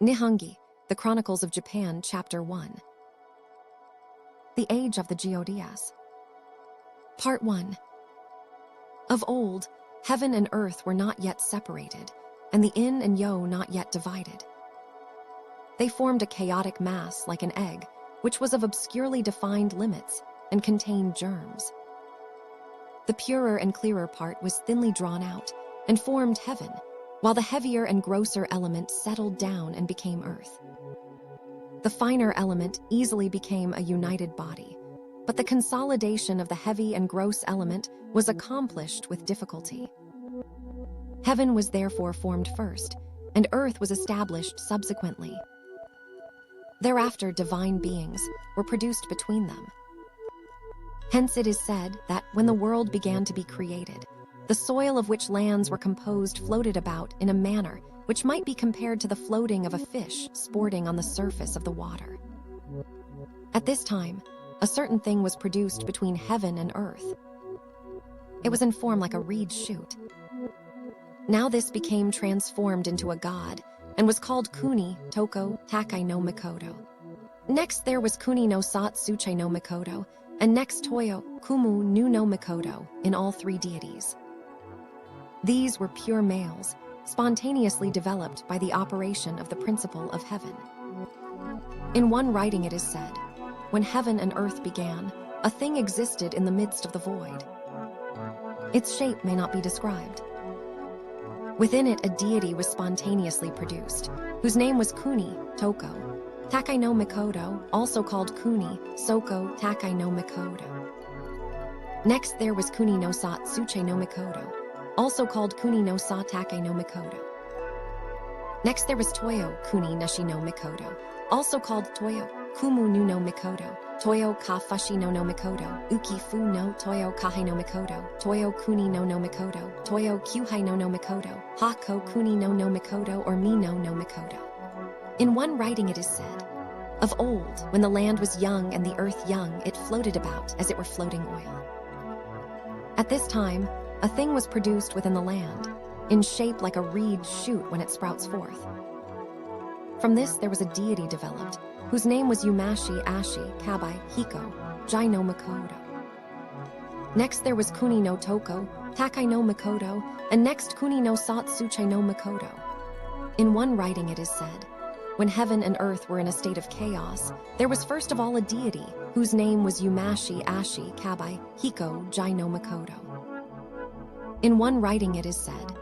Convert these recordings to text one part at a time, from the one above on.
Nihongi, The Chronicles of Japan, Chapter 1. The Age of the Geodias. Part 1. Of old, heaven and earth were not yet separated, and the yin and yo not yet divided. They formed a chaotic mass like an egg, which was of obscurely defined limits and contained germs. The purer and clearer part was thinly drawn out and formed heaven, while the heavier and grosser element settled down and became earth. The finer element easily became a united body, but the consolidation of the heavy and gross element was accomplished with difficulty. Heaven was therefore formed first, and earth was established subsequently. Thereafter, divine beings were produced between them. Hence it is said that when the world began to be created, the soil of which lands were composed floated about in a manner which might be compared to the floating of a fish sporting on the surface of the water. At this time, a certain thing was produced between heaven and earth. It was in form like a reed shoot. Now this became transformed into a god, and was called Kuni Toko Takai no Mikoto. Next there was Kuni no Satsuche no Mikoto, and next Toyo Kumu Nu no Mikoto, in all three deities. These were pure males, spontaneously developed by the operation of the principle of heaven. In one writing it is said, when heaven and earth began, a thing existed in the midst of the void. Its shape may not be described. Within it a deity was spontaneously produced, whose name was Kuni Toko Takai no Mikoto, also called Kuni Soko Takai no Mikoto. Next there was Kuni no Satsuche no Mikoto, also called Kuni no Sa Takai no Mikoto. Next there was Toyo Kuni Nashi no Mikoto, also called Toyo Kumu Nu no Mikoto, Toyo Ka Fushi no Mikoto, Uki Fu no Toyo Kahei no Mikoto, Toyo Kuni no Mikoto, Toyo Kyuhai no Mikoto, Hako Kuni no Mikoto, or Mi no Mikoto. In one writing it is said, of old, when the land was young and the earth young, it floated about as it were floating oil. At this time, a thing was produced within the land, in shape like a reed shoot when it sprouts forth. From this there was a deity developed, whose name was Yumashi Ashi Kabai Hiko Jai no Mikoto. Next there was Kuni no Toko Takai no Mikoto, and next Kuni no Satsuche no Mikoto. In one writing it is said, when heaven and earth were in a state of chaos, there was first of all a deity, whose name was Yumashi Ashi Kabai Hiko Jai no Mikoto. In one writing it is said,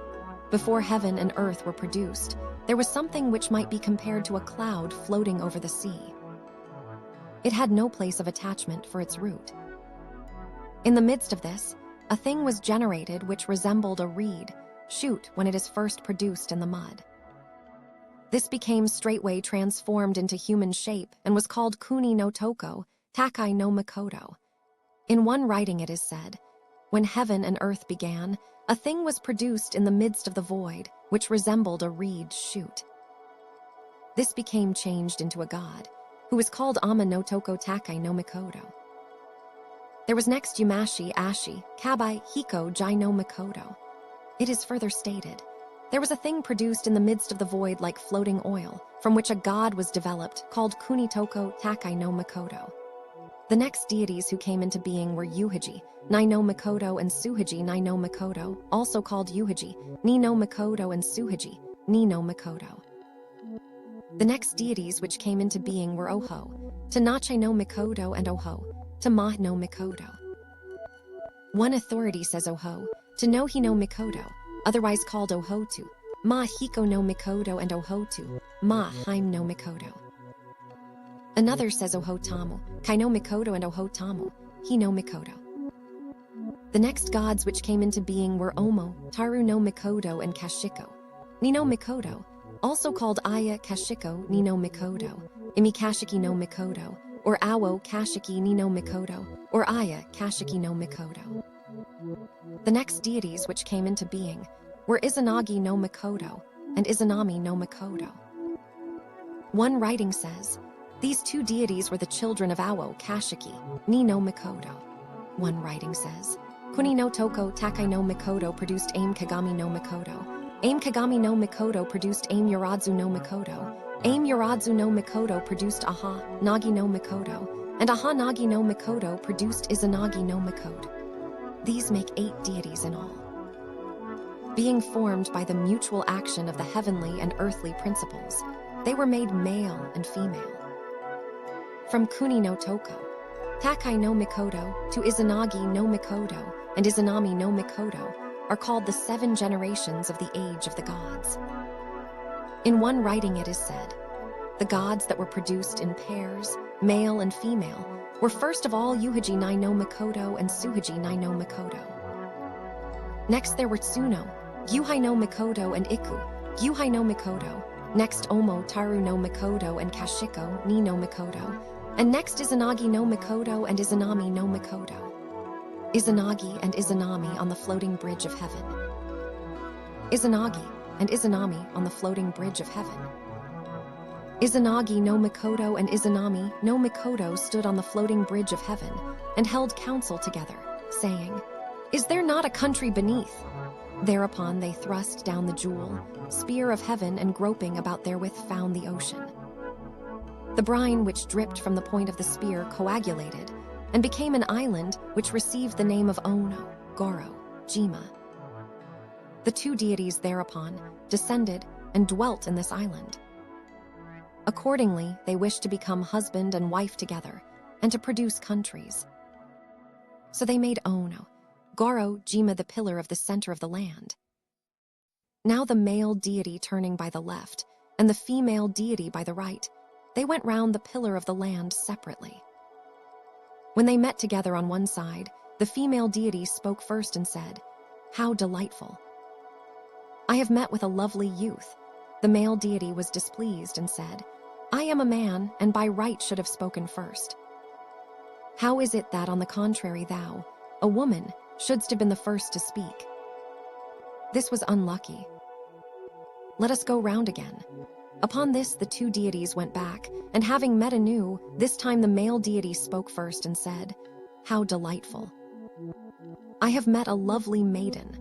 before heaven and earth were produced, there was something which might be compared to a cloud floating over the sea. It had no place of attachment for its root. In the midst of this, a thing was generated which resembled a reed shoot when it is first produced in the mud. This became straightway transformed into human shape and was called Kuni no Toko Takai no Mikoto. In one writing it is said, when heaven and earth began, a thing was produced in the midst of the void, which resembled a reed shoot. This became changed into a god, who was called Ama no Toko Takai no Mikoto. There was next Yumashi Ashi Kabai Hiko Jai no Mikoto. It is further stated, there was a thing produced in the midst of the void like floating oil, from which a god was developed, called Kuni Toko Takai no Mikoto. The next deities who came into being were Yuhiji, Nai no Mikoto, and Suhiji Nai no Mikoto, also called Yuhiji, Ni no Mikoto, and Suhiji, Ni no Mikoto. The next deities which came into being were Oho, Tanache no Mikoto, and Oho, Tama no Mikoto. One authority says Oho, Tanohi no Mikoto, otherwise called Ohotu, Ma Hiko no Mikoto, and Ohotu, Ma Haim no Mikoto. Another says Ohotamu, Kai no Mikoto, and Ohotamu, Hi no Mikoto. The next gods which came into being were Omo, Taru no Mikoto, and Kashiko. Ni no Mikoto, also called Aya Kashiko Ni no Mikoto, Imi Kashiki no Mikoto, or Awo Kashiki Ni no Mikoto, or Aya Kashiki no Mikoto. The next deities which came into being were Izanagi no Mikoto and Izanami no Mikoto. One writing says, these two deities were the children of Awo Kashiki Ni no Mikoto. One writing says, Kuni no Toko Takai no Mikoto produced Aim Kagami no Mikoto. Aim Kagami no Mikoto produced Aim Yoradzu no Mikoto. Aim Yoradzu no Mikoto produced Aha Nagi no Mikoto, and Aha Nagi no Mikoto produced Izanagi no Mikoto. These make 8 deities in all. Being formed by the mutual action of the heavenly and earthly principles, they were made male and female. From Kuni no Toko, Takai no Mikoto to Izanagi no Mikoto and Izanami no Mikoto are called the 7 generations of the age of the gods. In one writing it is said, the gods that were produced in pairs, male and female, were first of all Yuhaji nai no Mikoto and Suhaji nai no Mikoto. Next there were Tsuno, Yuhai no Mikoto and Iku, Yuhai no Mikoto. Next Omo Taru no Mikoto and Kashiko ni no Mikoto. And next Izanagi no Mikoto and Izanami no Mikoto. Izanagi and Izanami on the floating bridge of heaven. Izanagi and Izanami on the floating bridge of heaven. Izanagi no Mikoto and Izanami no Mikoto stood on the floating bridge of heaven and held counsel together, saying, "Is there not a country beneath?" Thereupon they thrust down the jewel, spear of heaven, and groping about therewith found the ocean. The brine which dripped from the point of the spear coagulated and became an island which received the name of Ono, Goro, Jima. The 2 deities thereupon descended and dwelt in this island. Accordingly, they wished to become husband and wife together and to produce countries. So they made Ono, Goro, Jima the pillar of the center of the land. Now the male deity turning by the left and the female deity by the right, they went round the pillar of the land separately. When they met together on one side, the female deity spoke first and said, "How delightful! I have met with a lovely youth." The male deity was displeased and said, "I am a man and by right should have spoken first. How is it that, on the contrary, thou, a woman, shouldst have been the first to speak? This was unlucky. Let us go round again." Upon this, the 2 deities went back, and having met anew, this time the male deity spoke first and said, "How delightful! I have met a lovely maiden."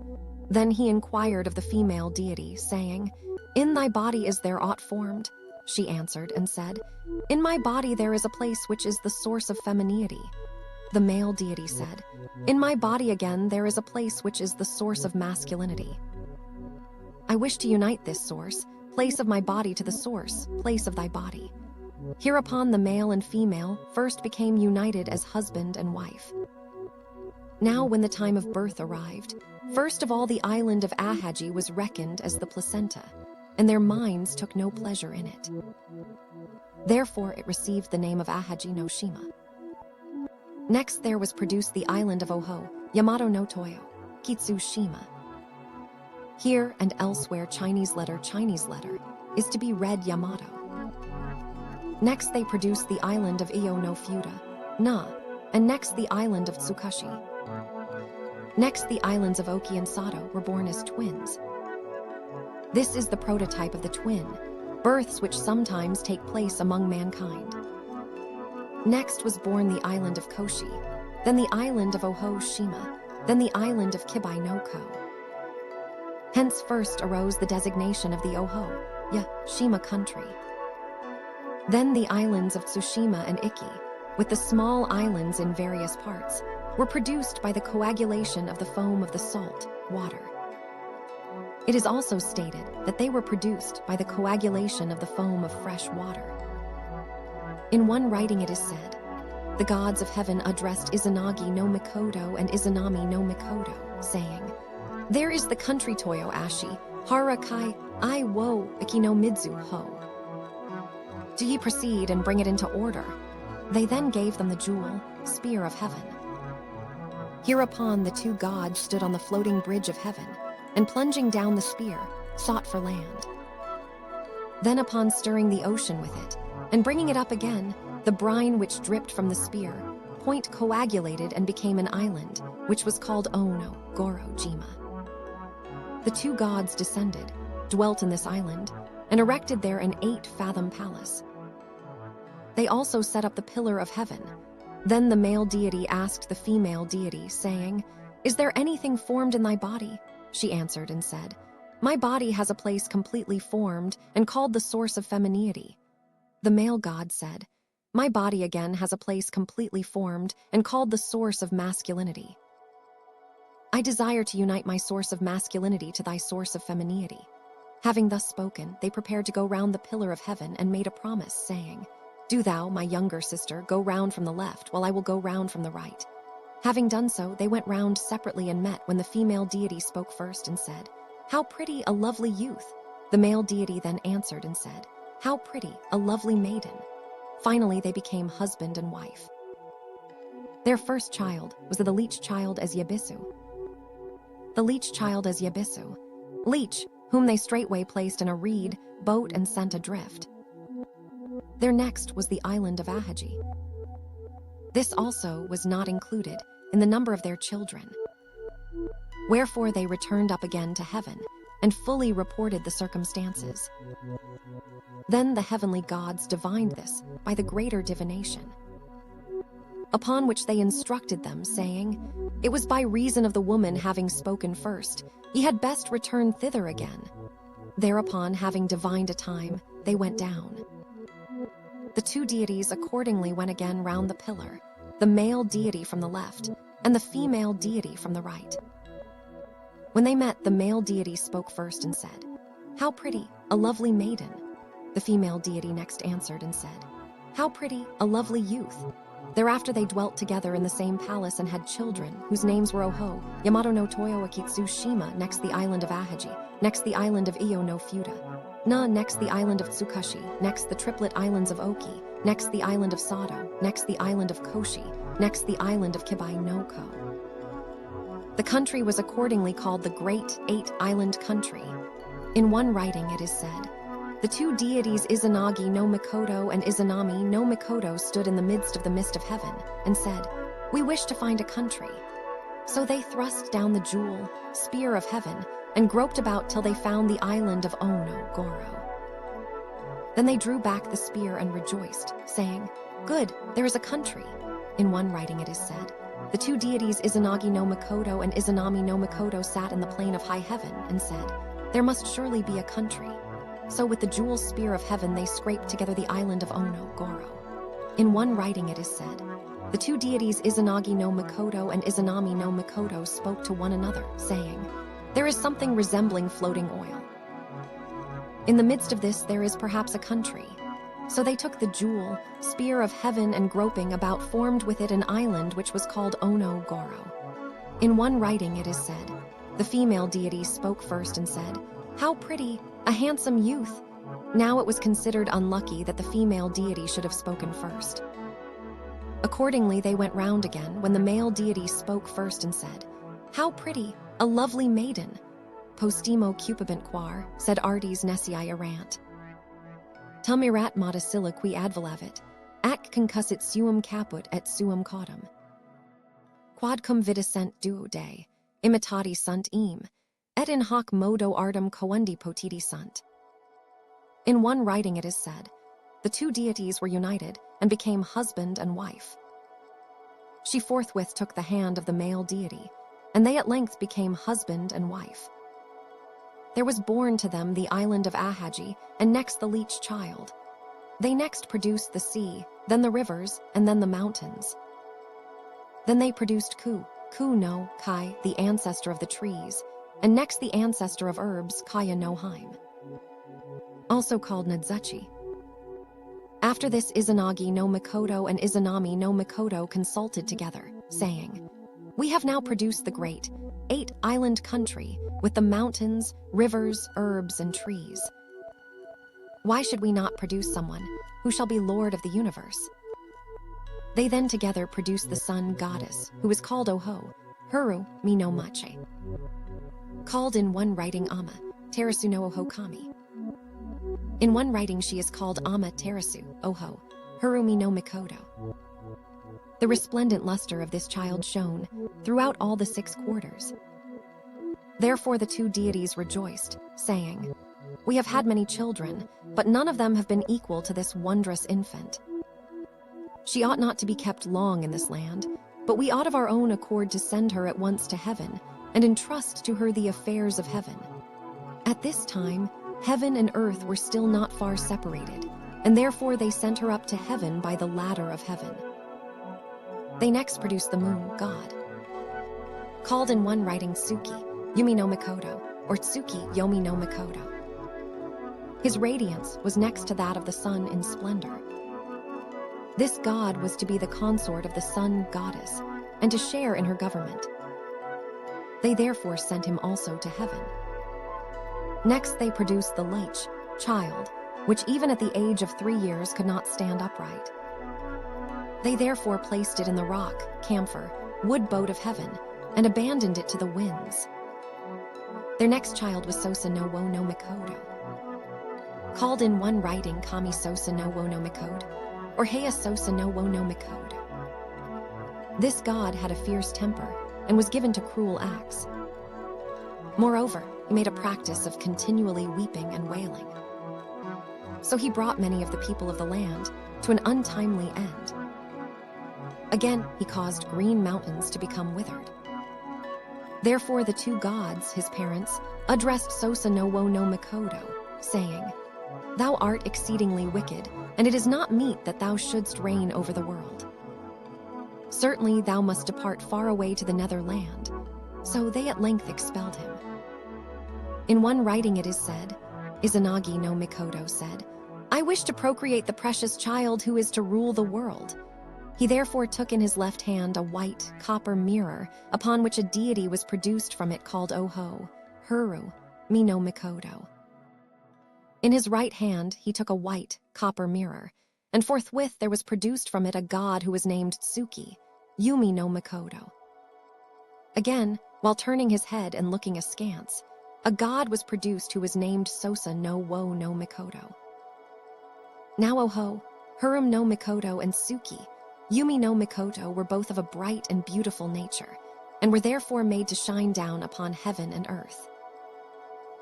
Then he inquired of the female deity, saying, "In thy body is there aught formed?" She answered and said, "In my body there is a place which is the source of femininity." The male deity said, "In my body again there is a place which is the source of masculinity. I wish to unite this source, place of my body, to the source, place of thy body." Hereupon the male and female first became united as husband and wife. Now when the time of birth arrived, first of all the island of Ahaji was reckoned as the placenta, and their minds took no pleasure in it. Therefore it received the name of Ahaji no Shima. Next there was produced the island of Oho, Yamato no Toyo, Kitsu Shima. Here and elsewhere Chinese letter is to be read Yamato. Next they produced the island of Iyo no Fuda, Na, and next the island of Tsukashi. Next the islands of Oki and Sato were born as twins. This is the prototype of the twin, births which sometimes take place among mankind. Next was born the island of Koshi, then the island of Oho Shima, then the island of Kibai no Ko. Hence first arose the designation of the Oho, Shima country. Then the islands of Tsushima and Iki, with the small islands in various parts, were produced by the coagulation of the foam of the salt, water. It is also stated that they were produced by the coagulation of the foam of fresh water. In one writing it is said, the gods of heaven addressed Izanagi no Mikoto and Izanami no Mikoto, saying, "There is the country Toyo Ashi, Hara Kai, I wo, Iki no Midzu ho. Do ye proceed and bring it into order?" They then gave them the jewel, spear of heaven. Hereupon the 2 gods stood on the floating bridge of heaven, and plunging down the spear, sought for land. Then upon stirring the ocean with it, and bringing it up again, the brine which dripped from the spear, point coagulated and became an island, which was called Ono, Goro, Jima. The 2 gods descended, dwelt in this island, and erected there an 8-fathom palace. They also set up the pillar of heaven. Then the male deity asked the female deity, saying, "Is there anything formed in thy body?" She answered and said, "My body has a place completely formed and called the source of femininity. The male god said, "My body again has a place completely formed and called the source of masculinity. I desire to unite my source of masculinity to thy source of femininity." Having thus spoken, they prepared to go round the pillar of heaven and made a promise, saying, "Do thou, my younger sister, go round from the left, while I will go round from the right." Having done so, they went round separately and met when the female deity spoke first and said, "How pretty a lovely youth!" The male deity then answered and said, "How pretty a lovely maiden!" Finally, they became husband and wife. Their first child was the leech child as Yabisu. The leech child as Yabisu, leech, whom they straightway placed in a reed, boat, and sent adrift. Their next was the island of Ahagi. This also was not included in the number of their children. Wherefore they returned up again to heaven and fully reported the circumstances. Then the heavenly gods divined this by the greater divination. Upon which they instructed them, saying, "It was by reason of the woman having spoken first, ye had best return thither again." Thereupon, having divined a time, they went down. The two deities accordingly went again round the pillar, the male deity from the left, and the female deity from the right. When they met, the male deity spoke first and said, "How pretty a lovely maiden!" The female deity next answered and said, "How pretty a lovely youth!" Thereafter they dwelt together in the same palace and had children, whose names were Oho, Yamato no Toyo Akitsushima, next the island of Ahagi, next the island of Iyo no Fuda, Na, next the island of Tsukashi, next the triplet islands of Oki, next the island of Sado, next the island of Koshi, next the island of Kibai no Ko. The country was accordingly called the Great Eight-Island Country. In one writing it is said, "The two deities Izanagi no Mikoto and Izanami no Mikoto stood in the midst of the mist of heaven and said, 'We wish to find a country.' So they thrust down the jewel, spear of heaven, and groped about till they found the island of Ono Goro. Then they drew back the spear and rejoiced, saying, 'Good, there is a country.' In one writing it is said, "The two deities Izanagi no Mikoto and Izanami no Mikoto sat in the plain of high heaven and said, 'There must surely be a country.' So with the jewel spear of heaven they scraped together the island of Ono Goro." In one writing it is said, "The two deities Izanagi no Mikoto and Izanami no Mikoto spoke to one another, saying, 'There is something resembling floating oil. In the midst of this there is perhaps a country.' So they took the jewel, spear of heaven, and groping about formed with it an island which was called Ono Goro." In one writing it is said, "The female deity spoke first and said, 'How pretty a handsome youth!' Now it was considered unlucky that the female deity should have spoken first. Accordingly they went round again when the male deity spoke first and said, "How pretty a lovely maiden!" Postimo cupibant quar, said artes nesi erant. Tum erat modicilla qui advolavit, ac concussit suum caput et suum caudum. Quod cum videscent duo de, imitati sunt eam, et in hoc modo artem coendi potiti sunt. In one writing it is said, "The two deities were united and became husband and wife." She forthwith took the hand of the male deity, and they at length became husband and wife. There was born to them the island of Ahagi, and next the leech child. They next produced the sea, then the rivers, and then the mountains. Then they produced Ku no Kai, the ancestor of the trees, and next the ancestor of herbs, Kaya no Haim, also called Nadzuchi. After this Izanagi no Mikoto and Izanami no Mikoto consulted together, saying, "We have now produced the great Eight-Island Country with the mountains, rivers, herbs, and trees. Why should we not produce someone who shall be Lord of the universe?" They then together produced the sun goddess, who is called Oho, Huru mi no Mache, called in one writing Amaterasu no Oho Kami. In one writing she is called Amaterasu, Oho, Hurumi no Mikoto. The resplendent luster of this child shone throughout all the 6 quarters. Therefore the two deities rejoiced, saying, "We have had many children, but none of them have been equal to this wondrous infant. She ought not to be kept long in this land, but we ought of our own accord to send her at once to heaven and entrust to her the affairs of heaven." At this time, heaven and earth were still not far separated, and therefore they sent her up to heaven by the ladder of heaven. They next produced the moon god, called in one writing Tsuki, Yumi no Mikoto, or Tsuki Yomi no Mikoto. His radiance was next to that of the sun in splendor. This god was to be the consort of the sun goddess and to share in her government. They therefore sent him also to heaven. Next they produced the Leech, child, which even at the age of 3 years could not stand upright. They therefore placed it in the rock, camphor, wood boat of heaven, and abandoned it to the winds. Their next child was Susanoo no Mikoto, called in one writing Kami Susanoo no Mikoto, or Heia Susanoo no Mikoto. This god had a fierce temper and was given to cruel acts. Moreover, he made a practice of continually weeping and wailing. So he brought many of the people of the land to an untimely end. Again, he caused green mountains to become withered. Therefore the two gods, his parents, addressed Susanoo no Mikoto, saying, "Thou art exceedingly wicked, and it is not meet that thou shouldst reign over the world. Certainly thou must depart far away to the nether land." So they at length expelled him. In one writing it is said, Izanagi no Mikoto said, "I wish to procreate the precious child who is to rule the world." He therefore took in his left hand a white copper mirror, upon which a deity was produced from it called Oho, Huru, Mi no Mikoto. In his right hand he took a white copper mirror, and forthwith there was produced from it a god who was named Tsuki, Yumi no Mikoto. Again, while turning his head and looking askance, a god was produced who was named Susanoo no Mikoto. Now Oho, Hurum no Mikoto, and Tsuki, Yumi no Mikoto were both of a bright and beautiful nature, and were therefore made to shine down upon heaven and earth.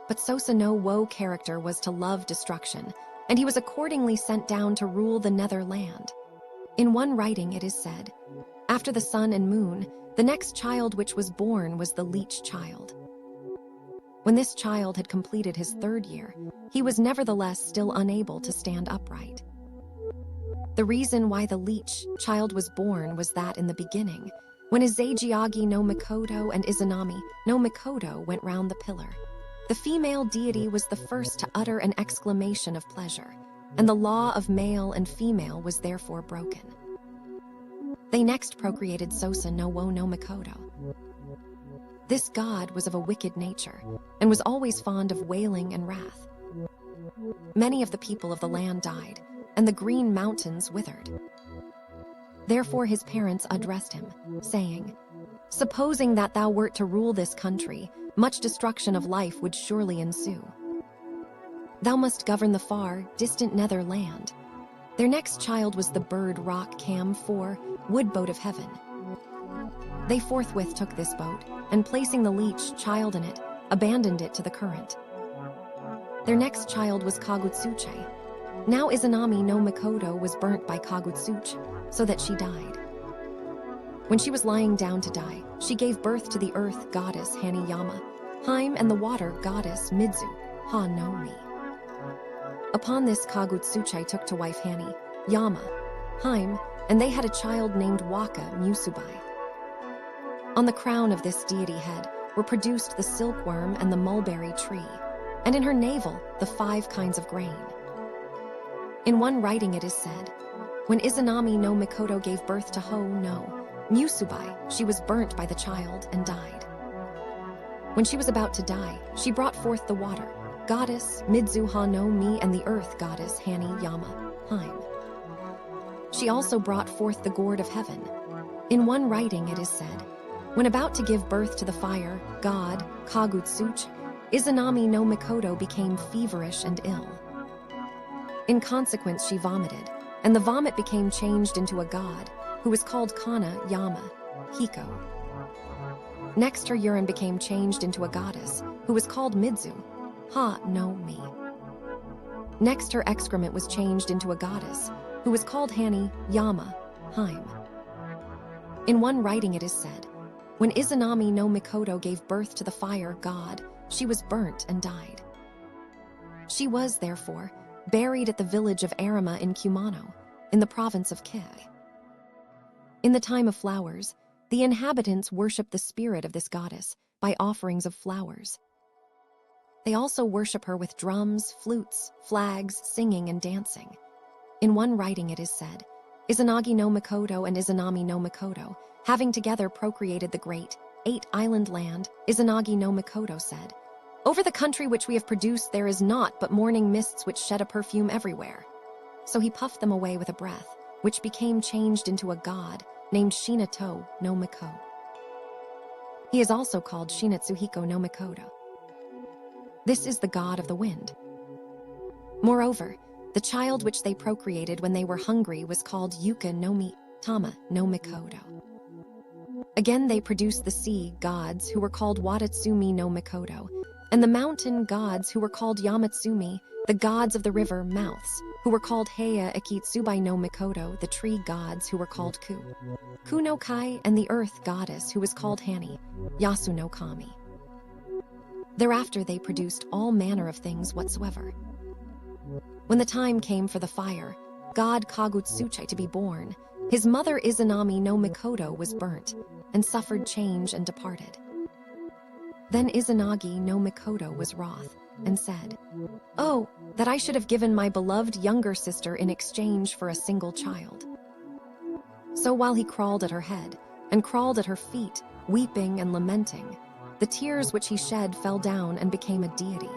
But Susanoo character was to love destruction, and he was accordingly sent down to rule the nether land. In one writing it is said, after the sun and moon, the next child which was born was the Leech child. When this child had completed his 3rd year, he was nevertheless still unable to stand upright. The reason why the Leech child was born was that in the beginning, when Izanagi no Mikoto and Izanami no Mikoto went round the pillar, the female deity was the first to utter an exclamation of pleasure, and the law of male and female was therefore broken. They next procreated Susanoo no Mikoto. This god was of a wicked nature, and was always fond of wailing and wrath. Many of the people of the land died, and the green mountains withered. Therefore his parents addressed him, saying, "Supposing that thou wert to rule this country, much destruction of life would surely ensue. Thou must govern the far, distant nether land." Their next child was the bird rock camphor, wood boat of heaven. They forthwith took this boat, and placing the Leech child in it, abandoned it to the current. Their next child was Kagutsuche. Now Izanami no Mikoto was burnt by Kagutsuche, so that she died. When she was lying down to die, she gave birth to the earth goddess Hanayama, Haim, and the water goddess Midzu, Ha no Mi. Upon this Kagutsuche took to wife Hani, Yama, Haim, and they had a child named Waka Musubai. On the crown of this deity head were produced the silkworm and the mulberry tree, and in her navel the 5 kinds of grain. In one writing it is said, when Izanami no Mikoto gave birth to Ho no Musubai, she was burnt by the child and died. When she was about to die, she brought forth the water goddess Midzu Ha no Mi and the earth goddess Hani Yama Haim. She also brought forth the gourd of heaven. In one writing it is said, when about to give birth to the fire god Kagutsuche, Izanami no Mikoto became feverish and ill. In consequence she vomited, and the vomit became changed into a god, who was called Kana Yama Hiko. Next her urine became changed into a goddess, who was called Midzu Ha no Mi. Next her excrement was changed into a goddess, who was called Hani Yama Haim. In one writing it is said, when Izanami no Mikoto gave birth to the fire god, she was burnt and died. She was, therefore, buried at the village of Arima in Kumano, in the province of Kii. In the time of flowers, the inhabitants worship the spirit of this goddess by offerings of flowers. They also worship her with drums, flutes, flags, singing, and dancing. In one writing it is said, Izanagi no Mikoto and Izanami no Mikoto, having together procreated the great, 8-island land, Izanagi no Mikoto said, "Over the country which we have produced there is naught but morning mists which shed a perfume everywhere." So he puffed them away with a breath, which became changed into a god named Shinato no Miko. He is also called Shinatsuhiko no Mikoto. This is the god of the wind. Moreover, the child which they procreated when they were hungry was called Yuka no Mi, Tama no Mikoto. Again they produced the sea gods who were called Watatsumi no Mikoto, and the mountain gods who were called Yamatsumi, the gods of the river mouths, who were called Heia Akitsubai no Mikoto, the tree gods who were called Ku no Kai, and the earth goddess who was called Hani, Yasu no Kami. Thereafter they produced all manner of things whatsoever. When the time came for the fire, god Kagutsuchi to be born, his mother Izanami no Mikoto was burnt, and suffered change and departed. Then Izanagi no Mikoto was wroth, and said, "Oh, that I should have given my beloved younger sister in exchange for a single child." So while he crawled at her head, and crawled at her feet, weeping and lamenting, the tears which he shed fell down and became a deity.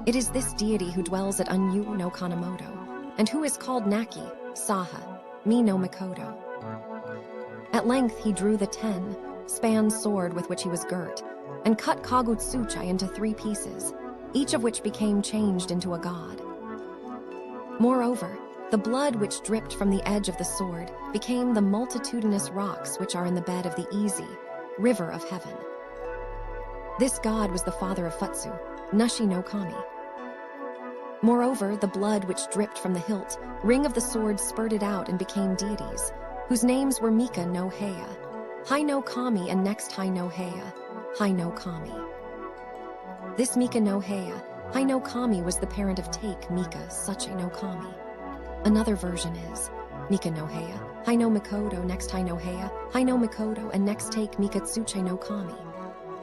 It is this deity who dwells at Unyu no Kanemoto, and who is called Naki, Saha, Mi no Mikoto. At length he drew the 10-span sword with which he was girt, and cut Kagutsuchi into 3 pieces, each of which became changed into a god. Moreover, the blood which dripped from the edge of the sword became the multitudinous rocks which are in the bed of the Easy, river of heaven. This god was the father of Futsu, Nushi no Kami. Moreover, the blood which dripped from the hilt, ring of the sword spurted out and became deities, whose names were Mika no Heia, Hai no Kami, and next Hai no Heia, Hai no Kami. This Mika no Heia, Hai no Kami was the parent of Take Mika Suche no Kami. Another version is Mika no Heia, Hai no Mikoto, next Hai no Heia, Hai no Mikoto, and next Take Mika Tsuche no Kami.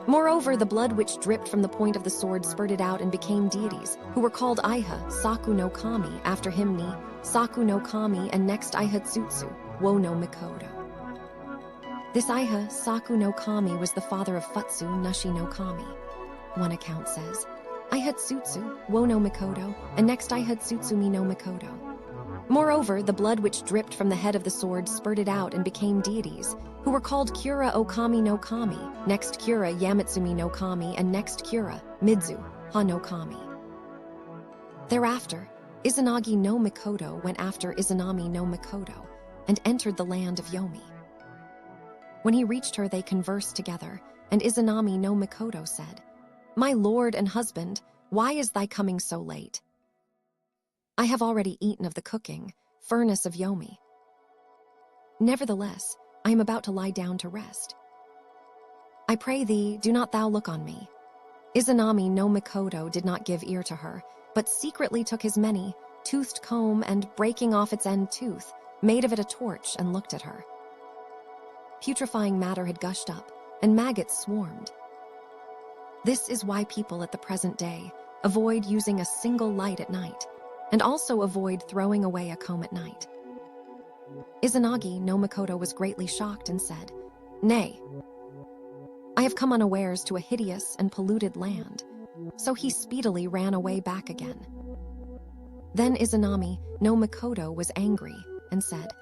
Moreover, the blood which dripped from the point of the sword spurted out and became deities, who were called Aiha Saku no Kami, after him Ni, Saku no Kami, and next Aiha Tsutsu, Wo no Mikoto. This Aiha Saku no Kami was the father of Futsu Nushi no Kami. One account says, Aiha Tsutsu, Wo no Mikoto, and next Aiha Tsutsumi no Mikoto. Moreover, the blood which dripped from the head of the sword spurted out and became deities, who were called Kura Okami no Kami, next Kura Yamatsumi no Kami, and next Kura, Midzu, Ha no Kami. Thereafter, Izanagi no Mikoto went after Izanami no Mikoto, and entered the land of Yomi. When he reached her they conversed together, and Izanami no Mikoto said, "My lord and husband, why is thy coming so late? I have already eaten of the cooking, furnace of Yomi. Nevertheless, I am about to lie down to rest. I pray thee, do not thou look on me." Izanami no Mikoto did not give ear to her, but secretly took his many-toothed comb and, breaking off its end tooth, made of it a torch and looked at her. Putrefying matter had gushed up, and maggots swarmed. This is why people at the present day avoid using a single light at night, and also avoid throwing away a comb at night. Izanagi no Mikoto was greatly shocked and said, "Nay, I have come unawares to a hideous and polluted land." So he speedily ran away back again. Then Izanami no Mikoto was angry and said,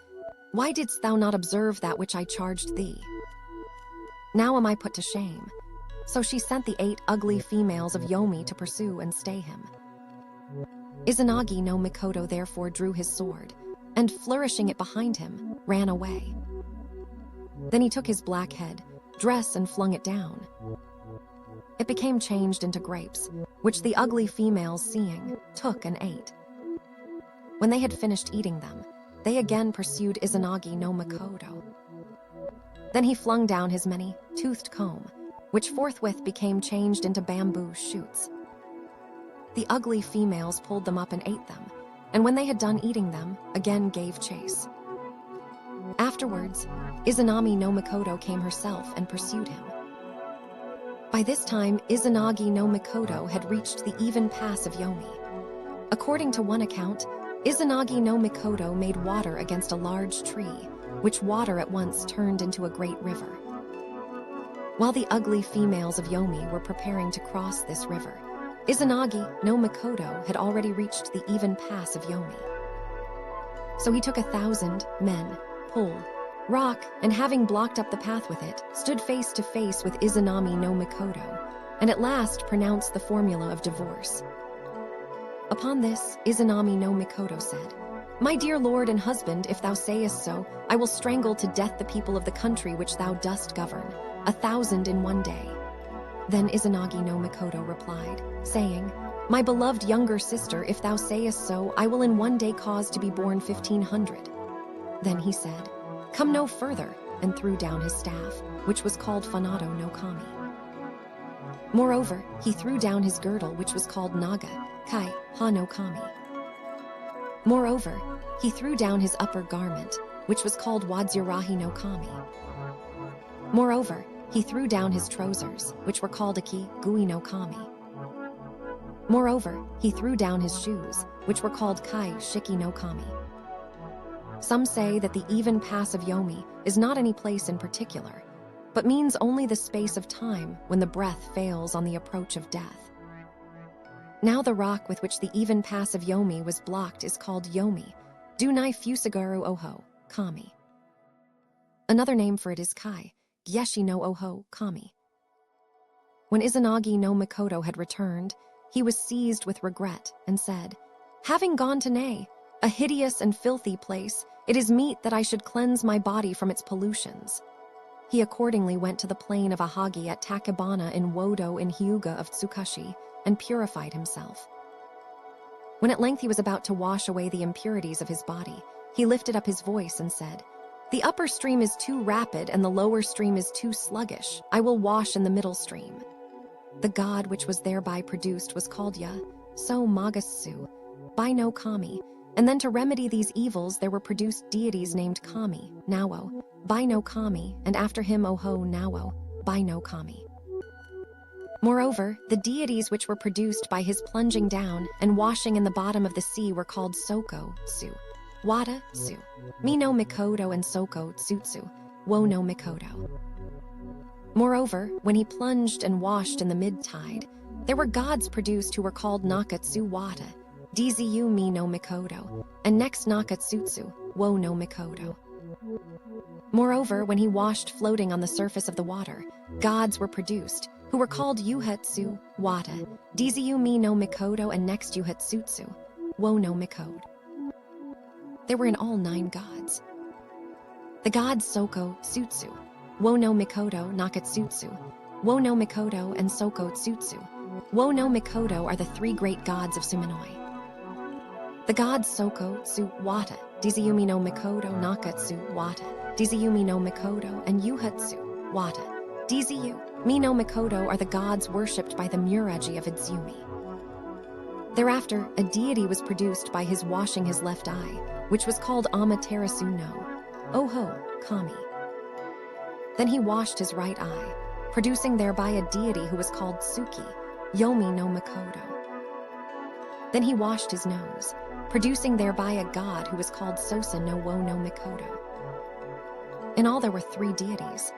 "Why didst thou not observe that which I charged thee? Now am I put to shame." So she sent the 8 ugly females of Yomi to pursue and stay him. Izanagi no Mikoto therefore drew his sword, and flourishing it behind him, ran away. Then he took his black head, dress, and flung it down. It became changed into grapes, which the ugly females, seeing, took and ate. When they had finished eating them, they again pursued Izanagi no Mikoto. Then he flung down his many-toothed comb, which forthwith became changed into bamboo shoots. the ugly females pulled them up and ate them, and when they had done eating them, again gave chase. Afterwards, Izanami no Mikoto came herself and pursued him. By this time, Izanagi no Mikoto had reached the even pass of Yomi. According to one account, Izanagi no Mikoto made water against a large tree, which water at once turned into a great river. While the ugly females of Yomi were preparing to cross this river, Izanagi no Mikoto had already reached the even pass of Yomi. So he took 1,000 men, pole, rock, and having blocked up the path with it, stood face to face with Izanami no Mikoto, and at last pronounced the formula of divorce. Upon this, Izanami no Mikoto said, "My dear lord and husband, if thou sayest so, I will strangle to death the people of the country which thou dost govern, 1,000 in one day." Then Izanagi no Mikoto replied, saying, "My beloved younger sister, if thou sayest so, I will in one day cause to be born 1,500. Then he said, "Come no further," and threw down his staff, which was called Fanato no Kami. Moreover, he threw down his girdle, which was called Naga, Kai, Ha no Kami. Moreover, he threw down his upper garment, which was called Wadzurahi no Kami. Moreover, he threw down his trousers, which were called Aki, Gui no Kami. Moreover, he threw down his shoes, which were called Kai, Shiki no Kami. Some say that the even pass of Yomi is not any place in particular, but means only the space of time when the breath fails on the approach of death. Now the rock with which the even pass of Yomi was blocked is called Yomi, Dunai Fusagaru Oho, Kami. Another name for it is Kai, Gyeshi no Oho, Kami. When Izanagi no Mikoto had returned, he was seized with regret and said, "Having gone to Ne, a hideous and filthy place, it is meet that I should cleanse my body from its pollutions." He accordingly went to the plain of Ahagi at Takebana in Wodo in Hyuga of Tsukushi and purified himself. When at length he was about to wash away the impurities of his body, he lifted up his voice and said, "The upper stream is too rapid and the lower stream is too sluggish. I will wash in the middle stream." The god which was thereby produced was called Ya, so Magasu, by no Kami, and then to remedy these evils there were produced deities named Kami, Nawo, by no Kami, and after him Oho Nawo, by no Kami. Moreover, the deities which were produced by his plunging down and washing in the bottom of the sea were called Soko, Su, Wada, Su, Mi no Mikoto and Soko, Tsutsu, Wo no Mikoto. Moreover, when he plunged and washed in the mid-tide, there were gods produced who were called Nakatsu Wada, Dizu Mi no Mikoto, and next Nakatsutsu, Wo no Mikoto. Moreover, when he washed floating on the surface of the water, gods were produced, who were called Yuhatsu, Wada, Dizu Mi no Mikoto, and next Yuhatsutsu, Wo no Mikoto. There were in all 9 gods. The gods Soko, Tsutsu, Wo no Mikoto, Nakatsutsu, Wo no Mikoto, and Soko Tsutsu, Wo no Mikoto are the 3 great gods of Sumanoi. The gods Soko, Tsu, Wata, Dizuyumi no Mikoto, Nakatsu, Wata, Dizuyumi no Mikoto, and Yuhatsu, Wata, Dizu, Mi no Mikoto are the gods worshipped by the Muraji of Idzumi. Thereafter, a deity was produced by his washing his left eye, which was called Amaterasu no Oho, Kami. Then he washed his right eye, producing thereby a deity who was called Tsuki, Yomi no Mikoto. Then he washed his nose, producing thereby a god who was called Sosa no Wo no Mikoto. In all there were 3 deities.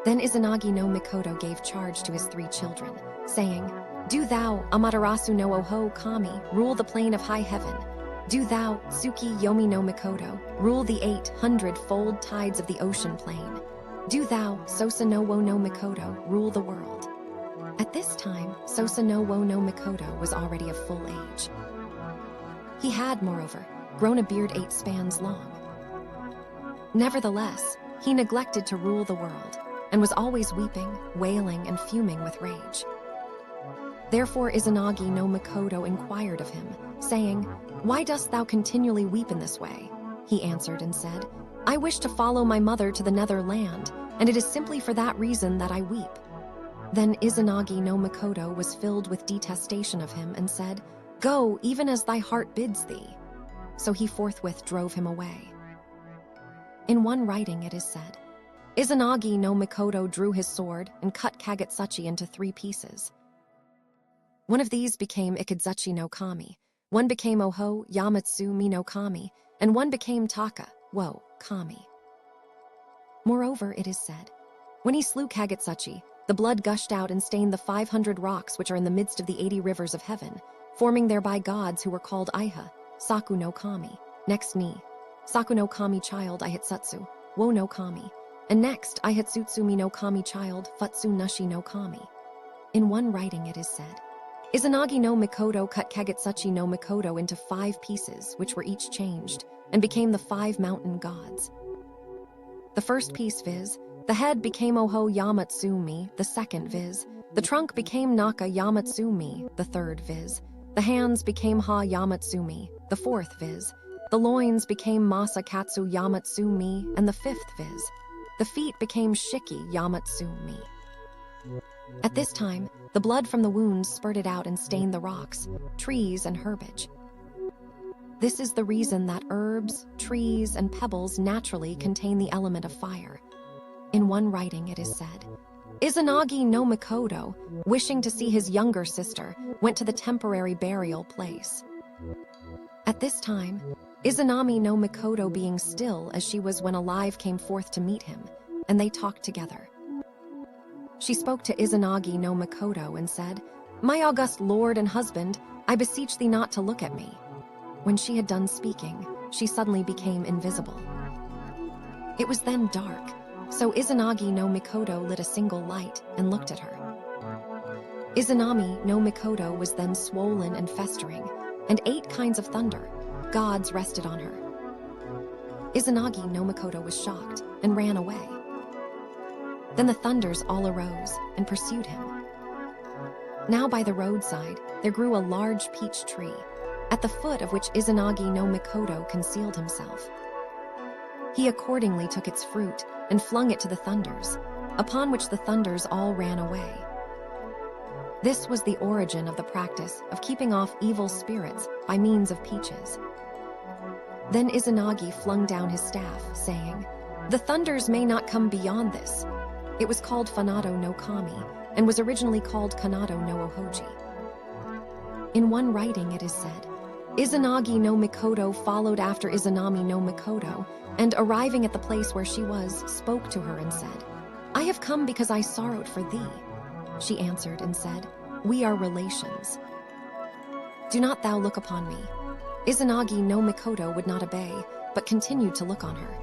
Then Izanagi no Mikoto gave charge to his 3 children, saying, "Do thou, Amaterasu no Oho Kami, rule the plain of high heaven. Do thou, Tsuki Yomi no Mikoto, rule the 800-fold tides of the ocean plain. Do thou, Sosa no Wo no Mikoto, rule the world." At this time, Sosa no Wo no Mikoto was already of full age. He had, moreover, grown a beard 8 spans long. Nevertheless, he neglected to rule the world, and was always weeping, wailing, and fuming with rage. Therefore Izanagi no Mikoto inquired of him, saying, "Why dost thou continually weep in this way?" He answered and said, "I wish to follow my mother to the nether land, and it is simply for that reason that I weep." Then Izanagi no Mikoto was filled with detestation of him and said, "Go, even as thy heart bids thee." So he forthwith drove him away. In one writing it is said, Izanagi no Mikoto drew his sword and cut Kagetsuchi into 3 pieces. One of these became Ikidzuchi no Kami, one became Oho Yamatsumi no Kami, and one became Taka wo Kami. Moreover, it is said, when he slew Kagetsuchi, the blood gushed out and stained the 500 rocks which are in the midst of the 80 rivers of heaven, forming thereby gods who were called Iha, Saku no Kami, next Ni, Saku no Kami child Ihitsutsu, Wo no Kami, and next Ihitsutsumi no Kami child Futsu Nushi no Kami. In one writing it is said, Izanagi no Mikoto cut Kagetsuchi no Mikoto into 5 pieces, which were each changed, and became the 5 mountain gods. The first piece, viz., the head became Oho Yamatsumi, the second, viz., the trunk became Naka Yamatsumi, the third, viz., the hands became Ha Yamatsumi, the fourth, viz., the loins became Masa Katsu Yamatsumi, and the fifth, viz., the feet became Shiki Yamatsumi. At this time, the blood from the wounds spurted out and stained the rocks, trees, and herbage. This is the reason that herbs, trees, and pebbles naturally contain the element of fire. In one writing it is said, Izanagi no Mikoto, wishing to see his younger sister, went to the temporary burial place. At this time, Izanami no Mikoto being still as she was when alive came forth to meet him, and they talked together. She spoke to Izanagi no Mikoto and said, "My august lord and husband, I beseech thee not to look at me." When she had done speaking, she suddenly became invisible. It was then dark, so Izanagi no Mikoto lit a single light and looked at her. Izanami no Mikoto was then swollen and festering, and 8 kinds of thunder, gods, rested on her. Izanagi no Mikoto was shocked and ran away. Then the thunders all arose and pursued him. Now by the roadside there grew a large peach tree, at the foot of which Izanagi no Mikoto concealed himself. He accordingly took its fruit and flung it to the thunders, upon which the thunders all ran away. This was the origin of the practice of keeping off evil spirits by means of peaches. Then Izanagi flung down his staff, saying, "The thunders may not come beyond this." It was called Fanado no Kami, and was originally called Kanado no Ohoji. In one writing it is said, Izanagi no Mikoto followed after Izanami no Mikoto, and arriving at the place where she was, spoke to her and said, "I have come because I sorrowed for thee." She answered and said, "We are relations. Do not thou look upon me." Izanagi no Mikoto would not obey, but continued to look on her.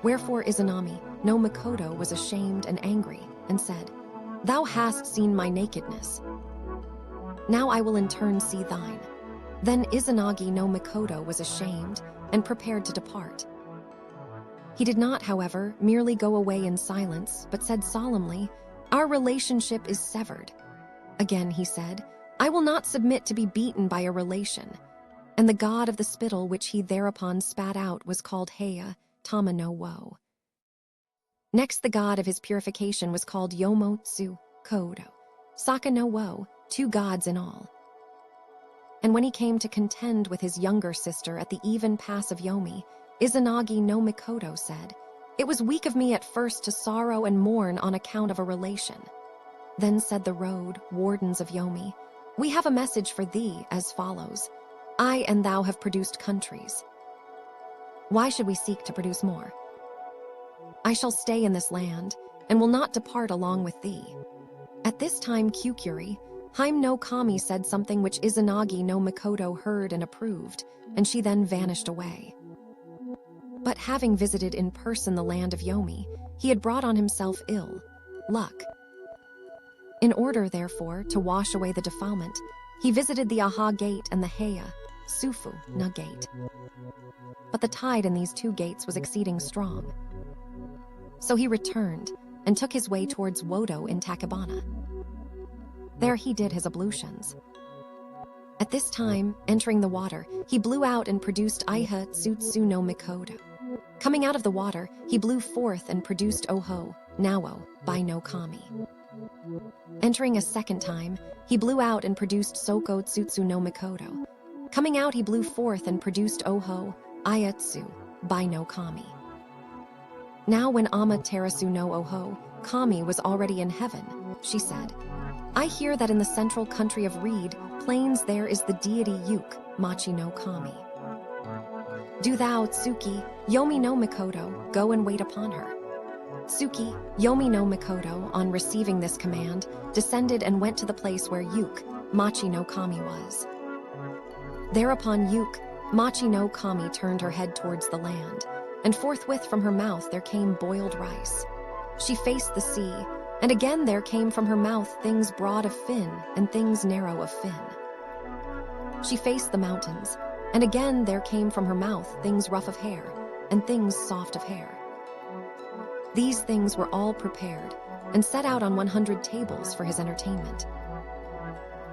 Wherefore Izanami no Mikoto was ashamed and angry, and said, "Thou hast seen my nakedness. Now I will in turn see thine." Then Izanagi no Mikoto was ashamed and prepared to depart. He did not, however, merely go away in silence, but said solemnly, "Our relationship is severed." Again he said, "I will not submit to be beaten by a relation." And the god of the spittle which he thereupon spat out was called Heia, Tama no Wo. Next the god of his purification was called Yomo Tsu Kodo, Saka no Wo, 2 gods in all. And when he came to contend with his younger sister at the even pass of Yomi, Izanagi no Mikoto said, "It was weak of me at first to sorrow and mourn on account of a relation." Then said the road wardens of Yomi, "We have a message for thee as follows. I and thou have produced countries. Why should we seek to produce more? I shall stay in this land, and will not depart along with thee." At this time Kyukuri, Haim no Kami, said something which Izanagi no Mikoto heard and approved, and she then vanished away. But having visited in person the land of Yomi, he had brought on himself ill luck. In order, therefore, to wash away the defilement, he visited the Aha Gate and the Heia, Sufu na Gate. But the tide in these 2 gates was exceeding strong. So he returned and took his way towards Wodo in Takabana. There he did his ablutions. At this time, entering the water, he blew out and produced Iha Tsutsu no Mikoto. Coming out of the water, he blew forth and produced Oho, Nawo, by no Kami. Entering a second time, he blew out and produced Soko Tsutsu no Mikoto. Coming out, he blew forth and produced Oho, Ayatsu, Bai no Kami. Now when Amaterasu no Oho, Kami was already in heaven, she said, I hear that in the central country of Reed Plains there is the deity Yuk, Machi no Kami. Do thou, Tsuki, Yomi no Mikoto, go and wait upon her. Tsuki, Yomi no Mikoto, on receiving this command, descended and went to the place where Yuk, Machi no Kami was. Thereupon Yuk, Machi no Kami turned her head towards the land, and forthwith from her mouth there came boiled rice. She faced the sea, and again there came from her mouth things broad of fin and things narrow of fin. She faced the mountains, and again there came from her mouth things rough of hair and things soft of hair. These things were all prepared and set out on 100 tables for his entertainment.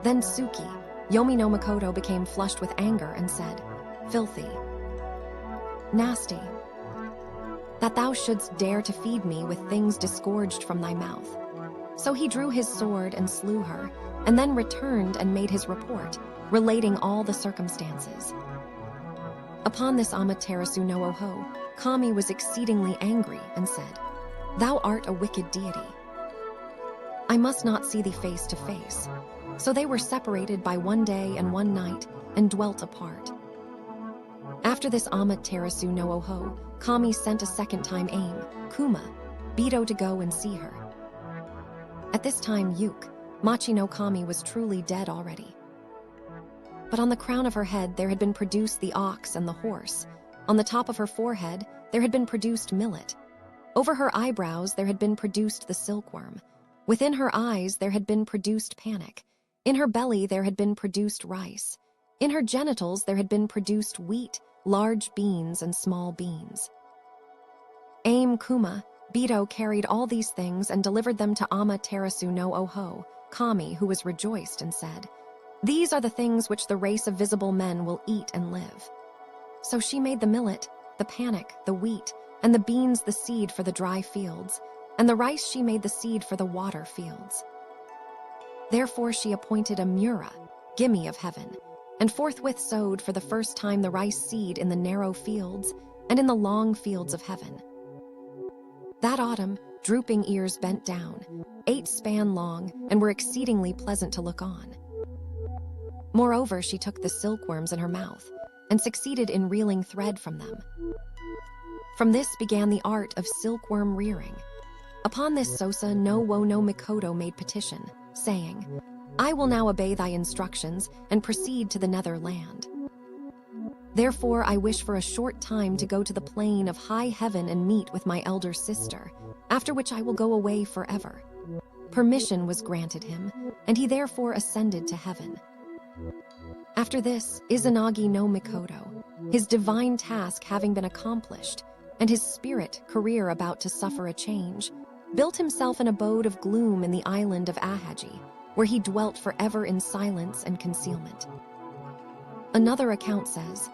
Then Tsuki, Yomi no Mikoto, became flushed with anger and said, Filthy, nasty, that thou shouldst dare to feed me with things disgorged from thy mouth. So he drew his sword and slew her, and then returned and made his report, relating all the circumstances. Upon this Amaterasu no Oho, Kami was exceedingly angry and said, Thou art a wicked deity. I must not see thee face to face. So they were separated by 1 day and 1 night and dwelt apart. After this Amaterasu no Oho, Kami sent a second time Kuma, Bito, to go and see her. At this time Yuk, Machi no Kami, was truly dead already. But on the crown of her head there had been produced the ox and the horse. On the top of her forehead there had been produced millet. Over her eyebrows there had been produced the silkworm. Within her eyes there had been produced panic. In her belly there had been produced rice. In her genitals there had been produced wheat, large beans and small beans. Kuma, Bito, carried all these things and delivered them to Amaterasu no Oho, Kami, who was rejoiced and said, These are the things which the race of visible men will eat and live. So she made the millet, the panic, the wheat, and the beans the seed for the dry fields, and the rice she made the seed for the water fields. Therefore she appointed a Mura, gimme of heaven, and forthwith sowed for the first time the rice seed in the narrow fields and in the long fields of heaven. That autumn, drooping ears bent down, 8 span long, and were exceedingly pleasant to look on. Moreover, she took the silkworms in her mouth, and succeeded in reeling thread from them. From this began the art of silkworm rearing. Upon this Sosa no Wo no Mikoto made petition, saying, I will now obey thy instructions and proceed to the nether land. Therefore I wish for a short time to go to the plain of high heaven and meet with my elder sister, after which I will go away forever. Permission was granted him, and he therefore ascended to heaven. After this, Izanagi no Mikoto, his divine task having been accomplished, and his spirit career about to suffer a change, built himself an abode of gloom in the island of Ahaji, where he dwelt forever in silence and concealment. Another account says,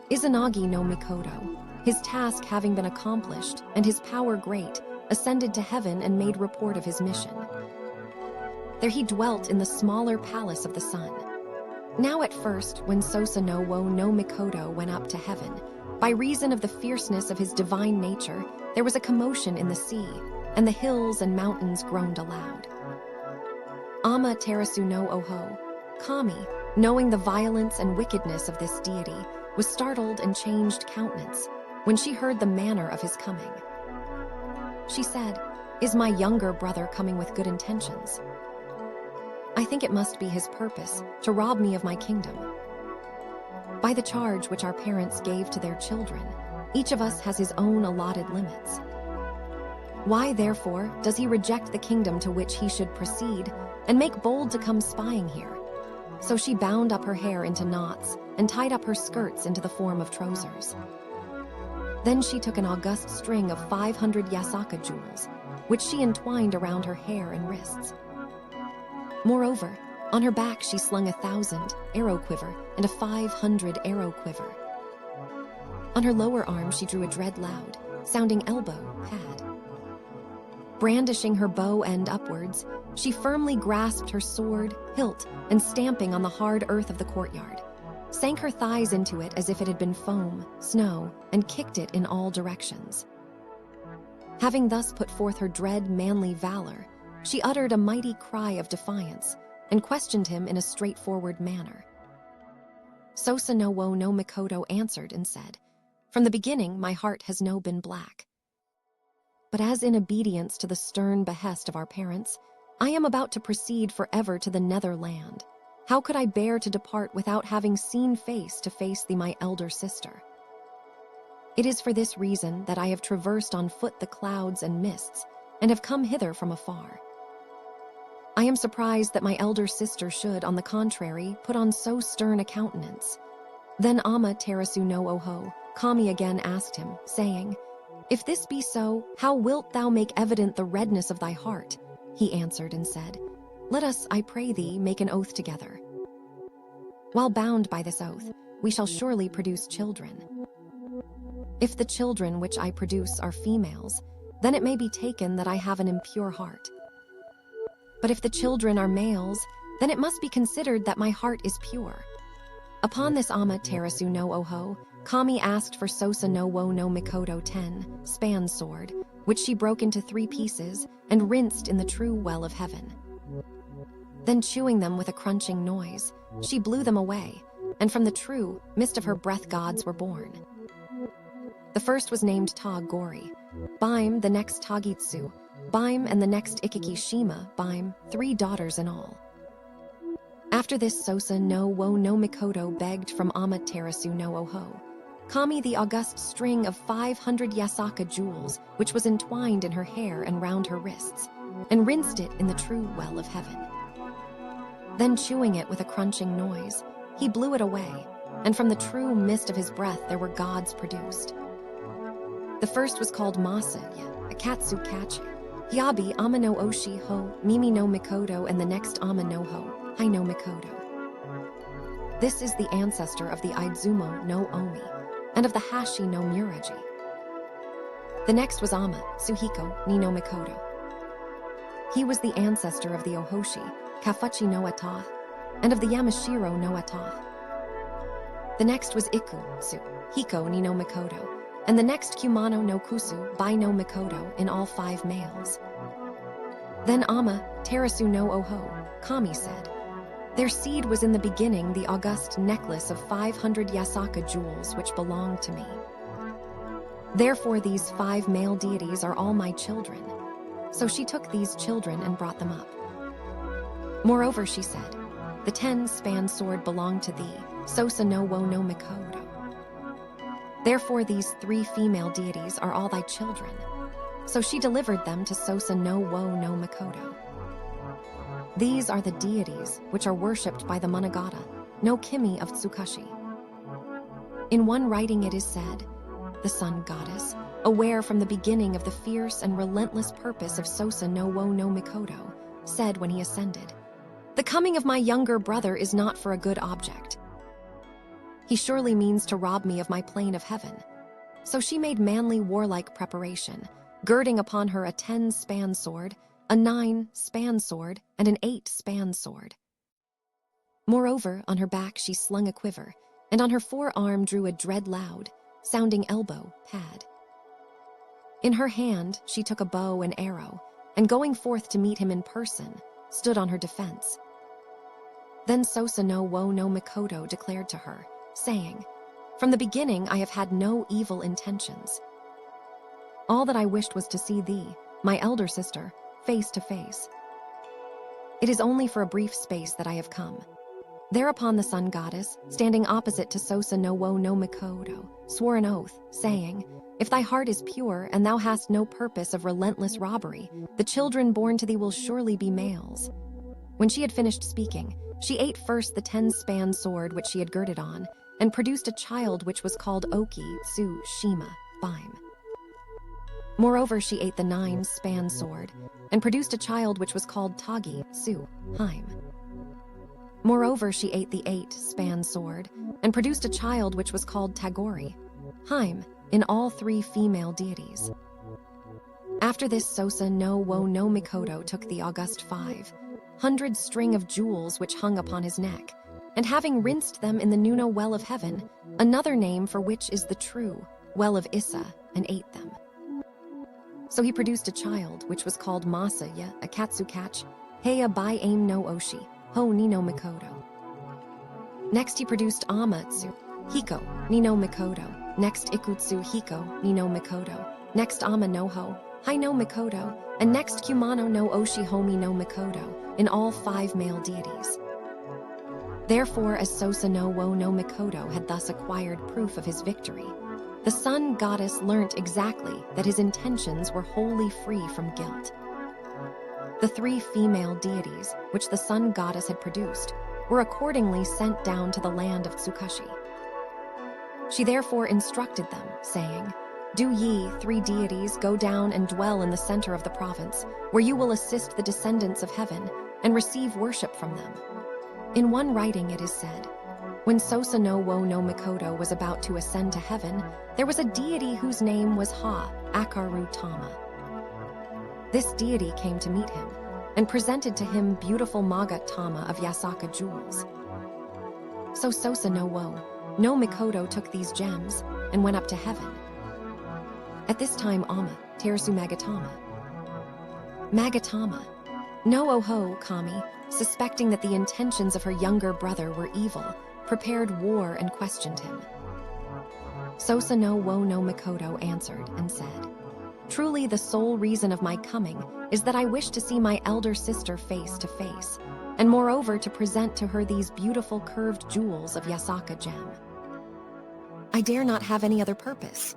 Izanagi no Mikoto, his task having been accomplished and his power great, ascended to heaven and made report of his mission. There he dwelt in the smaller palace of the sun. Now at first, when Susanoo no Mikoto went up to heaven, by reason of the fierceness of his divine nature, there was a commotion in the sea, and the hills and mountains groaned aloud. Amaterasu no Oho, Kami, knowing the violence and wickedness of this deity, was startled and changed countenance when she heard the manner of his coming. She said, Is my younger brother coming with good intentions? I think it must be his purpose to rob me of my kingdom. By the charge which our parents gave to their children, each of us has his own allotted limits. Why, therefore, does he reject the kingdom to which he should proceed and make bold to come spying here? So she bound up her hair into knots and tied up her skirts into the form of trousers. Then she took an august string of 500 Yasaka jewels, which she entwined around her hair and wrists. Moreover, on her back she slung 1,000 arrow quiver and a 500 arrow quiver. On her lower arm she drew a dread loud, sounding elbow pad. Brandishing her bow end upwards, she firmly grasped her sword, hilt, and stamping on the hard earth of the courtyard, sank her thighs into it as if it had been foam, snow, and kicked it in all directions. Having thus put forth her dread manly valor, she uttered a mighty cry of defiance and questioned him in a straightforward manner. Susanoo no Mikoto answered and said, "From the beginning my heart has no been black. But as in obedience to the stern behest of our parents, I am about to proceed forever to the netherland. How could I bear to depart without having seen face to face thee, my elder sister? It is for this reason that I have traversed on foot the clouds and mists and have come hither from afar. I am surprised that my elder sister should, on the contrary, put on so stern a countenance." Then Amaterasu no Oho, Kami again asked him, saying, "If this be so, how wilt thou make evident the redness of thy heart?" He answered and said, "Let us, I pray thee, make an oath together. While bound by this oath, we shall surely produce children. If the children which I produce are females, then it may be taken that I have an impure heart. But if the children are males, then it must be considered that my heart is pure." Upon this Amaterasu no Oho, Kami asked for Susanoo no Mikoto 10 span sword, which she broke into 3 pieces and rinsed in the true well of heaven. Then chewing them with a crunching noise, she blew them away, and from the true mist of her breath gods were born. The first was named Ta-Gori, Baim the next Tagitsu, Baim and the next Ikiki-shima, Baim, 3 daughters in all. After this Susanoo no Mikoto begged from Amaterasu no Oho, Kami the august string of 500 Yasaka jewels, which was entwined in her hair and round her wrists, and rinsed it in the true well of heaven. Then chewing it with a crunching noise, he blew it away, and from the true mist of his breath there were gods produced. The first was called Masaya, Akatsu Kachi, Hyabi Ama no Oshi Ho, Mimi no Mikoto, and the next Ama no Ho, Hai no Mikoto. This is the ancestor of the Izumo no Omi, and of the Hashi no Muraji. The next was Ama, Suhiko, Ni no Mikoto. He was the ancestor of the Ohoshi, Kafuchi no Atath, and of the Yamashiro no Atath. The next was Iku, Su, Hiko ni no Mikoto, and the next Kumano no Kusu, Bai no Mikoto, in all 5 males. Then Amaterasu no Oho, Kami said, "Their seed was in the beginning the august necklace of 500 Yasaka jewels which belonged to me. Therefore these 5 male deities are all my children." So she took these children and brought them up. Moreover, she said, "The 10 span sword belonged to thee, Susanoo no Mikoto. Therefore these 3 female deities are all thy children." So she delivered them to Susanoo no Mikoto. These are the deities which are worshipped by the Monogatari, no Kimi of Tsukushi. In one writing it is said, "The sun goddess, aware from the beginning of the fierce and relentless purpose of Susanoo no Mikoto, said when he ascended, 'The coming of my younger brother is not for a good object. He surely means to rob me of my plane of heaven.' So she made manly warlike preparation, girding upon her a 10 span sword, a 9 span sword, and an 8 span sword. Moreover, on her back she slung a quiver, and on her forearm drew a dread loud, sounding elbow pad. In her hand she took a bow and arrow, and going forth to meet him in person, stood on her defense. Then Susanoo no Mikoto declared to her, saying, 'From the beginning I have had no evil intentions. All that I wished was to see thee, my elder sister, face to face. It is only for a brief space that I have come.' Thereupon the sun goddess, standing opposite to Susanoo no Mikoto, swore an oath, saying, 'If thy heart is pure and thou hast no purpose of relentless robbery, the children born to thee will surely be males.' When she had finished speaking, she ate first the 10 span sword which she had girded on, and produced a child which was called Oki Tsu Shima Baim. Moreover, she ate the 9 span sword, and produced a child which was called Tagi Su Haim. Moreover, she ate the 8 span sword, and produced a child which was called Tagori Haim, in all 3 female deities. After this, Susanoo no Mikoto took the august 500 string of jewels which hung upon his neck, and having rinsed them in the Nuno well of heaven, another name for which is the true well of Issa, and ate them. So he produced a child, which was called Masaya, a Katsukach, Heya by aim no Oshi, Ho ni no Mikoto. Next he produced Amatsu, Hiko, ni no Mikoto. Next Ikutsu Hiko, ni no Mikoto. Next Ama no Ho, Hai no Mikoto. And next Kumano no Oshi Homi no Mikoto, in all 5 male deities. Therefore, as Susanoo no Mikoto had thus acquired proof of his victory, the sun goddess learnt exactly that his intentions were wholly free from guilt. The 3 female deities, which the sun goddess had produced, were accordingly sent down to the land of Tsukushi. She therefore instructed them, saying, "Do ye, 3 deities, go down and dwell in the center of the province, where you will assist the descendants of heaven and receive worship from them." In one writing it is said, when Susanoo no Mikoto was about to ascend to heaven, there was a deity whose name was Akaru Tama. This deity came to meet him, and presented to him beautiful Maga Tama of Yasaka jewels. So Susanoo no Mikoto took these gems and went up to heaven. At this time Amaterasu Magatama no Oho Kami, suspecting that the intentions of her younger brother were evil, prepared war and questioned him. Susanoo no Mikoto answered and said, "Truly the sole reason of my coming is that I wish to see my elder sister face to face, and moreover to present to her these beautiful curved jewels of Yasaka gem. I dare not have any other purpose."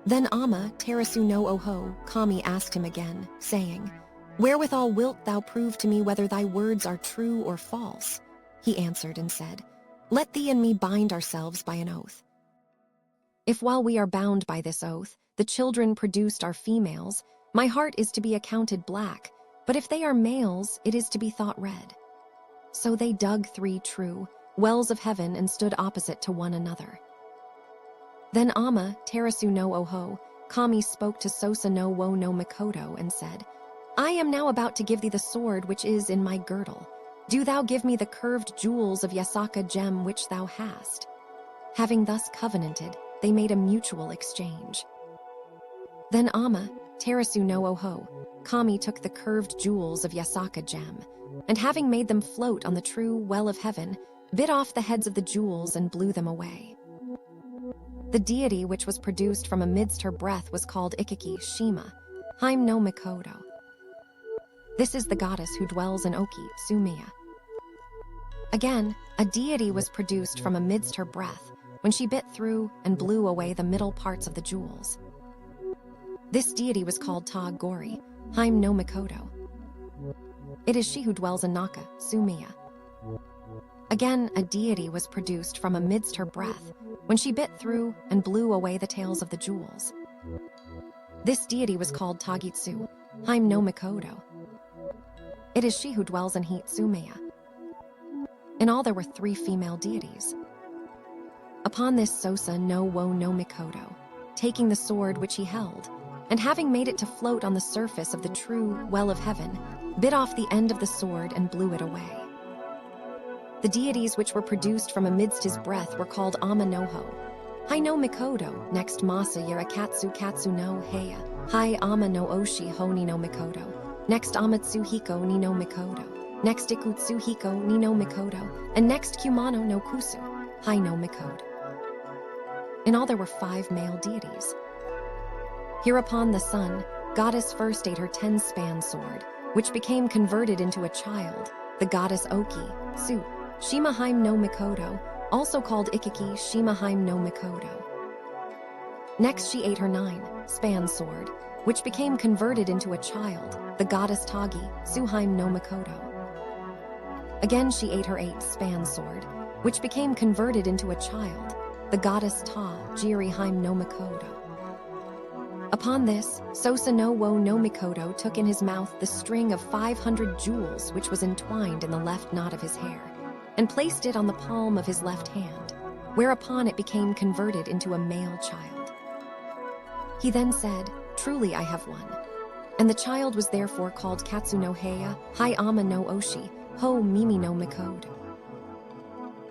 Then Amaterasu no Oho Kami asked him again, saying, "Wherewithal wilt thou prove to me whether thy words are true or false?" He answered and said, "Let thee and me bind ourselves by an oath. If while we are bound by this oath, the children produced are females, my heart is to be accounted black, but if they are males, it is to be thought red." So they dug 3 true wells of heaven and stood opposite to one another. Then Amaterasu no Oho Kami spoke to Susanoo no Mikoto and said, "I am now about to give thee the sword which is in my girdle. Do thou give me the curved jewels of Yasaka gem which thou hast." Having thus covenanted, they made a mutual exchange. Then Amaterasu no Oho Kami took the curved jewels of Yasaka gem, and having made them float on the true well of heaven, bit off the heads of the jewels and blew them away. The deity which was produced from amidst her breath was called Ikiki Shima, Haim no Mikoto. This is the goddess who dwells in Oki, Sumiya. Again, a deity was produced from amidst her breath, when she bit through and blew away the middle parts of the jewels. This deity was called Ta Gori, Haim no Mikoto. It is she who dwells in Naka, Sumiya. Again, a deity was produced from amidst her breath, when she bit through and blew away the tails of the jewels. This deity was called Tagitsu, Haim no Mikoto. It is she who dwells in Heat Sumiya. In all there were 3 female deities. Upon this Susanoo no Mikoto, taking the sword which he held, and having made it to float on the surface of the true well of heaven, bit off the end of the sword and blew it away. The deities which were produced from amidst his breath were called Amanoho, Hai no Mikoto, next Masa Yarakatsu Katsu no Heya, Hai Ama no Oshi Honi no Mikoto, next Amatsu Hiko ni no Mikoto, next Ikutsu Hiko ni no Mikoto, and next Kumano no Kusu, Hai no Mikoto. In all there were 5 male deities. Hereupon the sun goddess first ate her 10-span sword, which became converted into a child, the goddess Oki, Su, Shimahaim no Mikoto, also called Ikiki Shimahaim no Mikoto. Next she ate her 9-span sword, which became converted into a child, the goddess Tagi, Suhaim no Mikoto. Again she ate her 8-span sword, which became converted into a child, the goddess Ta, Jirihaim no Mikoto. Upon this, Susanoo no Mikoto took in his mouth the string of 500 jewels which was entwined in the left knot of his hair, and placed it on the palm of his left hand, whereupon it became converted into a male child. He then said, "Truly I have won." And the child was therefore called Katsu no Heya, Hai Ama no Oshi, Ho Mimi no Mikode.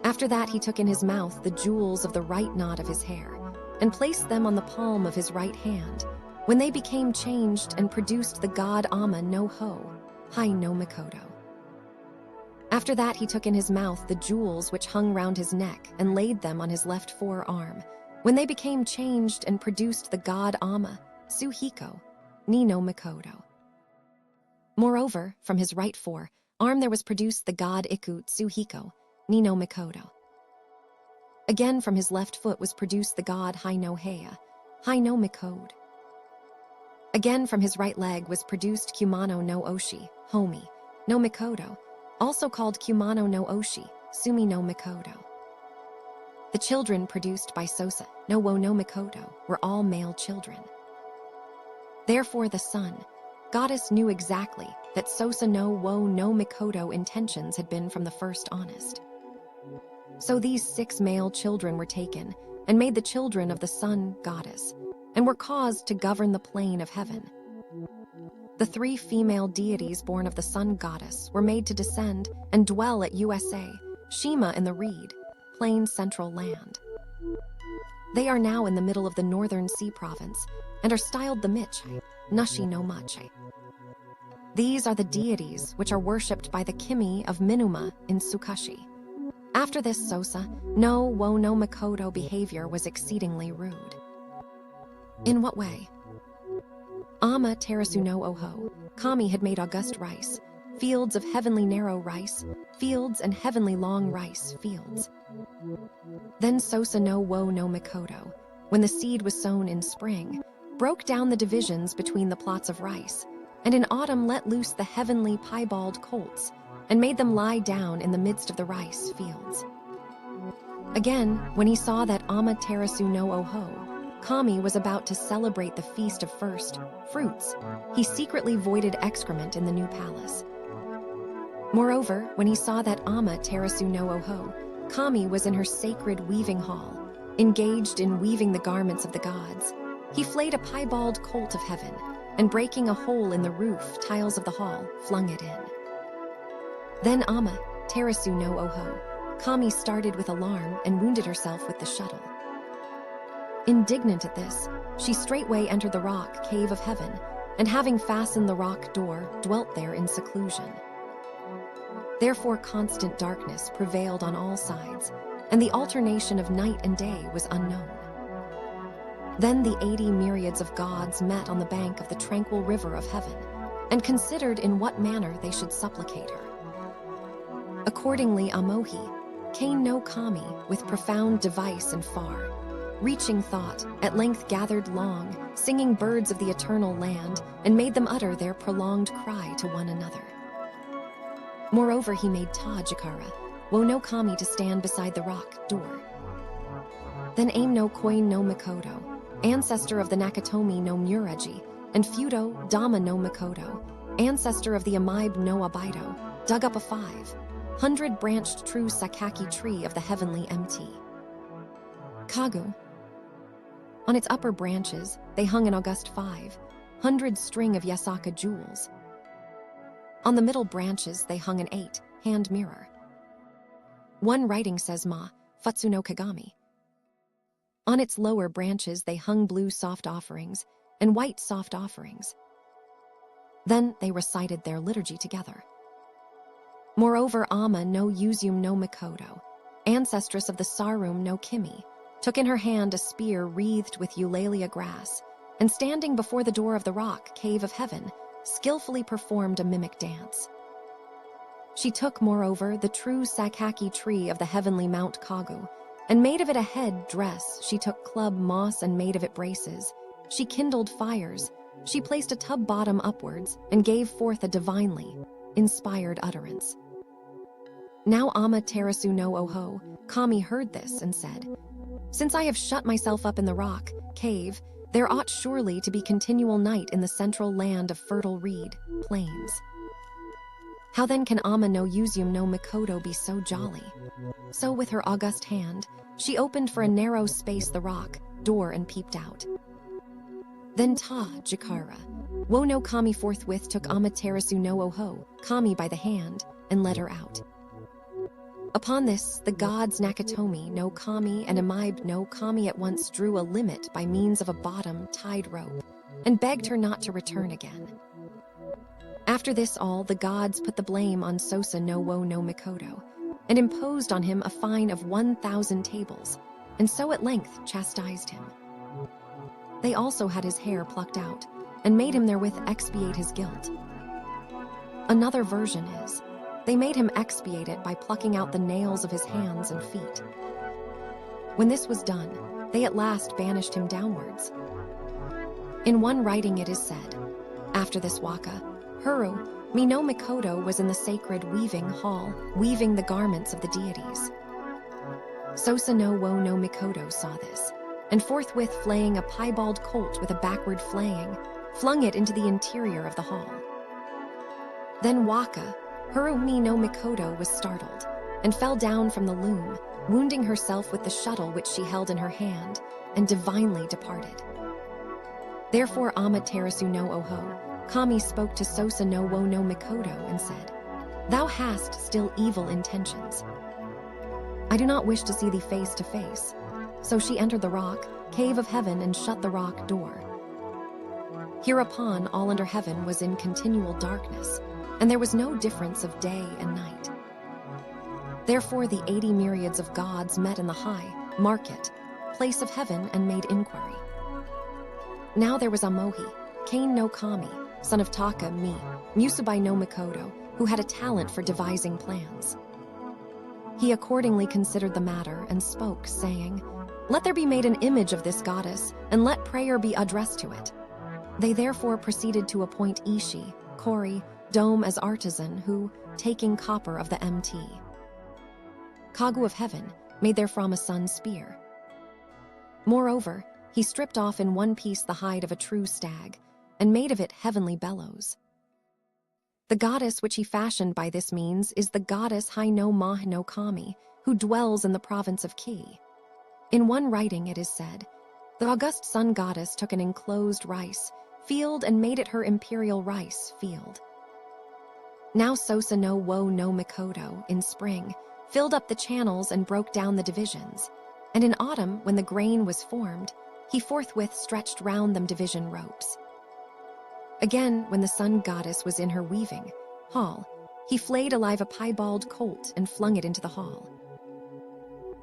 After that he took in his mouth the jewels of the right knot of his hair, and placed them on the palm of his right hand, when they became changed and produced the god Ama no Ho, Hai no Mikoto. After that he took in his mouth the jewels which hung round his neck and laid them on his left forearm, when they became changed and produced the god Ama, Suhiko, Ni no Mikoto. Moreover, from his right forearm there was produced the god Iku Tsuhiko, Ni no Mikoto. Again from his left foot was produced the god Hai no Heya, Hai no Mikode. Again from his right leg was produced Kumano no Oshi, Homi, no Mikoto, also called Kumano no Oshi, Sumi no Mikoto. The children produced by Sosa no wo no Mikoto were all male children. Therefore the sun, goddess, knew exactly that Sosa no wo no Mikoto intentions had been from the first honest. So these 6 male children were taken and made the children of the sun goddess, and were caused to govern the plane of heaven. The 3 female deities born of the sun goddess were made to descend and dwell at USA, Shima in the reed, plain central land. They are now in the middle of the northern sea province, and are styled the Michi, Nushi no Machi. These are the deities which are worshipped by the Kimi of Minuma in Tsukashi. After this Sosa no wo no Mikoto behavior was exceedingly rude. In what way? Amaterasu no Oho, Kami had made august rice, fields of heavenly narrow rice, fields and heavenly long rice fields. Then Sosa no wo no Mikoto, when the seed was sown in spring, broke down the divisions between the plots of rice, and in autumn let loose the heavenly piebald colts, and made them lie down in the midst of the rice fields. Again, when he saw that Amaterasu no Oho, Kami, was about to celebrate the feast of first fruits, he secretly voided excrement in the new palace. Moreover, when he saw that Amaterasu no Oho, Kami, was in her sacred weaving hall, engaged in weaving the garments of the gods, he flayed a piebald colt of heaven, and breaking a hole in the roof tiles of the hall, flung it in. Then Amaterasu no Oho, Kami, started with alarm and wounded herself with the shuttle. Indignant at this, she straightway entered the rock cave of heaven, and having fastened the rock door, dwelt there in seclusion. Therefore constant darkness prevailed on all sides, and the alternation of night and day was unknown. Then the 80 myriads of gods met on the bank of the tranquil river of heaven, and considered in what manner they should supplicate her. Accordingly Amohi, Kane no Kami, with profound device and far reaching thought, at length gathered long, singing birds of the eternal land, and made them utter their prolonged cry to one another. Moreover he made Ta Jakara, wo no Kami, to stand beside the rock door. Then Aim no Koin no Mikoto, ancestor of the Nakatomi no Mureji, and Fudo Dama no Mikoto, ancestor of the Amibe no Abido, dug up a 500-branched true Sakaki tree of the heavenly MT. Kagu. On its upper branches, they hung an august 500 string of Yasaka jewels. On the middle branches, they hung an 8-hand mirror. One writing says Ma, Futsu no Kagami. On its lower branches, they hung blue soft offerings and white soft offerings. Then they recited their liturgy together. Moreover, Ama no Uzum no Mikoto, ancestress of the Sarum no Kimi, took in her hand a spear wreathed with eulalia grass, and standing before the door of the rock cave of heaven, skillfully performed a mimic dance. She took, moreover, the true Sakaki tree of the heavenly Mount Kagu, and made of it a head dress. She took club moss and made of it braces. She kindled fires. She placed a tub bottom upwards and gave forth a divinely inspired utterance. Now Amaterasu no Oho, Kami, heard this and said, "Since I have shut myself up in the rock cave, there ought surely to be continual night in the central land of fertile reed plains. How then can Ama no Uzum no Mikoto be so jolly?" So with her august hand, she opened for a narrow space the rock door and peeped out. Then Ta Jakara, Wo no Kami forthwith took Amaterasu no Oho, Kami, by the hand, and led her out. Upon this, the gods Nakatomi no Kami and Amibe no Kami at once drew a limit by means of a bottom-tied rope, and begged her not to return again. After this all, the gods put the blame on Susanoo no Mikoto, and imposed on him a fine of 1,000 tables, and so at length chastised him. They also had his hair plucked out, and made him therewith expiate his guilt. Another version is, they made him expiate it by plucking out the nails of his hands and feet. When this was done, they at last banished him downwards. In one writing it is said, after this waka, Huru, Mi no Mikoto was in the sacred weaving hall, weaving the garments of the deities. Susanoo no Mikoto saw this, and forthwith flaying a piebald colt with a backward flaying, flung it into the interior of the hall. Then Waka, Huru Mi no Mikoto, was startled, and fell down from the loom, wounding herself with the shuttle which she held in her hand, and divinely departed. Therefore Amaterasu no Oho, Kami spoke to Susanoo no Mikoto and said, "Thou hast still evil intentions. I do not wish to see thee face to face." So she entered the rock, cave of heaven, and shut the rock door. Hereupon all under heaven was in continual darkness, and there was no difference of day and night. Therefore the 80 myriads of gods met in the high market place of heaven and made inquiry. Now there was Amohi, Kane no Kami, son of Taka Mi, Musubai no Mikoto, who had a talent for devising plans. He accordingly considered the matter and spoke, saying, "Let there be made an image of this goddess, and let prayer be addressed to it." They therefore proceeded to appoint Ishi, Kori, Dome as artisan, who, taking copper of the Mt. Kagu of heaven, made therefrom a sun's spear. Moreover, he stripped off in one piece the hide of a true stag, and made of it heavenly bellows. The goddess which he fashioned by this means is the goddess Hai no Mah no Kami, who dwells in the province of Ki. In one writing it is said, the august sun goddess took an enclosed rice field and made it her imperial rice field. Now Susanoo no Mikoto, in spring, filled up the channels and broke down the divisions, and in autumn, when the grain was formed, he forthwith stretched round them division ropes. Again, when the sun goddess was in her weaving hall, he flayed alive a piebald colt and flung it into the hall.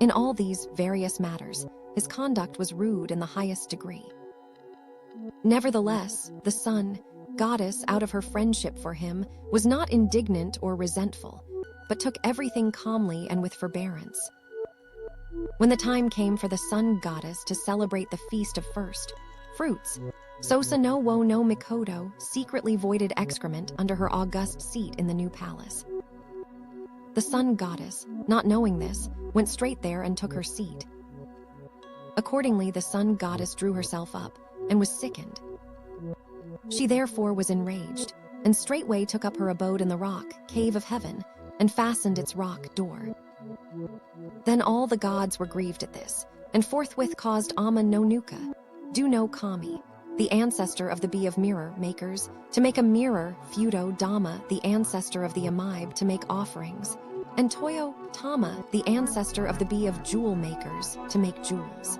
In all these various matters, his conduct was rude in the highest degree. Nevertheless, the sun goddess, out of her friendship for him, was not indignant or resentful, but took everything calmly and with forbearance. When the time came for the sun goddess to celebrate the feast of first fruits, Susanoo no Mikoto secretly voided excrement under her august seat in the new palace. The sun goddess, not knowing this, went straight there and took her seat. Accordingly, the sun goddess drew herself up and was sickened. She therefore was enraged, and straightway took up her abode in the rock cave of heaven and fastened its rock door. Then all the gods were grieved at this, and forthwith caused Ama no Nuka, Do no Kami, the ancestor of the bee of mirror makers, to make a mirror, Fudo Dama, the ancestor of the Amibe, to make offerings, and Toyo Tama, the ancestor of the bee of jewel makers, to make jewels.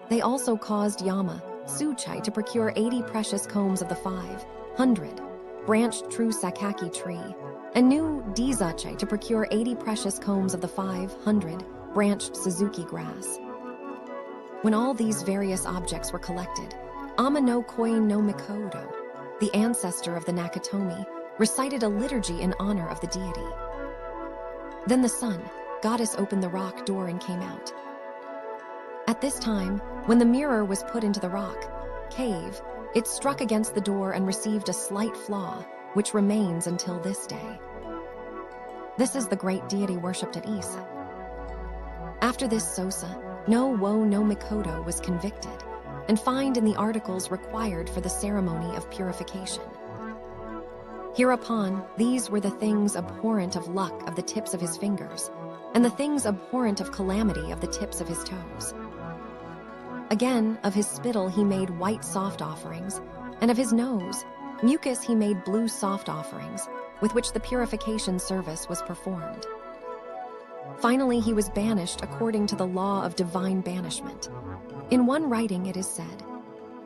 They also caused Yama, Suchai, to procure 80 precious combs of the 500 branched true Sakaki tree, and new Dizachai to procure 80 precious combs of the 500 branched Suzuki grass. When all these various objects were collected, Ama no Koi no Mikoto, the ancestor of the Nakatomi, recited a liturgy in honor of the deity. Then the sun goddess opened the rock door and came out. At this time, when the mirror was put into the rock cave, it struck against the door and received a slight flaw, which remains until this day. This is the great deity worshipped at Isa. After this, Susanoo no Mikoto was convicted and fined in the articles required for the ceremony of purification. Hereupon, these were the things abhorrent of luck of the tips of his fingers, and the things abhorrent of calamity of the tips of his toes. Again, of his spittle he made white soft offerings, and of his nose, mucus he made blue soft offerings, with which the purification service was performed. Finally, he was banished according to the law of divine banishment. In one writing it is said,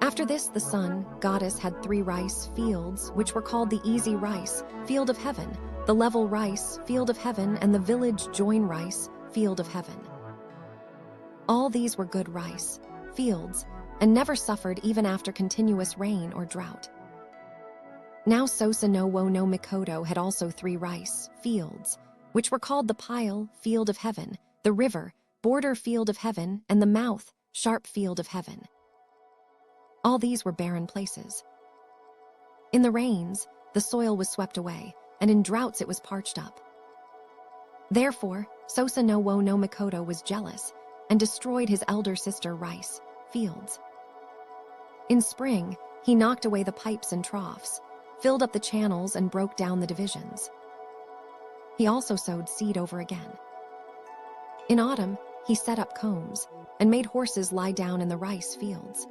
"After this the sun, goddess, had 3 rice fields, which were called the easy rice, field of heaven, the level rice, field of heaven, and the village join rice, field of heaven. All these were good rice fields, and never suffered even after continuous rain or drought. Now Susanoo no Mikoto had also 3 rice fields, which were called the pile, field of heaven, the river, border, field of heaven, and the mouth, sharp, field of heaven. All these were barren places. In the rains, the soil was swept away, and in droughts it was parched up. Therefore, Susanoo no Mikoto was jealous and destroyed his elder sister rice fields. In spring, he knocked away the pipes and troughs, filled up the channels, and broke down the divisions. He also sowed seed over again. In autumn, he set up combs and made horses lie down in the rice fields.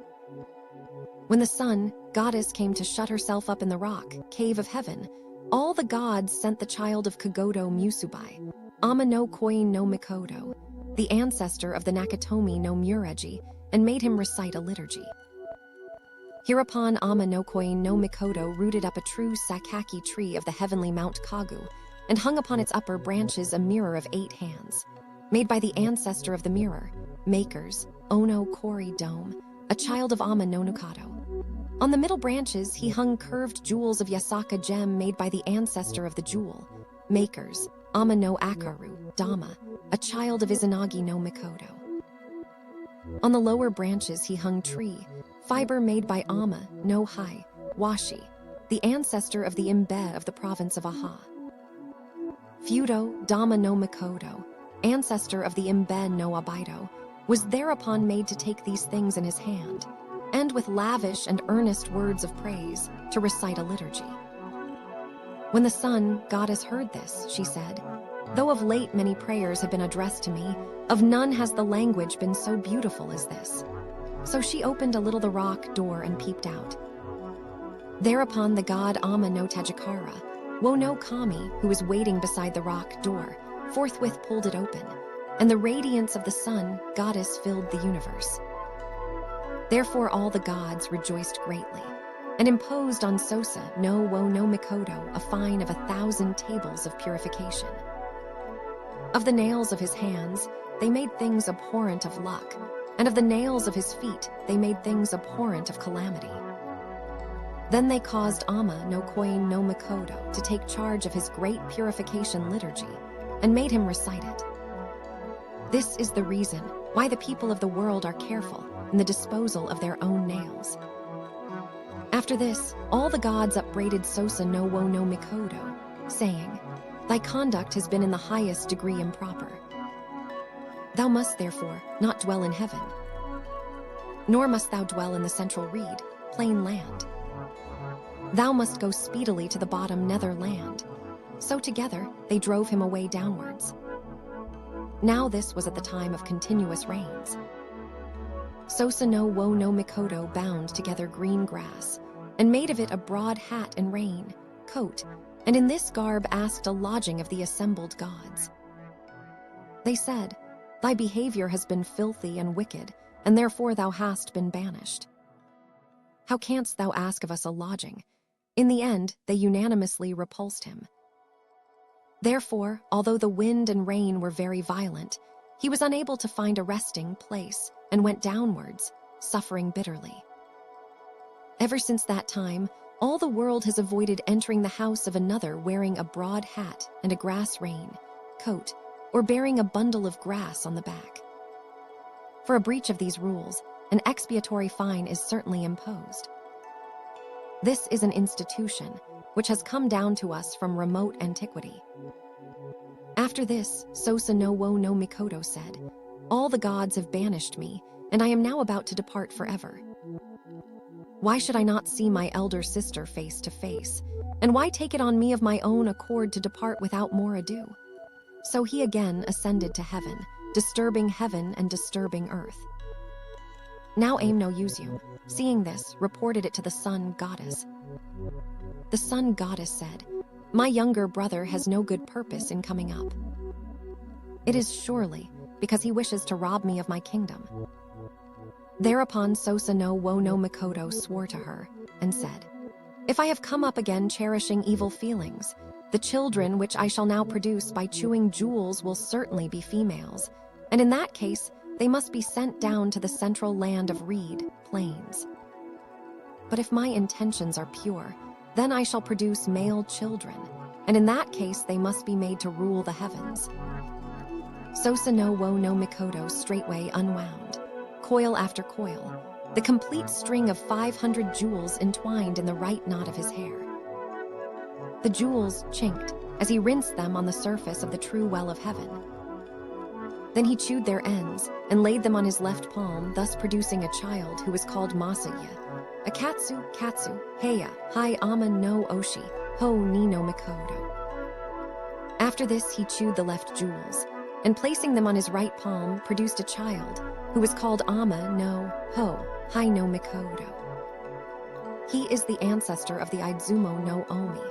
When the sun, goddess, came to shut herself up in the rock, cave of heaven, all the gods sent the child of Kagoto Musubai, Ama no Koin no Mikoto, the ancestor of the Nakatomi no Mureji, and made him recite a liturgy. Hereupon Ama no Koin no Mikoto rooted up a true sakaki tree of the heavenly Mount Kagu, and hung upon its upper branches a mirror of 8 hands, made by the ancestor of the mirror, makers, Ono Kori Dome, a child of Ama no Nukato. On the middle branches he hung curved jewels of Yasaka gem made by the ancestor of the jewel, makers, Ama no Akaru, Dama, a child of Izanagi no Mikoto. On the lower branches he hung tree, fiber made by Ama no Hai, Washi, the ancestor of the Imbe of the province of Aha. Fudo, Dama no Mikoto, ancestor of the Imbe no Abido, was thereupon made to take these things in his hand, and with lavish and earnest words of praise, to recite a liturgy. When the sun, goddess, heard this, she said, "Though of late many prayers have been addressed to me, of none has the language been so beautiful as this." So she opened a little the rock door and peeped out. Thereupon the god Ama no Tajikara, Wo no Kami, who was waiting beside the rock door, forthwith pulled it open, and the radiance of the sun, goddess, filled the universe. Therefore all the gods rejoiced greatly, and imposed on Sosa no Wo no Mikoto a fine of 1,000 tables of purification. Of the nails of his hands, they made things abhorrent of luck, and of the nails of his feet, they made things abhorrent of calamity. Then they caused Ama no Koin no Mikoto to take charge of his great purification liturgy, and made him recite it. This is the reason why the people of the world are careful in the disposal of their own nails. After this, all the gods upbraided Susanoo no Mikoto, saying, "Thy conduct has been in the highest degree improper. Thou must therefore not dwell in heaven, nor must thou dwell in the central reed, plain land. Thou must go speedily to the bottom nether land." So together they drove him away downwards. Now this was at the time of continuous rains. Susanoo no Mikoto bound together green grass, and made of it a broad hat and rain, coat, and in this garb asked a lodging of the assembled gods. They said, "Thy behavior has been filthy and wicked, and therefore thou hast been banished. How canst thou ask of us a lodging?" In the end, they unanimously repulsed him. Therefore, although the wind and rain were very violent, he was unable to find a resting place and went downwards, suffering bitterly. Ever since that time, all the world has avoided entering the house of another wearing a broad hat and a grass rain, coat, or bearing a bundle of grass on the back. For a breach of these rules, an expiatory fine is certainly imposed. This is an institution which has come down to us from remote antiquity. After this, Susanoo no Mikoto said, "All the gods have banished me, and I am now about to depart forever. Why should I not see my elder sister face to face, and why take it on me of my own accord to depart without more ado?" So he again ascended to heaven, disturbing heaven and disturbing earth. Now aim no Yuzu, seeing this, reported it to the sun goddess. The sun goddess said, "My younger brother has no good purpose in coming up. It is surely because he wishes to rob me of my kingdom." Thereupon Susanoo no Mikoto swore to her and said, "If I have come up again cherishing evil feelings, the children which I shall now produce by chewing jewels will certainly be females, and in that case, they must be sent down to the central land of reed plains. But if my intentions are pure, then I shall produce male children, and in that case they must be made to rule the heavens." Susanoo no Mikoto straightway unwound, coil after coil, the complete string of 500 jewels entwined in the right knot of his hair. The jewels chinked as he rinsed them on the surface of the true well of heaven. Then he chewed their ends and laid them on his left palm, thus producing a child who was called Masaya, Akatsu Katsu, Heya, Hai Ama no Oshi, Ho ni no Mikoto. After this, he chewed the left jewels, and placing them on his right palm, produced a child who was called Ama no Ho, Hai no Mikoto. He is the ancestor of the Izumo no Omi,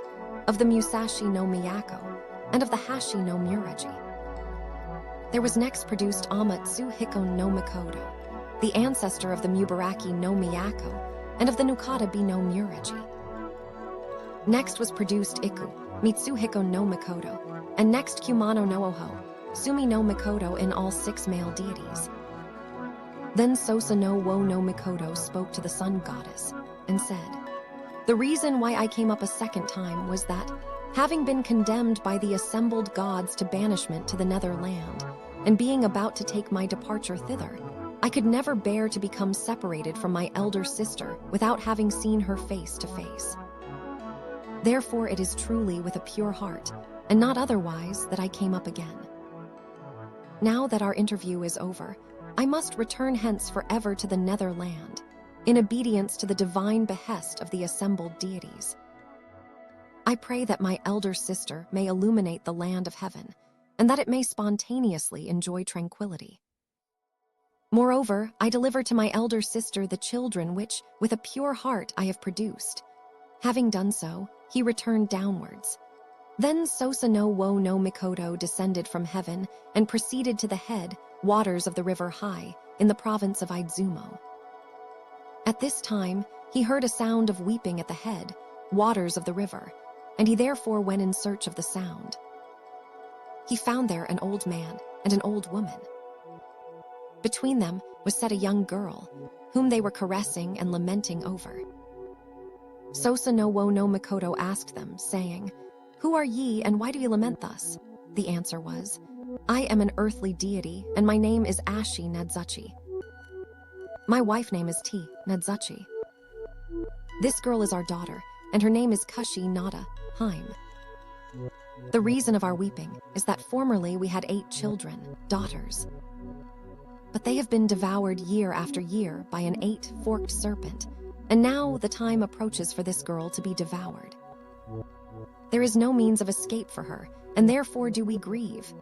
of the Musashi no Miyako, and of the Hashi no Muraji. There was next produced Amatsu Hiko no Mikoto, the ancestor of the Mubaraki no Miyako, and of the Nukata no Muraji. Next was produced Iku, Mitsuhiko no Mikoto, and next Kumano no Oho, Sumi no Mikoto, in all 6 male deities. Then Susanoo no Mikoto spoke to the sun goddess and said, "The reason why I came up a second time was that, having been condemned by the assembled gods to banishment to the nether land, and being about to take my departure thither, I could never bear to become separated from my elder sister without having seen her face to face. Therefore it is truly with a pure heart, and not otherwise, that I came up again. Now that our interview is over, I must return hence forever to the nether land, in obedience to the divine behest of the assembled deities. I pray that my elder sister may illuminate the land of heaven, and that it may spontaneously enjoy tranquility. Moreover, I deliver to my elder sister the children which, with a pure heart, I have produced." Having done so, he returned downwards. Then Susanoo no Mikoto descended from heaven and proceeded to the head waters of the river Hai, in the province of Izumo. At this time, he heard a sound of weeping at the head waters of the river, and he therefore went in search of the sound. He found there an old man and an old woman. Between them was set a young girl, whom they were caressing and lamenting over. Susanoo no Mikoto asked them, saying, "Who are ye, and why do ye lament thus?" The answer was, "I am an earthly deity, and my name is Ashi Nadzuchi. My wife name is T Nadzuchi. This girl is our daughter, and her name is Kushi Nada Haim. The reason of our weeping is that formerly we had 8 children, daughters. But they have been devoured year after year by an 8-forked serpent, and now the time approaches for this girl to be devoured. There is no means of escape for her, and therefore do we grieve."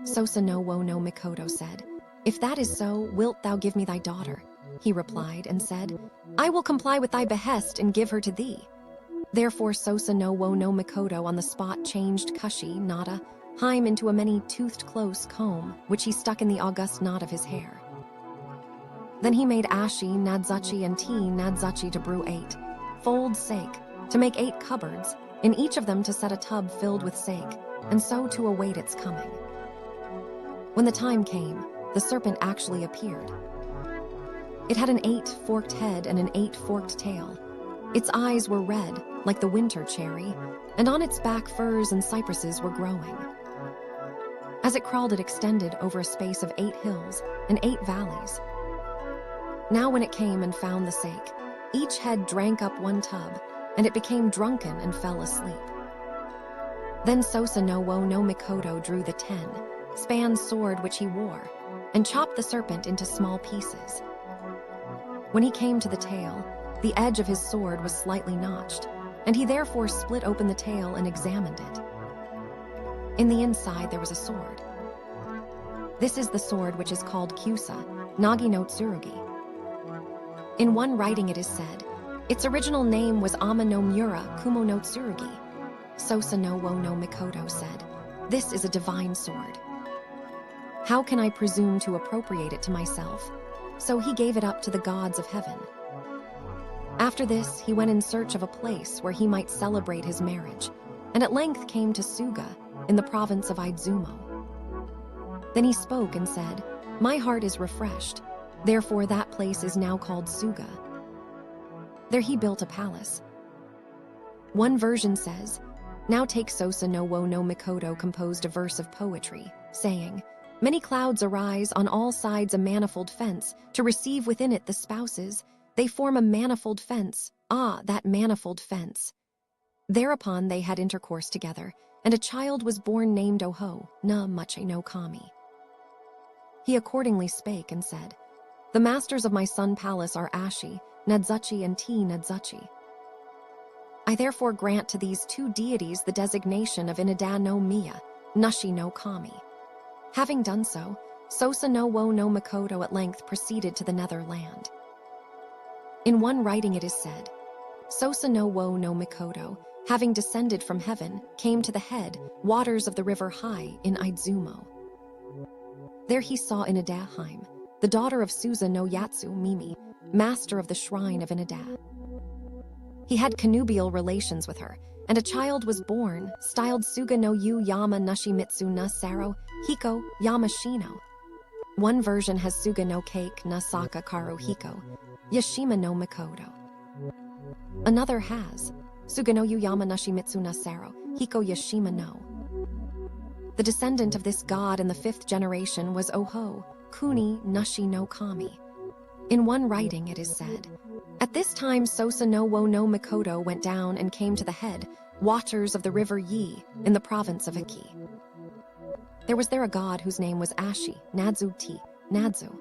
Susanoo no Mikoto said, "If that is so, wilt thou give me thy daughter?" He replied and said, "I will comply with thy behest and give her to thee." Therefore Susanoo no Mikoto on the spot changed Kushi Nada Haim into a many-toothed close comb, which he stuck in the august knot of his hair. Then he made Ashi Nadzuchi and T Nadzuchi to brew 8 fold sake, to make 8 cupboards, in each of them to set a tub filled with sake, and so to await its coming. When the time came, the serpent actually appeared. It had an 8-forked head and an 8-forked tail. Its eyes were red, like the winter cherry, and on its back firs and cypresses were growing. As it crawled, it extended over a space of 8 hills and 8 valleys. Now when it came and found the sake, each head drank up 1 tub, and it became drunken and fell asleep. Then Susanoo no Mikoto drew the 10-span sword which he wore, and chopped the serpent into small pieces. When he came to the tail, the edge of his sword was slightly notched, and he therefore split open the tail and examined it. In the inside there was a sword. This is the sword which is called Kyusa, Nagi no Tsurugi. In one writing it is said, its original name was Ama no Mura Kumo no Tsurugi. Susanoo no Mikoto said, "This is a divine sword. How can I presume to appropriate it to myself?" So he gave it up to the gods of heaven. After this, he went in search of a place where he might celebrate his marriage, and at length came to Suga, in the province of Izumo. Then he spoke and said, "My heart is refreshed, therefore that place is now called Suga." There he built a palace. One version says, "Now take Susanoo no Mikoto composed a verse of poetry, saying, Many clouds arise on all sides a manifold fence, to receive within it the spouses, they form a manifold fence, that manifold fence." Thereupon they had intercourse together, and a child was born named Oho, na Mache no Kami. He accordingly spake and said, "The masters of my sun palace are Ashi, Nadzuchi and T Nadzuchi. I therefore grant to these two deities the designation of Inada no Miya, Nushi no Kami." Having done so, Susanoo no Mikoto at length proceeded to the netherland. In one writing it is said, Susanoo no Mikoto, having descended from heaven, came to the head waters of the river Hai in Izumo. There he saw Inada Haim, the daughter of Suza no Yatsu Mimi, master of the shrine of Inada. He had connubial relations with her, and a child was born, styled Suga no Yu Yama Nushimitsu na Saro, Hiko, Yamashino. One version has Suga no Cake na Saka Karo Hiko, Yashima no Mikoto. Another has Suga no Yu Yama Nushimitsu na Saro, Hiko Yashima no. The descendant of this god in the 5th generation was Oho, Kuni Nushi no Kami. In one writing it is said, "At this time Susanoo no Mikoto went down and came to the head waters of the river Yi in the province of Iki. There was there a god whose name was Ashi, Nadzu T, Nadzu.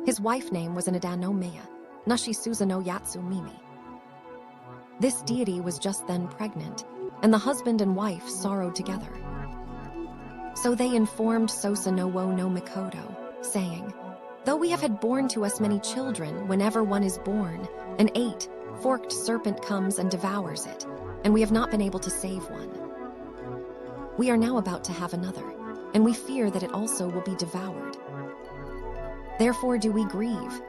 His wife name was Inada no Miya, Nushi Susanoo Yatsu Mimi. This deity was just then pregnant, and the husband and wife sorrowed together. So they informed Susanoo no Mikoto, saying, Though we have had born to us many children, whenever one is born, an 8-forked serpent comes and devours it, and we have not been able to save one. We are now about to have another, and we fear that it also will be devoured. Therefore do we grieve."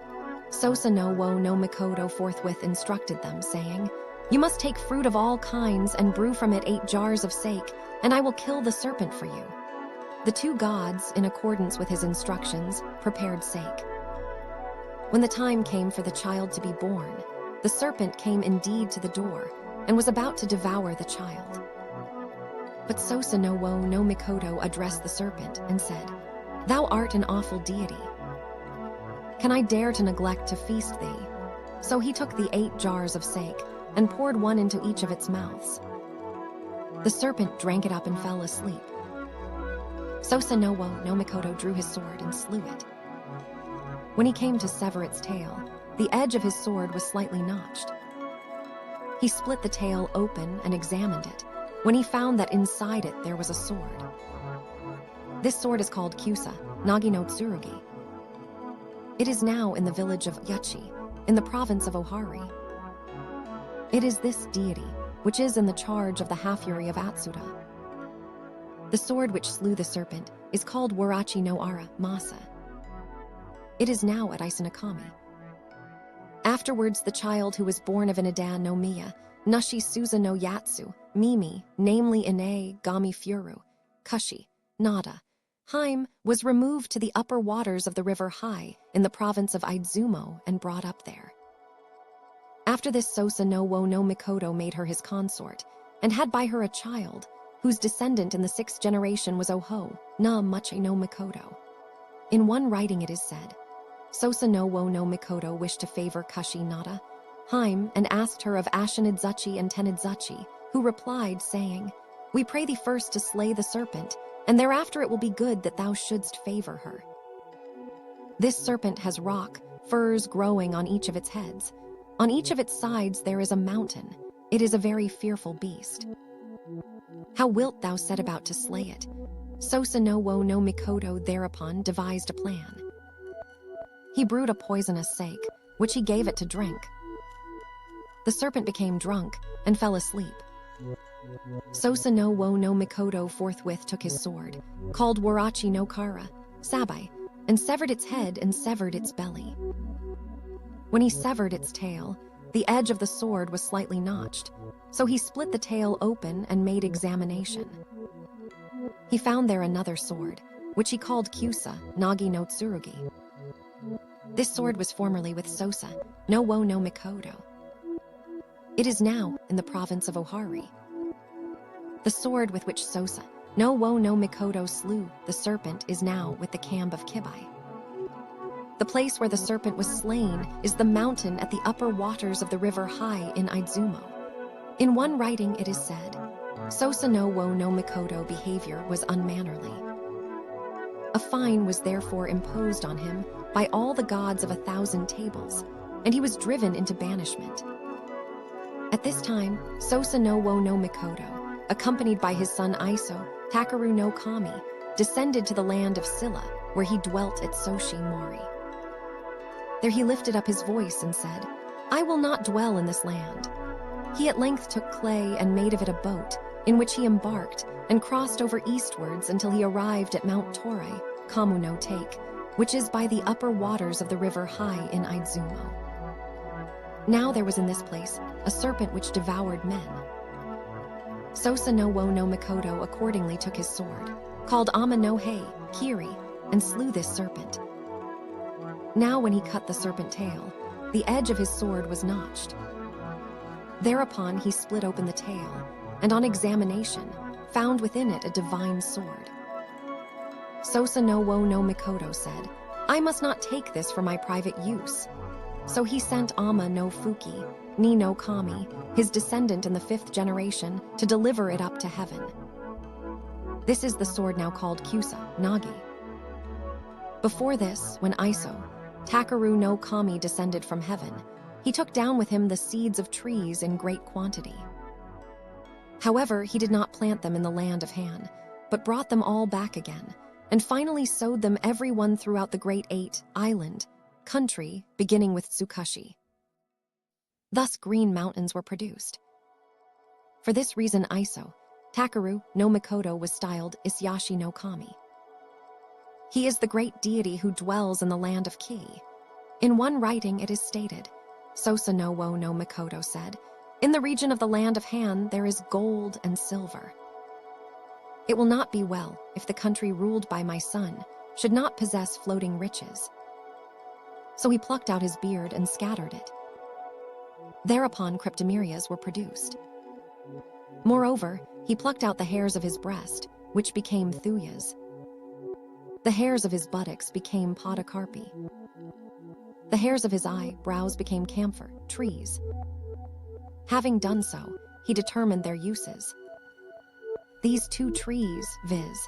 Susanoo no Mikoto forthwith instructed them, saying, "You must take fruit of all kinds and brew from it 8 jars of sake, and I will kill the serpent for you." The two gods, in accordance with his instructions, prepared sake. When the time came for the child to be born, the serpent came indeed to the door, and was about to devour the child. But Susanoo no Mikoto addressed the serpent and said, "Thou art an awful deity. Can I dare to neglect to feast thee?" So he took the 8 jars of sake, and poured one into each of its mouths. The serpent drank it up and fell asleep. Susanoo no Mikoto drew his sword and slew it. When he came to sever its tail, the edge of his sword was slightly notched. He split the tail open and examined it, when he found that inside it there was a sword. This sword is called Kyusa, Nagi no Tsurugi. It is now in the village of Yachi, in the province of Ohari. It is this deity which is in the charge of the half-yuri of Atsuda. The sword which slew the serpent is called Warachi no Ara Masa. It is now at Izanami. Afterwards, the child who was born of Inada no Miya, Nushi Suza no Yatsu, Mimi, namely Ine, Gami Furu, Kushi, Nada, Haim, was removed to the upper waters of the river Hai in the province of Izumo and brought up there. After this, Susanoo no Mikoto made her his consort, and had by her a child, whose descendant in the 6th generation was Oho, na Mache no Mikoto. In one writing it is said, Susanoo no Mikoto wished to favor Kushi Nada, Haim, and asked her of Ashinidzuchi and Tenidzuchi, who replied, saying, "We pray thee first to slay the serpent, and thereafter it will be good that thou shouldst favor her." This serpent has rock, furs growing on each of its heads. On each of its sides there is a mountain. It is a very fearful beast. How wilt thou set about to slay it? Susanoo no Mikoto thereupon devised a plan. He brewed a poisonous sake, which he gave it to drink. The serpent became drunk and fell asleep. Susanoo no Mikoto forthwith took his sword, called Warachi no Kara, Sabai, and severed its head and severed its belly. When he severed its tail, the edge of the sword was slightly notched, so he split the tail open and made examination. He found there another sword, which he called Kyusa, Nagi no Tsurugi. This sword was formerly with Sosa, no wo no Mikoto. It is now in the province of Ohari. The sword with which Sosa, no wo no Mikoto slew the serpent is now with the camp of Kibai. The place where the serpent was slain is the mountain at the upper waters of the river Hai in Izumo. In one writing it is said, Susanoo no Mikoto behavior was unmannerly. A fine was therefore imposed on him by all the gods of 1,000 tables, and he was driven into banishment. At this time, Susanoo no Mikoto, accompanied by his son Iso, Takaru no Kami, descended to the land of Silla, where he dwelt at Soshi Mori. There he lifted up his voice and said, I will not dwell in this land. He at length took clay and made of it a boat, in which he embarked and crossed over eastwards until he arrived at Mount Torai, Kamu no Take, which is by the upper waters of the river Hai in Izumo. Now there was in this place a serpent which devoured men. Susanoo no Mikoto accordingly took his sword, called Ama no Hei, Kiri, and slew this serpent. Now when he cut the serpent tail, the edge of his sword was notched. Thereupon he split open the tail, and on examination, found within it a divine sword. Susanoo no Mikoto said, I must not take this for my private use. So he sent Ama no Fuki, Ni no Kami, his descendant in the 5th generation, to deliver it up to heaven. This is the sword now called Kyusa, Nagi. Before this, when Iso, Takaru no Kami descended from heaven, he took down with him the seeds of trees in great quantity. However, he did not plant them in the land of Han, but brought them all back again, and finally sowed them every one throughout the great 8 island country, beginning with Tsukushi. Thus green mountains were produced. For this reason Iso, Takaru no Mikoto was styled Isyashi no Kami. He is the great deity who dwells in the land of Ki. In one writing it is stated, Susanoo no Mikoto said, in the region of the land of Han there is gold and silver. It will not be well if the country ruled by my son should not possess floating riches. So he plucked out his beard and scattered it. Thereupon cryptomerias were produced. Moreover, he plucked out the hairs of his breast, which became thuyas. The hairs of his buttocks became podocarpi. The hairs of his eyebrows became camphor, trees. Having done so, he determined their uses. These 2 trees, viz.,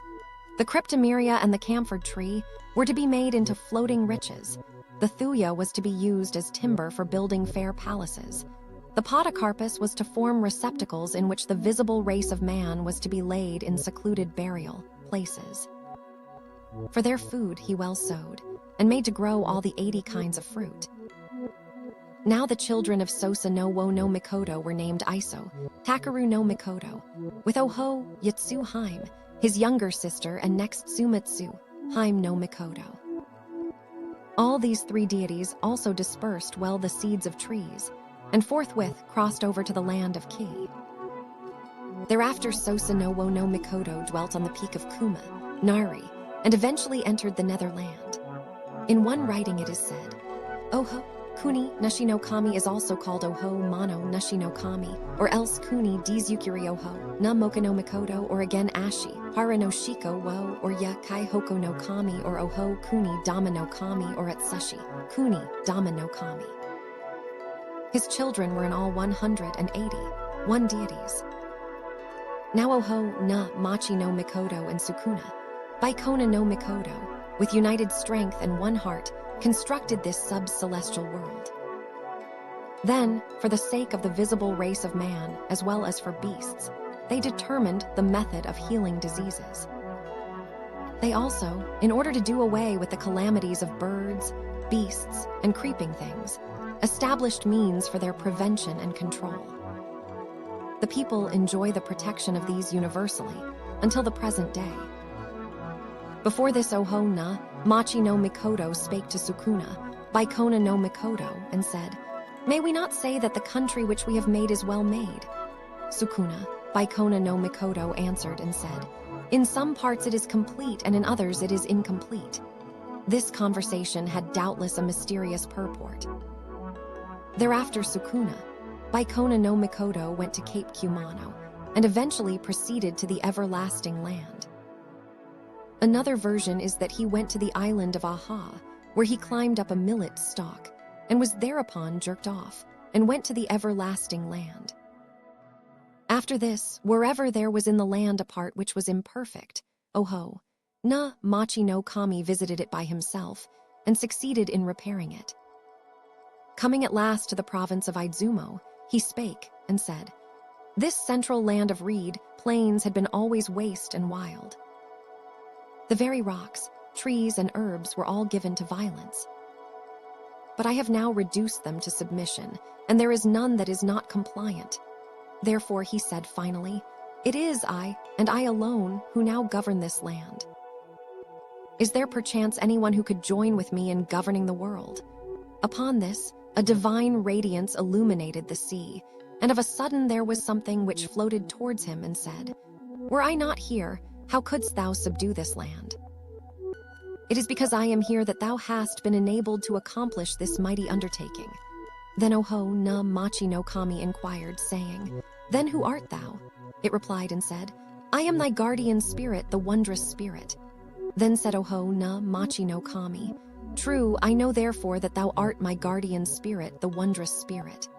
the cryptomeria and the camphor tree, were to be made into floating riches. The thuya was to be used as timber for building fair palaces. The podocarpus was to form receptacles in which the visible race of man was to be laid in secluded burial places. For their food he well sowed, and made to grow all the 80 kinds of fruit. Now the children of Susanoo no Mikoto were named Iso, Takaru no Mikoto, with Oho Yatsu Haim, his younger sister, and next Tsumatsu, Haim no Mikoto. All these 3 deities also dispersed well the seeds of trees, and forthwith crossed over to the land of Ki. Thereafter Susanoo no Mikoto dwelt on the peak of Kuma, Nari, and eventually entered the Netherland. In one writing it is said, Oho Kuni Nashi no Kami is also called Oho Mono Nashi no Kami, or else Kuni Dizukiri Oho, Na Moka no Mikoto, or again Ashi, Hara no Shiko wo, or Ya Kai Hoko no Kami, or Oho Kuni Dama no Kami, or Atsushi, Kuni Dama no Kami. His children were in all 181 deities. Now Oho Na Machi no Mikoto and Sukuna, Baikona no Mikoto, with united strength and one heart, constructed this sub-celestial world. Then, for the sake of the visible race of man, as well as for beasts, they determined the method of healing diseases. They also, in order to do away with the calamities of birds, beasts, and creeping things, established means for their prevention and control. The people enjoy the protection of these universally until the present day. Before this Oho na Machi no Mikoto spake to Sukuna, Baikona no Mikoto, and said, "May we not say that the country which we have made is well made?" Sukuna, Baikona no Mikoto, answered and said, "In some parts it is complete, and in others it is incomplete." This conversation had doubtless a mysterious purport. Thereafter Sukuna, Baikona no Mikoto, went to Cape Kumano, and eventually proceeded to the everlasting land. Another version is that he went to the island of Aha, where he climbed up a millet stalk, and was thereupon jerked off, and went to the everlasting land. After this, wherever there was in the land a part which was imperfect, Oho na Machi no Kami visited it by himself, and succeeded in repairing it. Coming at last to the province of Izumo, he spake and said, "This central land of reed plains had been always waste and wild. The very rocks, trees, and herbs were all given to violence. But I have now reduced them to submission, and there is none that is not compliant. Therefore he said finally, 'It is I, and I alone, who now govern this land. Is there perchance anyone who could join with me in governing the world?' Upon this, a divine radiance illuminated the sea, and of a sudden there was something which floated towards him and said, 'Were I not here, how couldst thou subdue this land? It is because I am here that thou hast been enabled to accomplish this mighty undertaking.' Then Oho na Machi no Kami inquired, saying, 'Then who art thou?' It replied and said, 'I am thy guardian spirit, the wondrous spirit.' Then said Oho na Machi no Kami, 'True, I know therefore that thou art my guardian spirit, the wondrous spirit.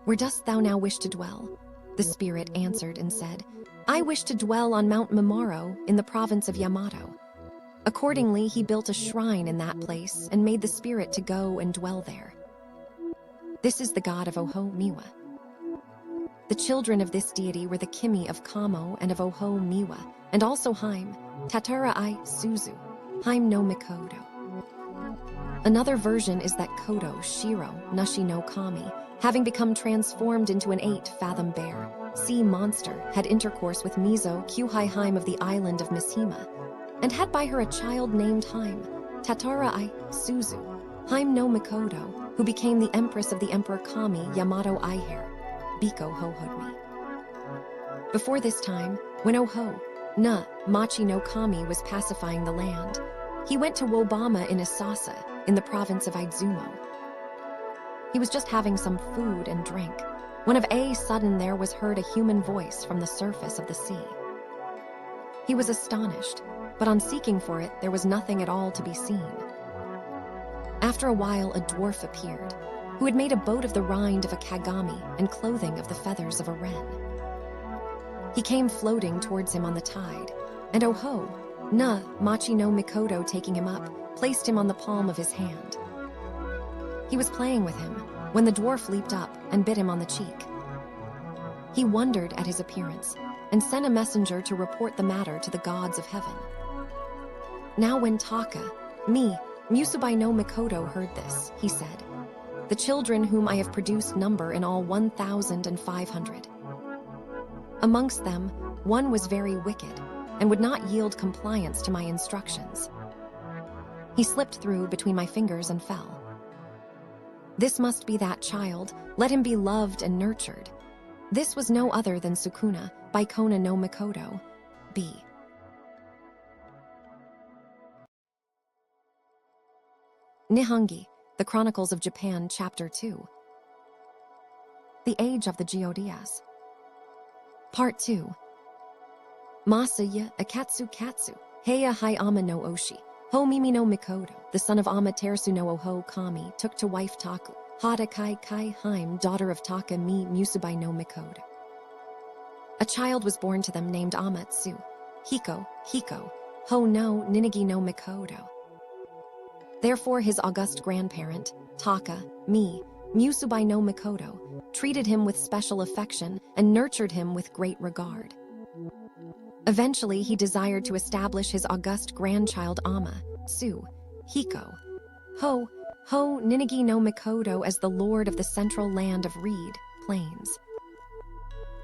Where dost thou now wish to dwell?' The spirit answered and said, 'I wish to dwell on Mount Mamaro in the province of Yamato.' Accordingly, he built a shrine in that place and made the spirit to go and dwell there. This is the god of Oho Miwa. The children of this deity were the Kimi of Kamo and of Oho Miwa, and also Haim, Tatura I Suzu, Haim no Mikoto. Another version is that Kodo Shiro Nashi no Kami, having become transformed into an 8-fathom bear, sea monster, had intercourse with Mizo Kyuhai Haim of the island of Mishima, and had by her a child named Haim, Tatura I Suzu, Haim no Mikoto, who became the empress of the Emperor Kami Yamato Ihair, Biko Hohodmi. Before this time, when Oho na Machi no Kami was pacifying the land, he went to Wobama in Isasa, in the province of Izumo. He was just having some food and drink, when of a sudden there was heard a human voice from the surface of the sea. He was astonished, but on seeking for it, there was nothing at all to be seen. After a while, a dwarf appeared, who had made a boat of the rind of a kagami and clothing of the feathers of a wren. He came floating towards him on the tide, and Oho na Machi no Mikoto, taking him up, placed him on the palm of his hand. He was playing with him when the dwarf leaped up and bit him on the cheek. He wondered at his appearance and sent a messenger to report the matter to the gods of heaven. Now when Taka, me, Musubai no Mikoto, heard this, he said, "The children whom I have produced number in all 1,500. Amongst them, one was very wicked and would not yield compliance to my instructions. He slipped through between my fingers and fell. This must be that child, let him be loved and nurtured." This was no other than Sukuna, Baikona no Mikoto, B. Nihongi, The Chronicles of Japan, Chapter 2. The Age of the Geodias. Part 2. Masaya Akatsu Katsu, Heia Hayama no Oshi, Ho Mimi no Mikoto, the son of Amaterasu no Oho Kami, took to wife Taku, Hada Kai Kai Haim, daughter of Taka Mi Musubai no Mikoto. A child was born to them named Amatsu, Hiko, Ho no Ninigi no Mikoto. Therefore his august grandparent, Taka Mi Musubai no Mikoto, treated him with special affection and nurtured him with great regard. Eventually he desired to establish his august grandchild Hiko Ho Ninigi no Mikoto as the lord of the central land of reed plains.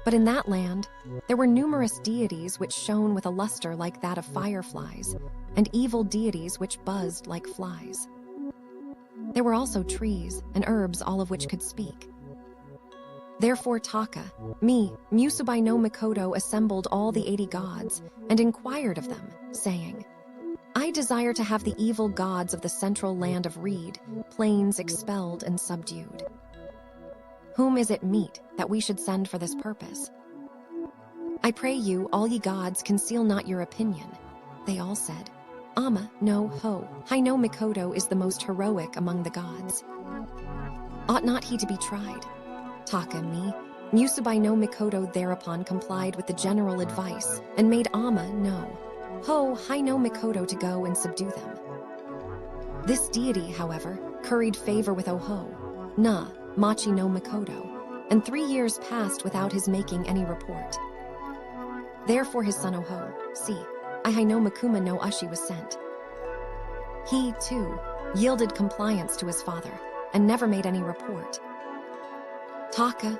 But in that land, there were numerous deities which shone with a luster like that of fireflies, and evil deities which buzzed like flies. There were also trees and herbs, all of which could speak. Therefore Taka, Musubai no Mikoto, assembled all the 80 gods and inquired of them, saying, I desire to have the evil gods of the central land of reed plains expelled and subdued. Whom is it meet that we should send for this purpose? I pray you, all ye gods, conceal not your opinion. They all said, Ama no Ho, Hai no Mikoto is the most heroic among the gods. Ought not he to be tried? Taka Musubai no Mikoto thereupon complied with the general advice and made Ama no Ho, Hai no Mikoto to go and subdue them. This deity, however, curried favor with Oho, Na, Machi no Mikoto, and 3 years passed without his making any report. Therefore his son Oho, Ihai no Makuma no Ushi, was sent. He, too, yielded compliance to his father, and never made any report. Taka,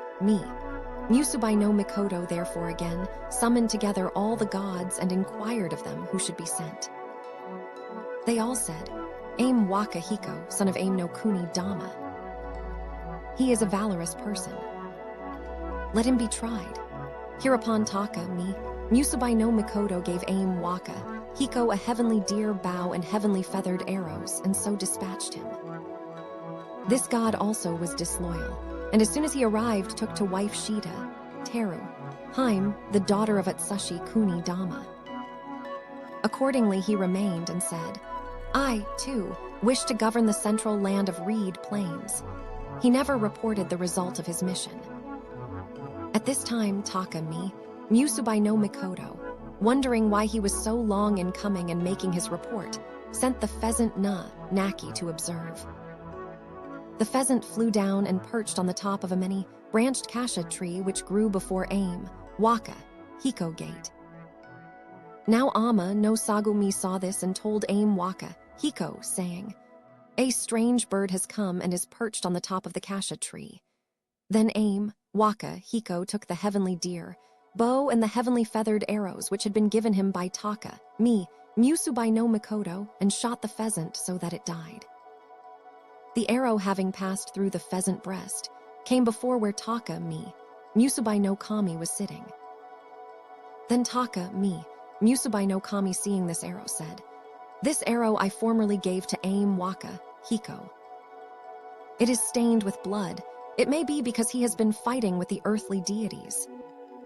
Musubai no Mikoto therefore again summoned together all the gods and inquired of them who should be sent. They all said, Aim Waka Hiko, son of Aim no Kuni Dama. He is a valorous person. Let him be tried. Hereupon Taka, Musubai no Mikoto gave Aim Waka Hiko a heavenly deer bow and heavenly feathered arrows, and so dispatched him. This god also was disloyal, and as soon as he arrived took to wife Shida, Teru, Haim, the daughter of Atsushi Kuni Dama. Accordingly he remained and said, I, too, wish to govern the central land of reed plains. He never reported the result of his mission. At this time Taka Musubai no Mikoto, wondering why he was so long in coming and making his report, sent the pheasant Naki to observe. The pheasant flew down and perched on the top of a many-branched cassia tree which grew before Aim Waka Hiko gate. Now Ama no Sagumi saw this and told Aim Waka Hiko, saying, A strange bird has come and is perched on the top of the cassia tree. Then Aim Waka Hiko took the heavenly deer, bow and the heavenly feathered arrows which had been given him by Taka, Musubai no Mikoto, and shot the pheasant so that it died. The arrow, having passed through the pheasant breast, came before where Taka, Musubai no Kami, was sitting. Then Taka, Musubai no Kami, seeing this arrow, said, This arrow I formerly gave to Aim Waka Hiko. It is stained with blood. It may be because he has been fighting with the earthly deities.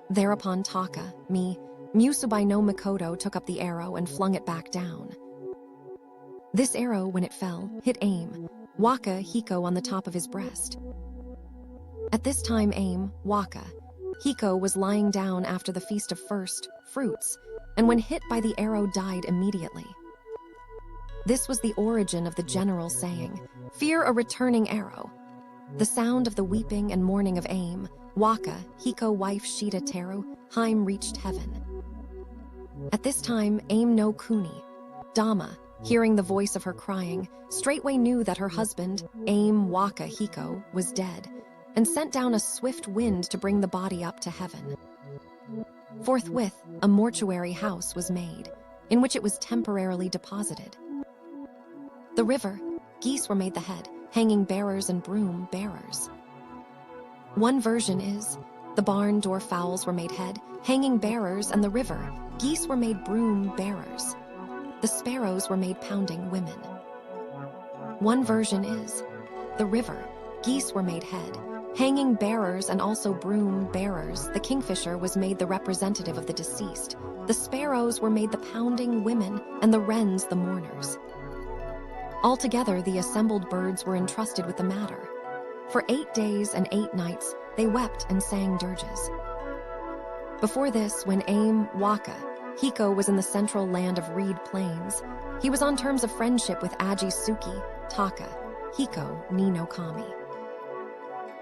Thereupon Taka, Musubai no Mikoto, took up the arrow and flung it back down. This arrow, when it fell, hit Aim Waka Hiko on the top of his breast. At this time Aim Waka Hiko was lying down after the feast of first fruits, and when hit by the arrow died immediately. This was the origin of the general saying, Fear a returning arrow. The sound of the weeping and mourning of Aim Waka Hiko wife Shida Teru Haim reached heaven. At this time Aim no Kuni Dama, hearing the voice of her crying, straightway knew that her husband, Aim Waka Hiko, was dead, and sent down a swift wind to bring the body up to heaven. Forthwith, a mortuary house was made, in which it was temporarily deposited. The river, geese were made the head, hanging bearers and broom bearers. One version is, the barn door fowls were made head, hanging bearers, and the river, geese were made broom bearers. The sparrows were made pounding women. One version is, the river, geese were made head, hanging bearers and also broom bearers. The kingfisher was made the representative of the deceased. The sparrows were made the pounding women, and the wrens the mourners. Altogether, the assembled birds were entrusted with the matter. For 8 days and 8 nights, they wept and sang dirges. Before this, when Aim Waka Hiko was in the central land of reed plains, he was on terms of friendship with Aji Suki Taka Hiko ni no Kami.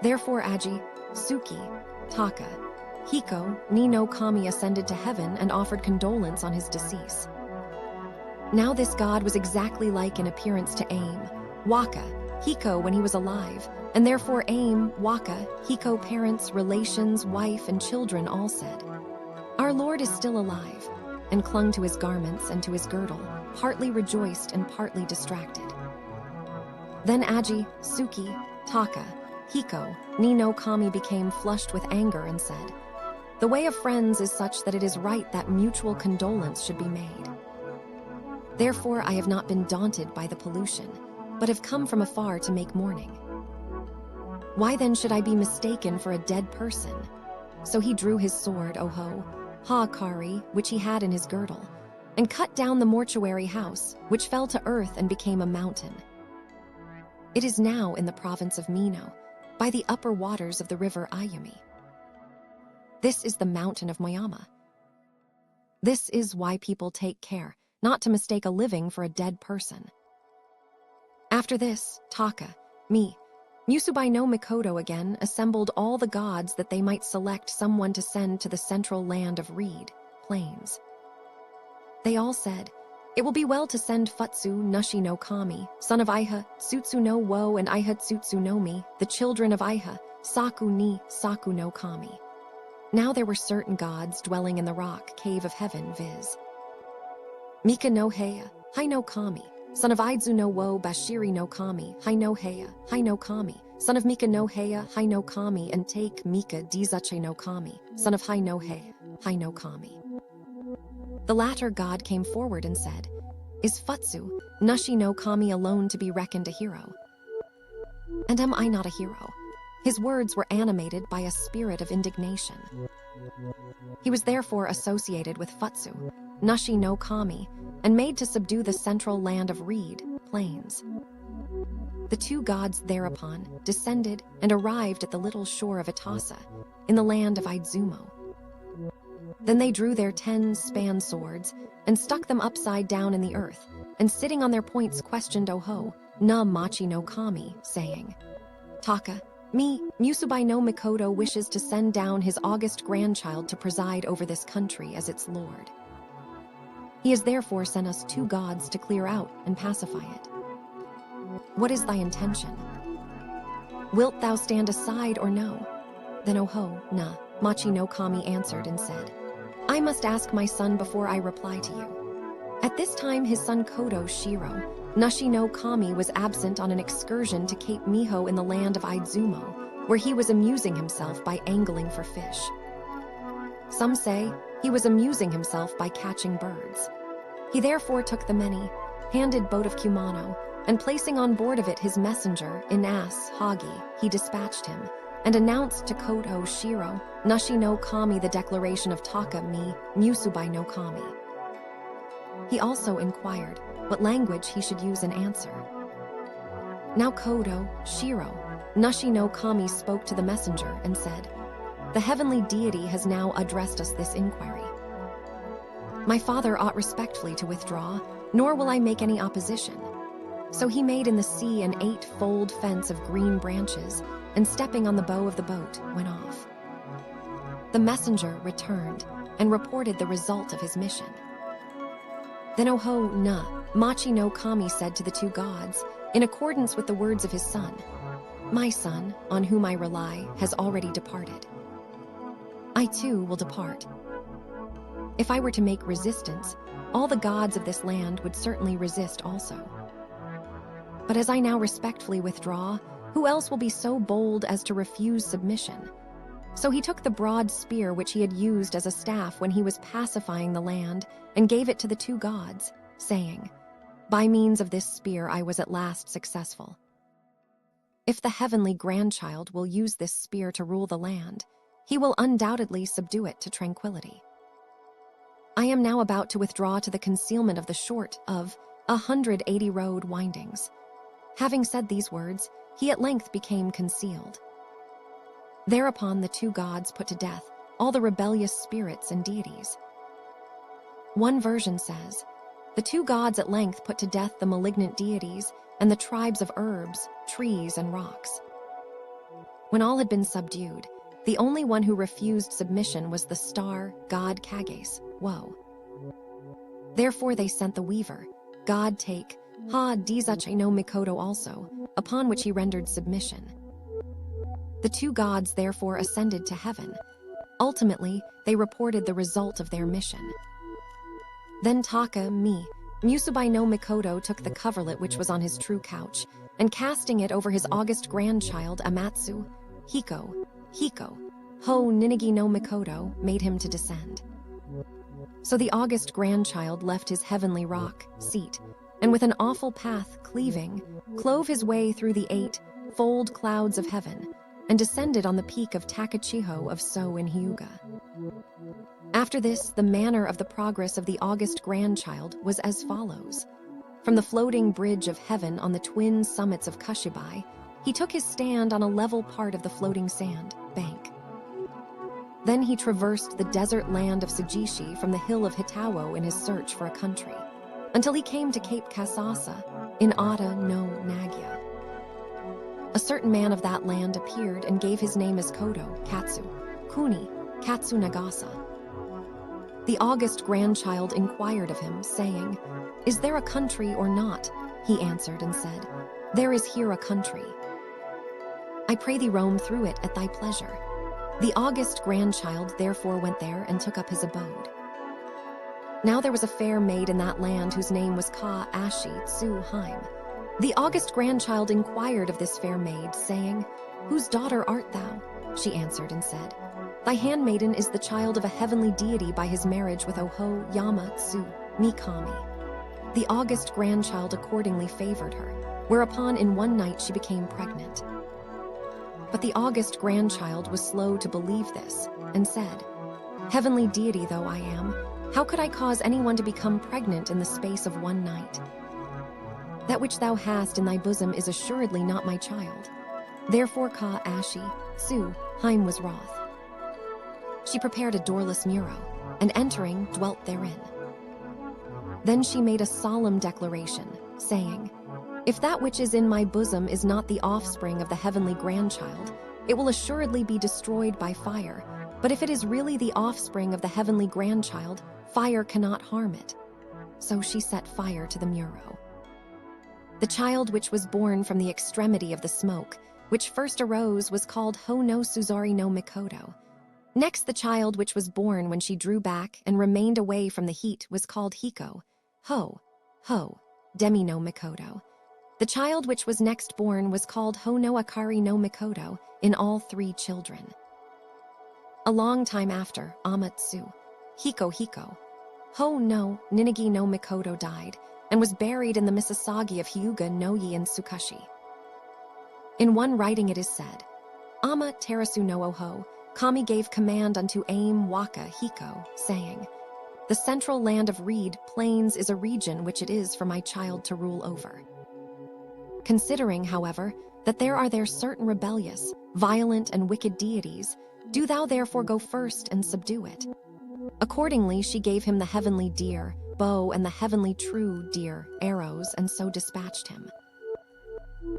Therefore Aji Suki Taka Hiko ni no Kami ascended to heaven and offered condolence on his decease. Now this god was exactly like in appearance to Aim Waka, Hiko when he was alive, and therefore Aim, Waka, Hiko parents, relations, wife, and children all said, "Our Lord is still alive," and clung to his garments and to his girdle, partly rejoiced and partly distracted. Then Aji, Suki, Taka, Hiko, Ni no Kami became flushed with anger and said, "The way of friends is such that it is right that mutual condolence should be made. Therefore I have not been daunted by the pollution, but have come from afar to make mourning. Why then should I be mistaken for a dead person?" So he drew his sword, Oho, Ha-Kari, which he had in his girdle, and cut down the mortuary house, which fell to earth and became a mountain. It is now in the province of Mino, by the upper waters of the river Ayumi. This is the mountain of Moyama. This is why people take care not to mistake a living for a dead person. After this, Taka, Musubai no Mikoto again assembled all the gods that they might select someone to send to the central land of Reed, Plains. They all said, "It will be well to send Futsu Nushi no Kami, son of Iha, Tsutsu no Wo and Iha Tsutsunomi, the children of Iha, Saku ni Saku no Kami." Now there were certain gods dwelling in the rock cave of heaven, viz. Mika no Heya, Hai no Kami, son of Idzu no Wo Bashiri no Kami, Hai no Heya, Hai no Kami, son of Mika no Heya, Hai no Kami, and take Mika Dizache no Kami, son of Hai no Heya, Hai no Kami. The latter god came forward and said, "Is Futsu, Nushi no Kami alone to be reckoned a hero? And am I not a hero?" His words were animated by a spirit of indignation. He was therefore associated with Futsu, Nushi no Kami, and made to subdue the central land of Reed, Plains. The two gods thereupon descended and arrived at the little shore of Itasa, in the land of Idzumo. Then they drew their 10 span swords and stuck them upside down in the earth, and sitting on their points questioned Oho, na Machi no Kami, saying, "Taka, Musubai no Mikoto wishes to send down his august grandchild to preside over this country as its lord. He has therefore sent us 2 gods to clear out and pacify it. What is thy intention? Wilt thou stand aside or no?" Then Oho, na Machi no Kami answered and said, "I must ask my son before I reply to you." At this time his son Kodo Shiro, Nushi no Kami, was absent on an excursion to Cape Miho in the land of Idzumo, where he was amusing himself by angling for fish. Some say he was amusing himself by catching birds. He therefore took the many-handed boat of Kumano, and placing on board of it his messenger, Inas Hagi, he dispatched him, and announced to Kodo Shiro, Nushi no Kami, the declaration of Taka Musubai no Kami. He also inquired what language he should use in answer. Now Kodo Shiro, Nushi no Kami, spoke to the messenger and said, "The heavenly deity has now addressed us this inquiry. My father ought respectfully to withdraw, nor will I make any opposition." So he made in the sea an 8-fold fence of green branches, and stepping on the bow of the boat, went off. The messenger returned and reported the result of his mission. Then Oho na Machi no Kami said to the 2 gods, in accordance with the words of his son, "My son, on whom I rely, has already departed. I too will depart. If I were to make resistance, all the gods of this land would certainly resist also. But as I now respectfully withdraw, who else will be so bold as to refuse submission?" So he took the broad spear which he had used as a staff when he was pacifying the land, and gave it to the 2 gods, saying, "By means of this spear I was at last successful. If the heavenly grandchild will use this spear to rule the land, he will undoubtedly subdue it to tranquility. I am now about to withdraw to the concealment of the short of 180 road windings." Having said these words, he at length became concealed. Thereupon the 2 gods put to death all the rebellious spirits and deities. One version says, the 2 gods at length put to death the malignant deities and the tribes of herbs, trees, and rocks. When all had been subdued, the only one who refused submission was the star god Kages, Wo. Therefore they sent the weaver, god Take, Ha Dizachi no Mikoto also, upon which he rendered submission. The two gods therefore ascended to heaven. Ultimately, they reported the result of their mission. Then Musubai no Mikoto took the coverlet which was on his true couch, and casting it over his august grandchild Amatsu, Hiko, Ho Ninigi no Mikoto, made him to descend. So the august grandchild left his heavenly rock, seat, and with an awful path clove his way through the 8-fold clouds of heaven, and descended on the peak of Takachiho of So in Hyuga. After this, the manner of the progress of the august grandchild was as follows. From the floating bridge of heaven on the twin summits of Kushibai, he took his stand on a level part of the floating sand bank. Then he traversed the desert land of Sujishi from the hill of Hitawo in his search for a country, until he came to Cape Kasasa in Ata no Nagya. A certain man of that land appeared and gave his name as Kodo, Katsu, Kuni, Katsu Nagasa. The august grandchild inquired of him, saying, "Is there a country or not?" He answered and said, "There is here a country. I pray thee roam through it at thy pleasure." The august grandchild therefore went there and took up his abode. Now there was a fair maid in that land whose name was Ka Ashi Tsu Haim. The august grandchild inquired of this fair maid, saying, "Whose daughter art thou?" She answered and said, "Thy handmaiden is the child of a heavenly deity by his marriage with Oho Yama Tsu Mikami." The august grandchild accordingly favored her, whereupon in one night she became pregnant. But the august grandchild was slow to believe this, and said, "Heavenly deity though I am, how could I cause anyone to become pregnant in the space of one night? That which thou hast in thy bosom is assuredly not my child." Therefore Ka Ashi Tsu Haim was wroth. She prepared a doorless muro, and entering, dwelt therein. Then she made a solemn declaration, saying, "If that which is in my bosom is not the offspring of the heavenly grandchild, it will assuredly be destroyed by fire. But if it is really the offspring of the heavenly grandchild, fire cannot harm it." So she set fire to the muro. The child which was born from the extremity of the smoke, which first arose, was called Ho no Suzari no Mikoto. Next, the child which was born when she drew back and remained away from the heat was called Hiko, Ho Demi no Mikoto. The child which was next born was called Ho no Akari no Mikoto in all 3 children. A long time after, Amatsu, Hiko, Ho no Ninigi no Mikoto died, and was buried in the Misasagi of Hyuga no Yi in Tsukushi. In one writing it is said, Amaterasu no Oho, Kami gave command unto Aim Waka Hiko, saying, "The central land of reed plains is a region which it is for my child to rule over." Considering, however, that there are there certain rebellious, violent, and wicked deities, do thou therefore go first and subdue it. Accordingly, she gave him the heavenly deer, bow, and the heavenly true deer, arrows, and so dispatched him.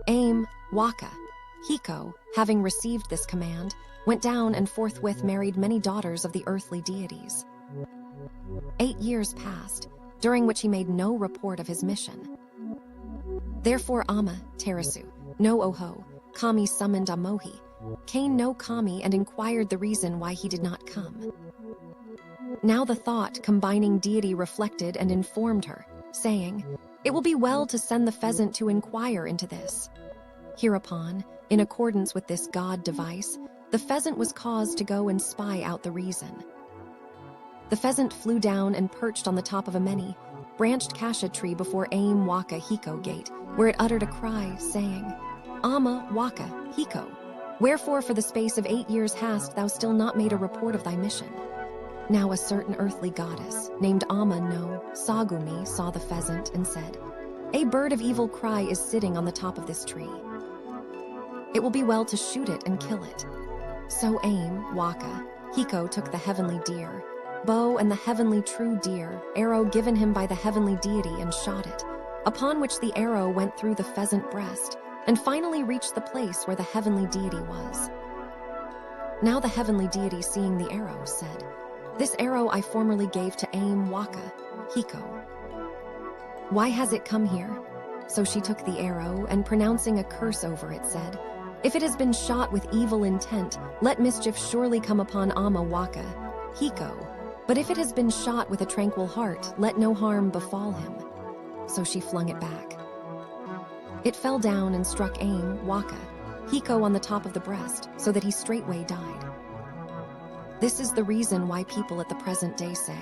Aim, Waka, Hiko, having received this command, went down and forthwith married many daughters of the earthly deities. 8 years passed, during which he made no report of his mission. Therefore Amaterasu, no Oho, Kami summoned Amohi, Kane no Kami, and inquired the reason why he did not come. Now the thought combining deity reflected and informed her, saying, "It will be well to send the pheasant to inquire into this." Hereupon, in accordance with this god device, the pheasant was caused to go and spy out the reason. The pheasant flew down and perched on the top of a many-branched cassia tree before Aim Waka Hiko gate, where it uttered a cry, saying, "Ama Waka Hiko, wherefore for the space of 8 years hast thou still not made a report of thy mission?" Now a certain earthly goddess, named Ama no Sagumi, saw the pheasant and said, "A bird of evil cry is sitting on the top of this tree. It will be well to shoot it and kill it." So Aim Waka Hiko took the heavenly deer, bow, and the heavenly true deer, arrow given him by the heavenly deity, and shot it, upon which the arrow went through the pheasant breast, and finally reached the place where the heavenly deity was. Now the heavenly deity, seeing the arrow, said, "This arrow I formerly gave to Aim Waka Hiko. Why has it come here?" So she took the arrow and, pronouncing a curse over it, said, "If it has been shot with evil intent, let mischief surely come upon Ama Waka, Hiko. But if it has been shot with a tranquil heart, let no harm befall him." So she flung it back. It fell down and struck Aim, Waka, Hiko on the top of the breast, so that he straightway died. This is the reason why people at the present day say,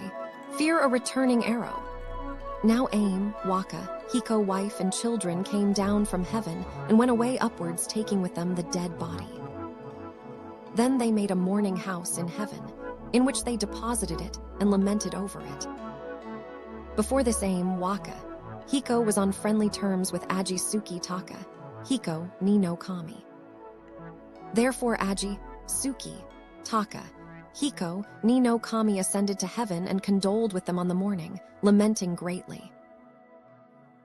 "Fear a returning arrow." Now Aim, Waka, Hiko wife and children came down from heaven and went away upwards, taking with them the dead body. Then they made a mourning house in heaven, in which they deposited it and lamented over it. Before this Aim, Waka, Hiko was on friendly terms with Aji Suki Taka, Hiko ni no Kami. Therefore Aji, Suki, Taka, Hiko ni no Kami ascended to heaven and condoled with them on the morning, lamenting greatly.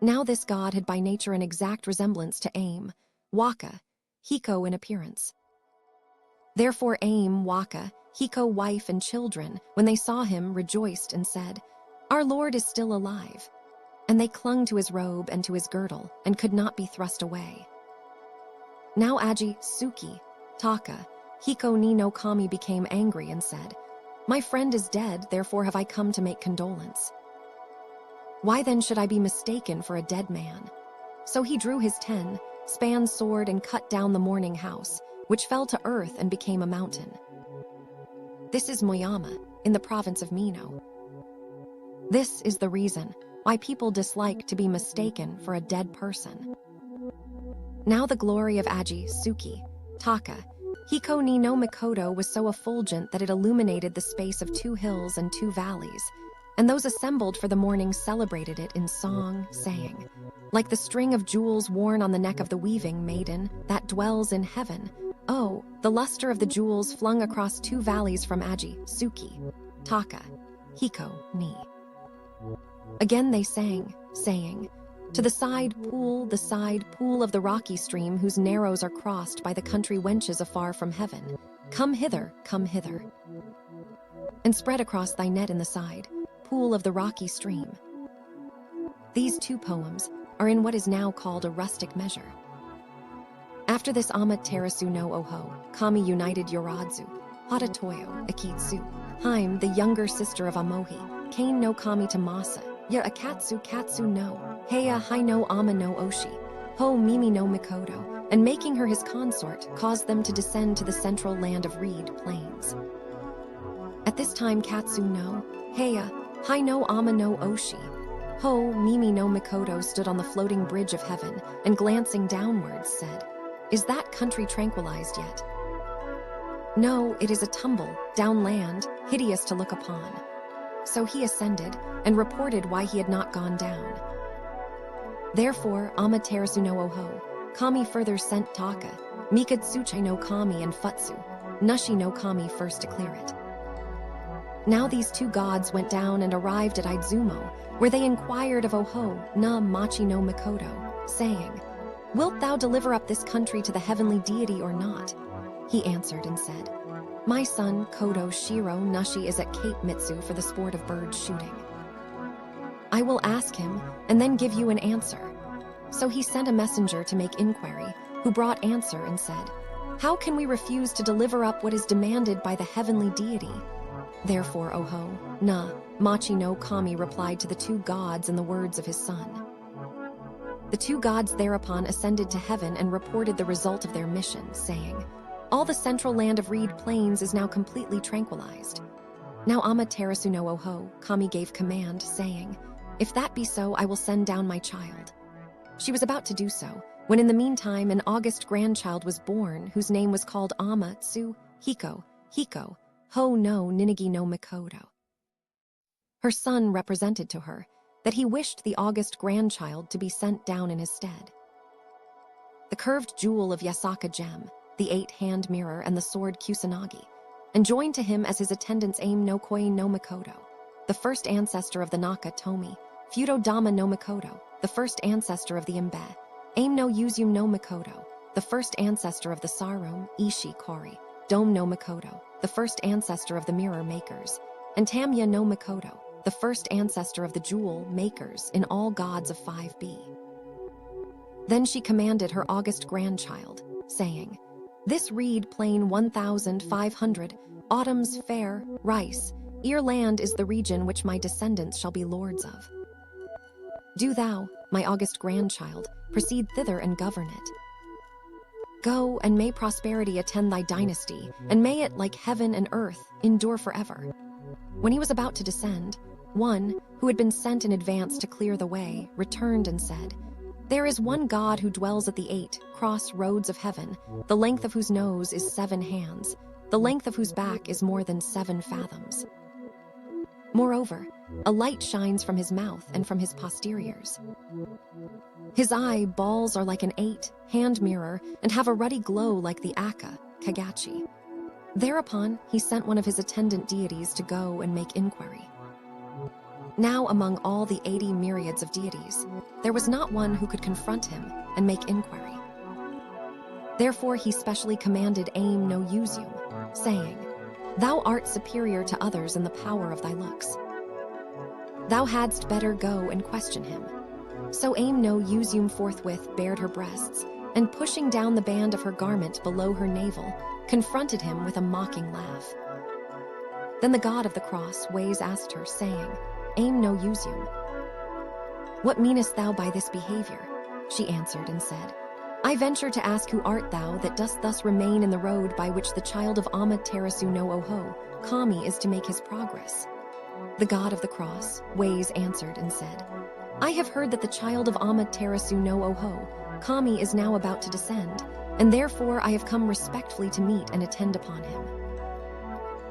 Now this god had by nature an exact resemblance to Aim, Waka, Hiko in appearance. Therefore Aim, Waka, Hiko wife and children, when they saw him, rejoiced and said, "Our Lord is still alive." And they clung to his robe and to his girdle and could not be thrust away. Now Aji, Suki, Taka, Hiko ni no Kami became angry and said, "My friend is dead, therefore have I come to make condolence. Why then should I be mistaken for a dead man?" So he drew his 10-span sword and cut down the mourning house, which fell to earth and became a mountain. This is Moyama, in the province of Mino. This is the reason why people dislike to be mistaken for a dead person. Now the glory of Aji, Suki, Taka, Hiko ni no Mikoto was so effulgent that it illuminated the space of 2 hills and 2 valleys, and those assembled for the morning celebrated it in song, saying, "Like the string of jewels worn on the neck of the weaving maiden that dwells in heaven, oh, the luster of the jewels flung across 2 valleys from Aji, Suki, Taka, Hiko ni." Again they sang, saying, "To the side pool of the rocky stream whose narrows are crossed by the country wenches afar from heaven, come hither, and spread across thy net in the side pool of the rocky stream." These 2 poems are in what is now called a rustic measure. After this Amaterasu no Oho, Kami united Yoradzu, Hadatoyo, Akitsu, Haim, the younger sister of Amohi, Kane no Kami to Masa, Ya Akatsu no, Heya Hai no Ama no Oshi, Ho Mimi no Mikoto, and making her his consort, caused them to descend to the central land of reed plains. At this time Katsu no, Heya Hai no Ama no Oshi, Ho Mimi no Mikoto stood on the floating bridge of heaven, and glancing downwards said, "Is that country tranquilized yet?" "No, it is a tumble, down land, hideous to look upon." So he ascended, and reported why he had not gone down. Therefore Amaterasu no Oho, Kami further sent Taka, Mikatsuche no Kami and Futsu, Nushi no Kami first to clear it. Now these 2 gods went down and arrived at Izumo, where they inquired of Oho na Machi no Mikoto, saying, "Wilt thou deliver up this country to the heavenly deity or not?" He answered and said, "My son, Kodo Shiro Nushi, is at Cape Mitsu for the sport of bird shooting. I will ask him, and then give you an answer." So he sent a messenger to make inquiry, who brought answer and said, "How can we refuse to deliver up what is demanded by the heavenly deity?" Therefore Oho na Machi no Kami replied to the 2 gods in the words of his son. The 2 gods thereupon ascended to heaven and reported the result of their mission, saying, "All the central land of reed plains is now completely tranquilized." Now Amaterasu no Oho, Kami gave command, saying, "If that be so, I will send down my child." She was about to do so, when in the meantime an august grandchild was born, whose name was called Ama-tsu Hiko, Ho no Ninigi no Mikoto. Her son represented to her that he wished the august grandchild to be sent down in his stead. The curved jewel of Yasaka gem, the 8-hand mirror, and the sword Kusanagi, and joined to him as his attendants Aim no Koi no Mikoto, the first ancestor of the Naka Tomi, Fudo Dama no Mikoto, the first ancestor of the Imbe, Aim no Yuzum no Mikoto, the first ancestor of the Sarum, Ishi Kori, Dome no Mikoto, the first ancestor of the mirror makers, and Tamya no Mikoto, the first ancestor of the jewel makers in all gods of 5B. Then she commanded her august grandchild, saying, "This reed plain 1,500, autumn's fair, rice, ear land is the region which my descendants shall be lords of. Do thou, my august grandchild, proceed thither and govern it. Go, and may prosperity attend thy dynasty, and may it, like heaven and earth, endure forever." When he was about to descend, one, who had been sent in advance to clear the way, returned and said, "There is one God who dwells at the 8 cross roads of heaven, the length of whose nose is 7 hands, the length of whose back is more than 7 fathoms. Moreover, a light shines from his mouth and from his posteriors. His eye balls are like an 8-hand mirror and have a ruddy glow like the Aka, Kagachi." Thereupon, he sent one of his attendant deities to go and make inquiry. Now among all the 80 myriads of deities, there was not one who could confront him and make inquiry. Therefore he specially commanded Aim no Uzum, saying, "Thou art superior to others in the power of thy looks. Thou hadst better go and question him." So Aim no Uzum forthwith bared her breasts, and pushing down the band of her garment below her navel, confronted him with a mocking laugh. Then the god of the cross ways asked her, saying, "Aim no Uzum, what meanest thou by this behavior?" She answered and said, "I venture to ask who art thou that dost thus remain in the road by which the child of Amaterasu no Oho, Kami, is to make his progress?" The god of the cross, Ways, answered and said, "I have heard that the child of Amaterasu no Oho, Kami, is now about to descend, and therefore I have come respectfully to meet and attend upon him."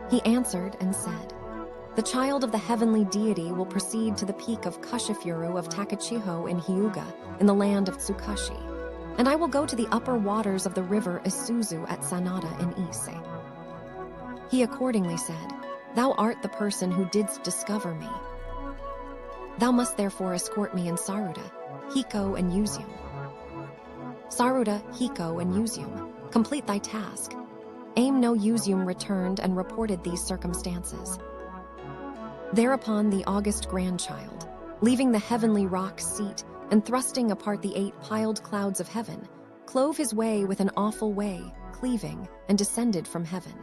He answered and said, "The child of the heavenly deity will proceed to the peak of Kushifuru of Takachiho in Hyuga, in the land of Tsukashi, and I will go to the upper waters of the river Isuzu at Sanada in Ise." He accordingly said, "Thou art the person who didst discover me. Thou must therefore escort me in Saruda, Hiko, and Uzum. Saruda, Hiko, and Uzum, complete thy task." Aim no Uzum returned and reported these circumstances. Thereupon the august grandchild, leaving the heavenly rock seat and thrusting apart the 8 piled clouds of heaven, clove his way with an awful way, cleaving, and descended from heaven.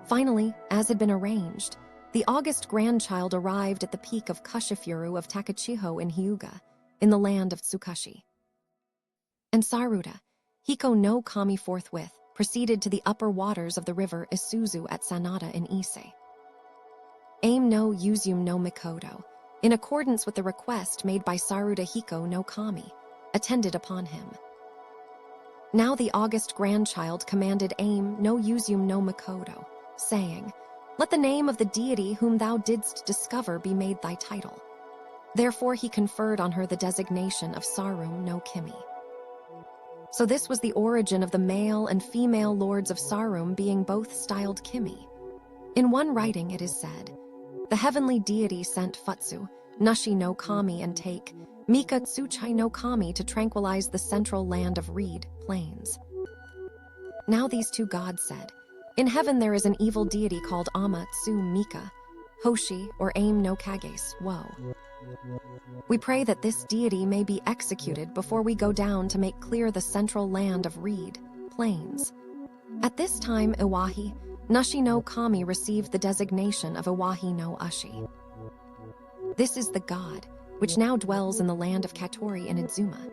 Finally, as had been arranged, the august grandchild arrived at the peak of Kushifuru of Takachiho in Hyuga, in the land of Tsukashi. And Saruda, Hiko no Kami, forthwith proceeded to the upper waters of the river Isuzu at Sanada in Ise. Aim no Uzum no Mikoto, in accordance with the request made by Saruda Hiko no Kami, attended upon him. Now the august grandchild commanded Aim no Uzum no Mikoto, saying, "Let the name of the deity whom thou didst discover be made thy title." Therefore he conferred on her the designation of Sarum no Kimi. So this was the origin of the male and female lords of Sarum being both styled Kimi. In one writing it is said, "The heavenly deity sent Futsu, Nushi no Kami, and take Mika Tsuchai no Kami to tranquilize the central land of reed plains." Now these 2 gods said, "In heaven there is an evil deity called Ama Tsu Mika, Hoshi, or Aim no Kages, Woe. We pray that this deity may be executed before we go down to make clear the central land of reed plains." At this time Iwahi, Nushi no Kami, received the designation of Iwahi no Ushi. This is the god, which now dwells in the land of Katori in Idzuma.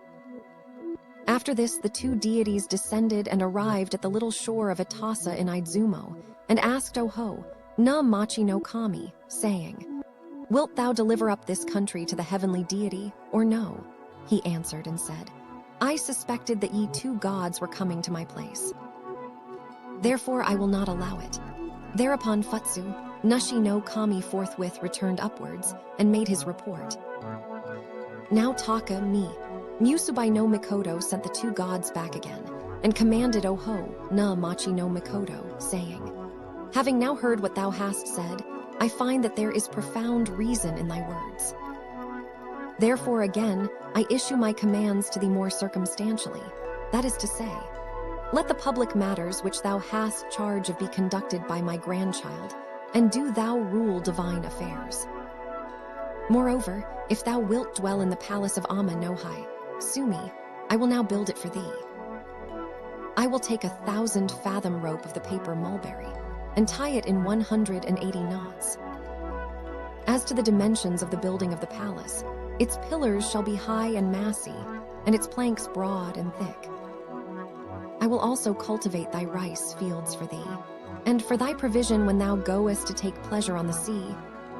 After this, the 2 deities descended and arrived at the little shore of Itasa in Idzumo, and asked Oho, Na Machi no Kami, saying, "Wilt thou deliver up this country to the heavenly deity, or no?" He answered and said, "I suspected that ye 2 gods were coming to my place. Therefore I will not allow it." Thereupon Futsu, Nushi no Kami, forthwith returned upwards and made his report. Now Taka Mi, Musubai no Mikoto, sent the 2 gods back again, and commanded Oho, Na Machi no Mikoto, saying, "Having now heard what thou hast said, I find that there is profound reason in thy words. Therefore again, I issue my commands to thee more circumstantially, that is to say, let the public matters which thou hast charge of be conducted by my grandchild, and do thou rule divine affairs. Moreover, if thou wilt dwell in the palace of Ama no Hai, Sumi, I will now build it for thee. I will take 1,000-fathom rope of the paper mulberry and tie it in 180 knots. As to the dimensions of the building of the palace, its pillars shall be high and massy, and its planks broad and thick. I will also cultivate thy rice fields for thee, and for thy provision when thou goest to take pleasure on the sea,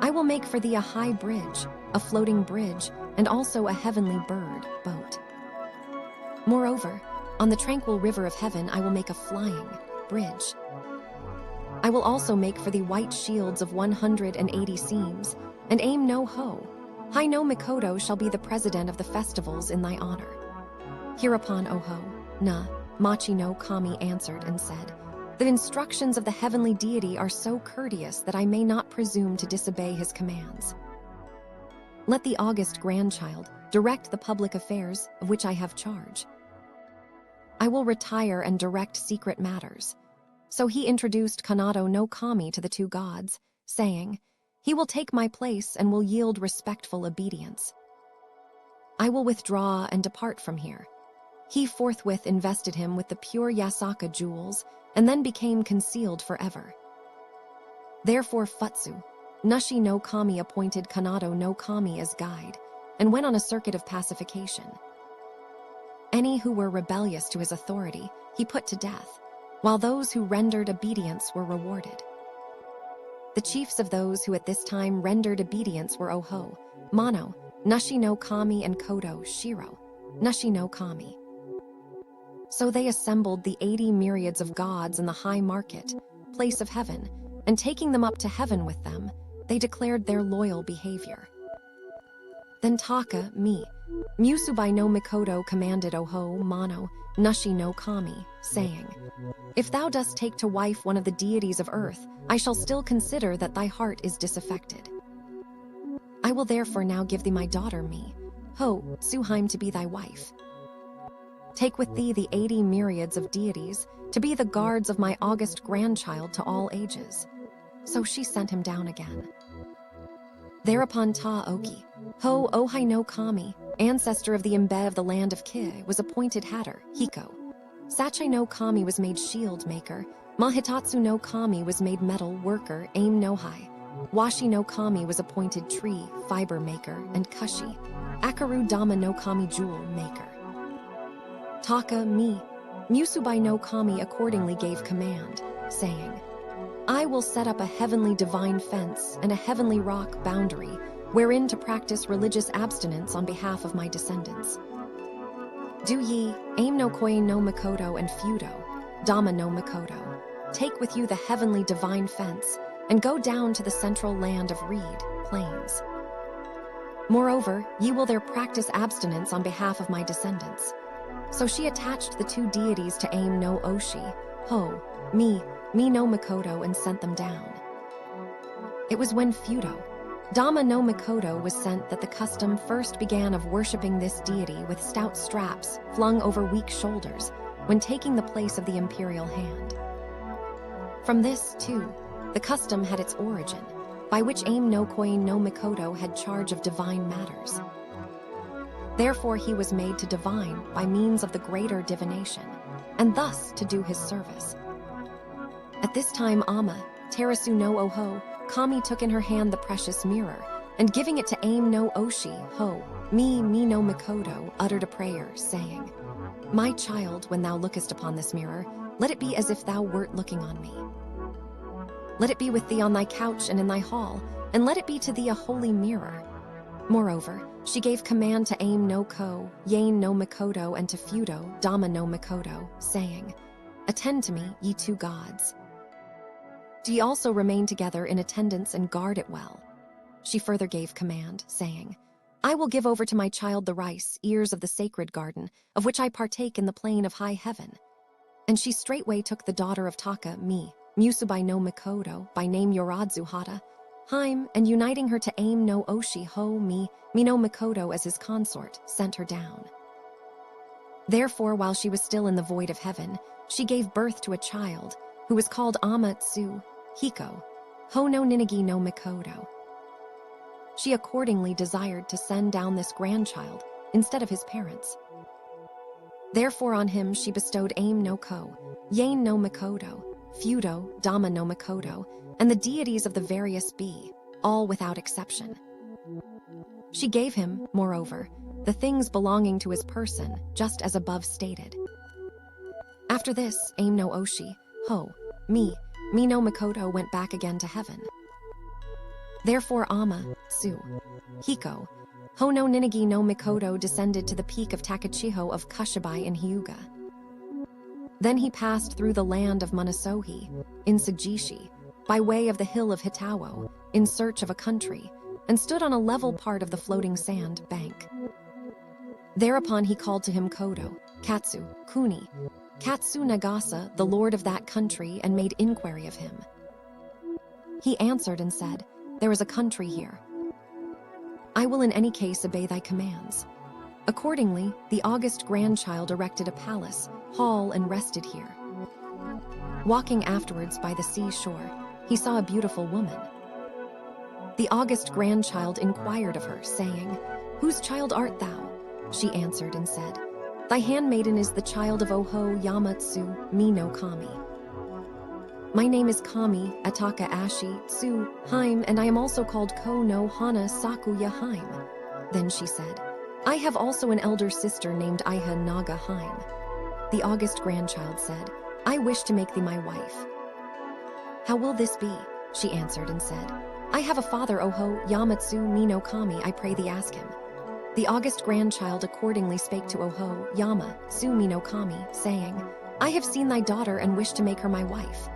I will make for thee a high bridge, a floating bridge, and also a heavenly bird boat. Moreover, on the tranquil river of heaven I will make a flying bridge. I will also make for thee white shields of 180 seams, and aim no ho. Hai no Mikoto shall be the president of the festivals in thy honor. Hereupon Oho, Na, Machi no Kami answered and said, The instructions of the heavenly deity are so courteous that I may not presume to disobey his commands. Let the august grandchild direct the public affairs of which I have charge. I will retire and direct secret matters. So he introduced Kanado no Kami to the two gods, saying, He will take my place and will yield respectful obedience. I will withdraw and depart from here. He forthwith invested him with the pure Yasaka jewels and then became concealed forever. Therefore Futsu, Nushi no Kami appointed Kanado no Kami as guide and went on a circuit of pacification. Any who were rebellious to his authority, he put to death, while those who rendered obedience were rewarded. The chiefs of those who at this time rendered obedience were Oho, Mano, Nushi no Kami, and Kodo, Shiro, Nushi no Kami. So they assembled the 80 myriads of gods in the high market, place of heaven, and taking them up to heaven with them, they declared their loyal behavior. Then Taka, Musubai no Mikoto commanded Oho, Mano, Nushi no Kami, saying, If thou dost take to wife one of the deities of earth, I shall still consider that thy heart is disaffected. I will therefore now give thee my daughter Suheim to be thy wife. Take with thee the 80 myriads of deities to be the guards of my august grandchild to all ages. So she sent him down again. Thereupon Taoki, Ohai no Kami, ancestor of the Imbe of the land of Ki, was appointed hatter, Hiko. Sachi no Kami was made shield maker, Mahitatsu no Kami was made metal worker, Aim no Hai. Washi no Kami was appointed tree, fiber maker, and Kushi. Akaru Dama no Kami jewel maker. Taka, Musubai no Kami accordingly gave command, saying, I will set up a heavenly divine fence and a heavenly rock boundary, wherein to practice religious abstinence on behalf of my descendants. Do ye, Aim no Koi no Mikoto and Fudo, Dama no Mikoto, take with you the heavenly divine fence, and go down to the central land of reed, plains. Moreover, ye will there practice abstinence on behalf of my descendants. So she attached the two deities to Aim no Oshi, Mi no Mikoto, and sent them down. It was when Fudo, Dama no Mikoto, was sent that the custom first began of worshipping this deity with stout straps flung over weak shoulders when taking the place of the imperial hand. From this, too, the custom had its origin, by which Aim no Koi no Mikoto had charge of divine matters. Therefore he was made to divine by means of the greater divination, and thus to do his service. At this time Amaterasu no Oho, Kami took in her hand the precious mirror, and giving it to Aim no Oshi, Mi no Mikoto, uttered a prayer, saying, My child, when thou lookest upon this mirror, let it be as if thou wert looking on me. Let it be with thee on thy couch and in thy hall, and let it be to thee a holy mirror. Moreover, she gave command to Aim no Yain no Mikoto, and to Fudo, Dama no Mikoto, saying, Attend to me, ye two gods. Do ye also remain together in attendance and guard it well. She further gave command, saying, I will give over to my child the rice, ears of the sacred garden, of which I partake in the plain of high heaven. And she straightway took the daughter of Taka, Musubai no Mikoto, by name Yoradzu Hata, and uniting her to Aim no Oshi, Mi no Mikoto as his consort, sent her down. Therefore, while she was still in the void of heaven, she gave birth to a child, who was called Amatsu, Hiko, no Ninigi no Mikoto. She accordingly desired to send down this grandchild instead of his parents. Therefore on him she bestowed Aim no Ko, Yain no Mikoto, Fudo, Dama no Mikoto, and the deities of the various Bi, all without exception. She gave him, moreover, the things belonging to his person, just as above stated. After this, Aim no Oshi, Ho, Mi no Mikoto went back again to heaven. Therefore Ama, Su, Hiko, Ho no Ninigi no Mikoto descended to the peak of Takachiho of Kushibai in Hyuga. Then he passed through the land of Munasohi, in Sajishi, by way of the hill of Hitawo, in search of a country, and stood on a level part of the floating sand bank. Thereupon he called to him Kodo, Katsu, Kuni, Katsu Nagasa, the lord of that country, and made inquiry of him. He answered and said, "There is a country here. I will in any case obey thy commands." Accordingly, the august grandchild erected a palace, hall, and rested here. Walking afterwards by the seashore, he saw a beautiful woman. The august grandchild inquired of her, saying, "Whose child art thou?" She answered and said, "Thy handmaiden is the child of Oho Yamatsu Mi no Kami. My name is Kami, Ataka Ashi, Tsu, Haim, and I am also called Ko no Hana Sakuya Haim." Then she said, "I have also an elder sister named Iha Naga Haim." The august grandchild said, "I wish to make thee my wife." "How will this be?" She answered and said, "I have a father, Oho Yamatsu Mi no Kami, I pray thee ask him." The august grandchild accordingly spake to Oho Yama Su Mi no Kami, saying, "I have seen thy daughter and wish to make her my wife."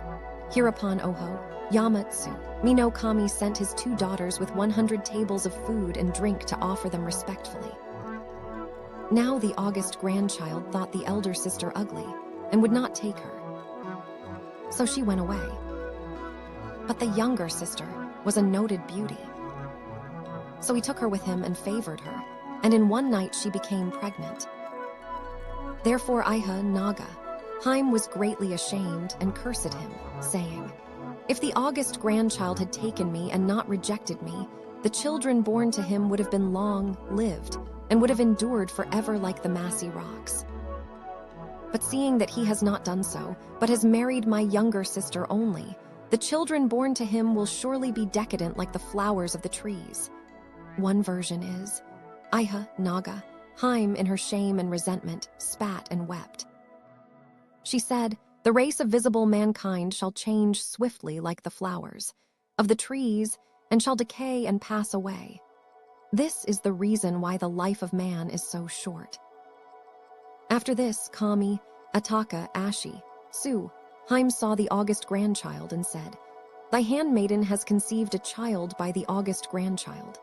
Hereupon Oho Yamatsu Mi no Kami sent his 2 daughters with 100 tables of food and drink to offer them respectfully. Now the august grandchild thought the elder sister ugly and would not take her. So she went away. But the younger sister was a noted beauty. So he took her with him and favored her, and in one night she became pregnant. Therefore Iha Naga Haim was greatly ashamed and cursed him, saying, "If the august grandchild had taken me and not rejected me, the children born to him would have been long-lived and would have endured forever like the massy rocks. But seeing that he has not done so, but has married my younger sister only, the children born to him will surely be decadent like the flowers of the trees." One version is, Iha Naga Haim, in her shame and resentment, spat and wept. She said, "The race of visible mankind shall change swiftly like the flowers of the trees, and shall decay and pass away. This is the reason why the life of man is so short." After this, Kami, Ataka, Ashi, Su, Haim saw the august grandchild and said, "Thy handmaiden has conceived a child by the august grandchild.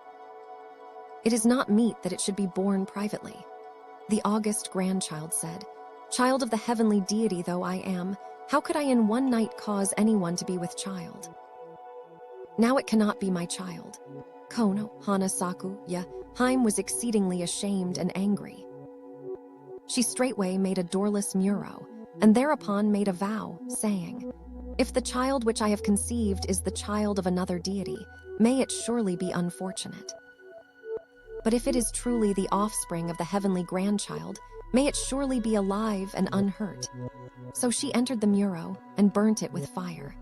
It is not meet that it should be born privately." The august grandchild said, "Child of the heavenly deity though I am, how could I in one night cause anyone to be with child? Now it cannot be my child." Kono Hana Saku Ya Haim was exceedingly ashamed and angry. She straightway made a doorless muro, and thereupon made a vow, saying, "If the child which I have conceived is the child of another deity, may it surely be unfortunate. But if it is truly the offspring of the heavenly grandchild, may it surely be alive and unhurt." So she entered the muro and burnt it with fire.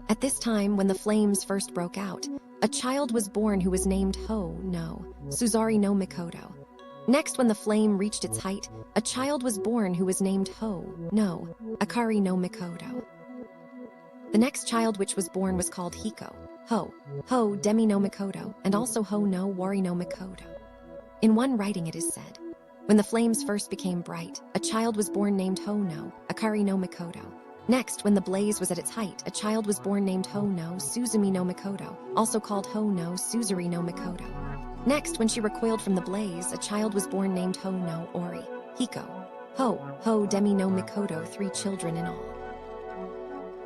At this time, when the flames first broke out, a child was born who was named Ho no Suzari no Mikoto. Next, when the flame reached its height, a child was born who was named Ho no Akari no Mikoto. The next child which was born was called Hiko, Ho Demi no Mikoto, and also Ho no Wari no Mikoto. In one writing it is said, "When the flames first became bright, a child was born named Ho no Akari no Mikoto. Next, when the blaze was at its height, a child was born named Ho no Suzumi no Mikoto, also called Ho no Suzuri no Mikoto. Next, when she recoiled from the blaze, a child was born named Ho no Ori, Hiko, Ho Demi no Mikoto, 3 children in all.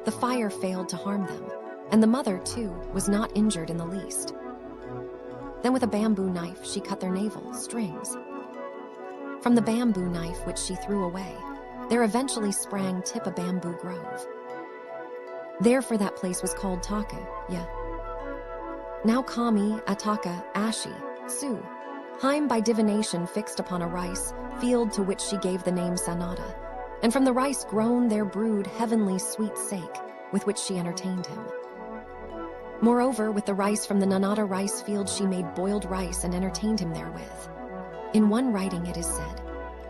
The fire failed to harm them, and the mother, too, was not injured in the least. Then with a bamboo knife she cut their navel strings. From the bamboo knife which she threw away, there eventually sprang tip a bamboo grove. Therefore that place was called Taka, Now Kami, Ataka, Ashi, Su, Haim by divination fixed upon a rice field to which she gave the name Sanada, and from the rice grown there brewed heavenly sweet sake, with which she entertained him. Moreover, with the rice from the Nanada rice field she made boiled rice and entertained him therewith. In one writing it is said,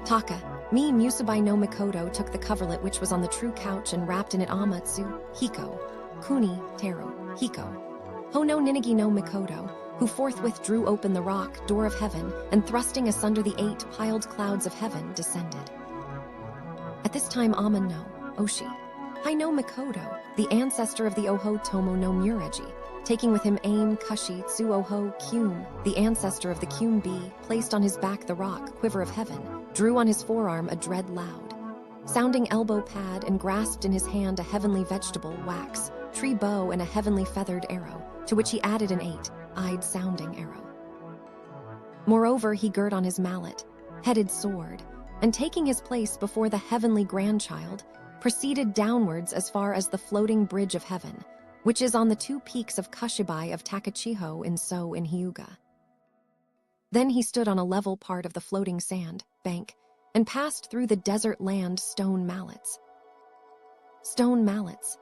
Taka, me Musubai no Mikoto took the coverlet which was on the true couch and wrapped in it Amatsu, Hiko, Kuni, Teru, Hiko. Ho no Ninigi no Mikoto, who forthwith drew open the rock door of heaven and thrusting asunder the 8 piled clouds of heaven descended. At this time Aman no, Oshi, Hai no Mikoto, the ancestor of the Oho Tomo no Mureji, taking with him Aim Kushi Tsu Oho Kyum, the ancestor of the Kyum bee, placed on his back the rock quiver of heaven, drew on his forearm a dread loud sounding elbow pad and grasped in his hand a heavenly vegetable wax, tree bow and a heavenly feathered arrow, to which he added an 8-eyed sounding arrow. Moreover, he girt on his mallet, headed sword, and taking his place before the heavenly grandchild, proceeded downwards as far as the floating bridge of heaven, which is on the 2 peaks of Kashibai of Takachiho in So in Hyuga. Then he stood on a level part of the floating sand bank and passed through the desert land stone mallets. Stone mallets,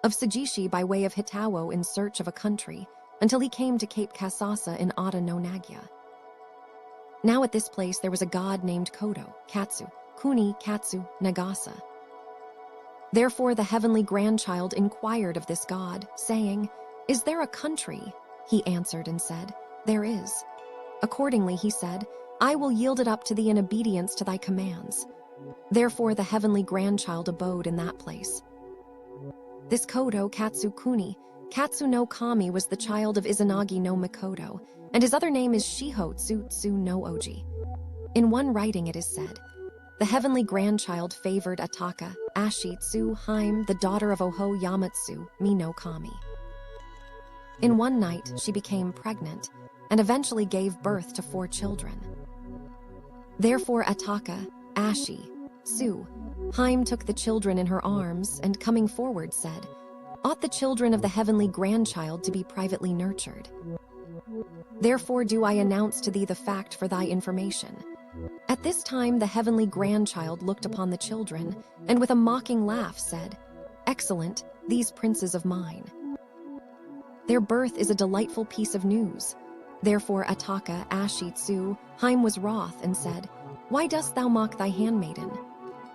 of Sajishi by way of Hitawo in search of a country, until he came to Cape Kasasa in Ada no Nagya. Now at this place there was a god named Kodo, Katsu, Kuni, Katsu, Nagasa. Therefore the heavenly grandchild inquired of this god, saying, Is there a country? He answered and said, There is. Accordingly he said, I will yield it up to thee in obedience to thy commands. Therefore the heavenly grandchild abode in that place. This Kodo, Katsu Kuni, Katsu no Kami was the child of Izanagi no Mikoto, and his other name is Shiho Tsu no Oji. In one writing it is said, the heavenly grandchild favored Ataka, Ashi Tsu Haim, the daughter of Oho Yamatsu, Mi no Kami. In one night she became pregnant, and eventually gave birth to 4 children. Therefore Ataka, Ashi, Tsu, Haim took the children in her arms and coming forward said, Ought the children of the heavenly grandchild to be privately nurtured? Therefore do I announce to thee the fact for thy information. At this time the heavenly grandchild looked upon the children, and with a mocking laugh said, Excellent, these princes of mine. Their birth is a delightful piece of news. Therefore Ataka, Ashi, Tsu, Haim was wroth and said, Why dost thou mock thy handmaiden?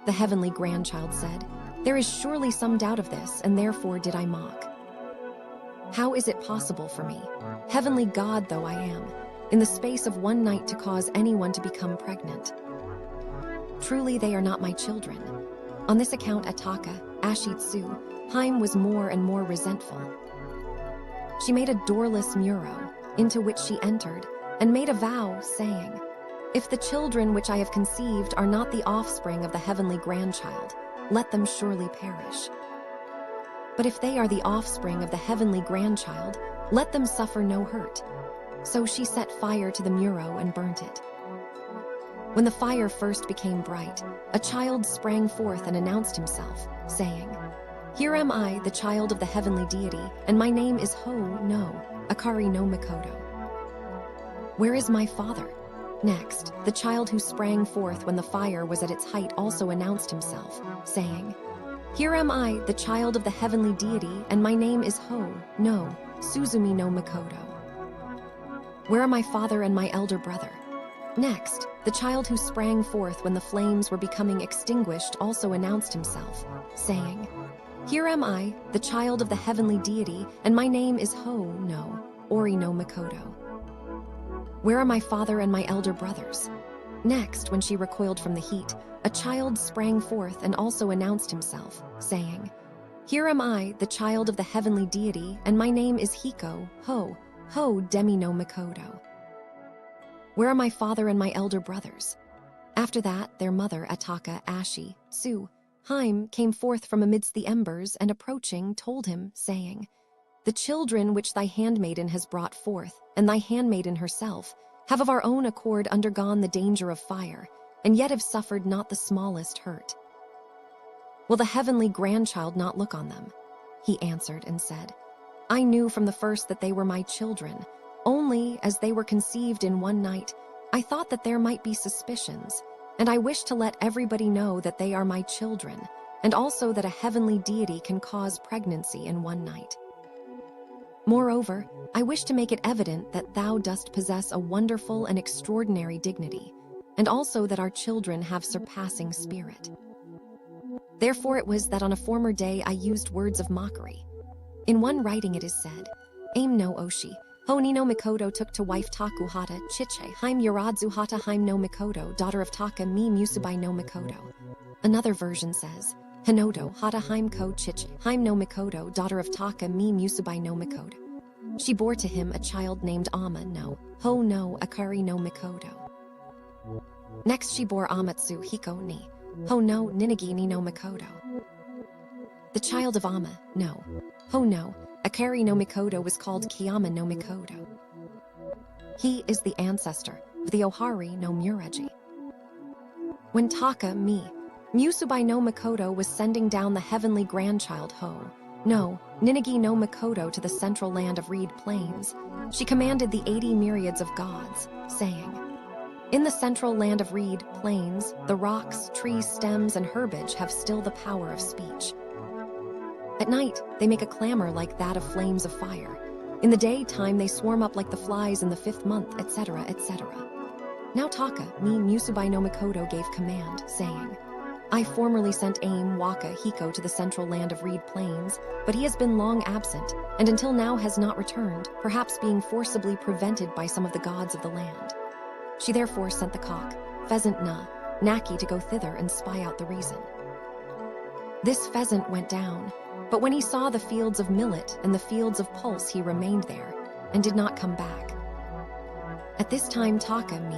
The heavenly grandchild said, There is surely some doubt of this, and therefore did I mock. How is it possible for me, heavenly god though I am, in the space of one night to cause anyone to become pregnant? Truly they are not my children. On this account Ataka, Ashi, Tsu, Haim was more and more resentful. She made a doorless muro, into which she entered, and made a vow, saying, If the children which I have conceived are not the offspring of the heavenly grandchild, let them surely perish. But if they are the offspring of the heavenly grandchild, let them suffer no hurt. So she set fire to the muro and burnt it. When the fire first became bright, a child sprang forth and announced himself, saying, Here am I, the child of the heavenly deity, and my name is Ho no, Akari no Mikoto. Where is my father? Next, the child who sprang forth when the fire was at its height also announced himself, saying, Here am I, the child of the heavenly deity, and my name is Ho no, Suzumi no Mikoto. Where are my father and my elder brother? Next, the child who sprang forth when the flames were becoming extinguished also announced himself, saying, Here am I, the child of the heavenly deity, and my name is Ho no, Ori no Mikoto. Where are my father and my elder brothers? Next, when she recoiled from the heat, a child sprang forth and also announced himself, saying, Here am I, the child of the heavenly deity, and my name is Hiko, Ho Demi no Mikoto. Where are my father and my elder brothers? After that, their mother, Ataka, Ashi, Tsu, Haim, came forth from amidst the embers, and approaching, told him, saying, The children which thy handmaiden has brought forth, and thy handmaiden herself, have of our own accord undergone the danger of fire, and yet have suffered not the smallest hurt. Will the heavenly grandchild not look on them? He answered and said, I knew from the first that they were my children, only as they were conceived in one night, I thought that there might be suspicions, and I wish to let everybody know that they are my children, and also that a heavenly deity can cause pregnancy in one night. Moreover, I wish to make it evident that thou dost possess a wonderful and extraordinary dignity, and also that our children have surpassing spirit. Therefore it was that on a former day I used words of mockery. In one writing it is said, Aim no Oshi, Ho ni no Mikoto took to wife Taku hata Chiche, Haim Yoradzu hata Haim no Mikoto, daughter of Taka mi Musubai no Mikoto. Another version says, Hinodo hata Haim ko Chiche, Haim no Mikoto, daughter of Taka mi Musubai no Mikoto. She bore to him a child named Ama no, Ho no Akari no Mikoto. Next she bore Amatsu Hiko ni, Ho no Ninigi ni no Mikoto. The child of Ama, no, Ho no, Akari no Mikoto was called Kiyama no Mikoto. He is the ancestor of the Ohari no Mureji. When Taka mi, Musubai no Mikoto was sending down the heavenly grandchild Ho, no, Ninigi no Mikoto to the central land of reed plains, she commanded the 80 myriads of gods, saying, In the central land of reed plains, the rocks, trees, stems, and herbage have still the power of speech. At night, they make a clamor like that of flames of fire. In the daytime, they swarm up like the flies in the 5th month, etc., etc. Now Taka, me Musubai no Mikoto, gave command, saying, I formerly sent Aim Waka Hiko to the central land of reed plains, but he has been long absent, and until now has not returned, perhaps being forcibly prevented by some of the gods of the land. She therefore sent the cock, pheasant Na, Naki to go thither and spy out the reason. This pheasant went down, but when he saw the fields of millet and the fields of pulse, he remained there, and did not come back. At this time Taka mi,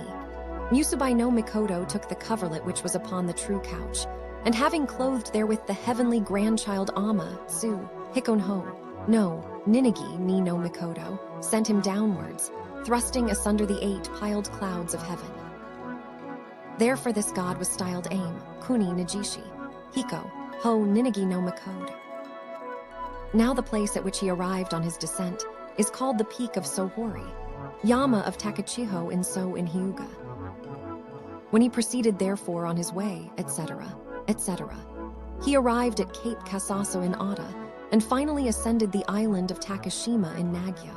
Musubai no Mikoto took the coverlet which was upon the true couch, and having clothed therewith the heavenly grandchild Ama, Tsu, Hikon Ho, no, Ninigi ni no Mikoto, sent him downwards, thrusting asunder the 8 piled clouds of heaven. Therefore this god was styled Aim, Kuni Najishi, Hiko, Ho Ninigi no Mikoto. Now the place at which he arrived on his descent is called the Peak of Sohori, Yama of Takachiho in So in Hyuga. When he proceeded therefore on his way, etc., etc., he arrived at Cape Kasaso in Ata, and finally ascended the island of Takashima in Nagya.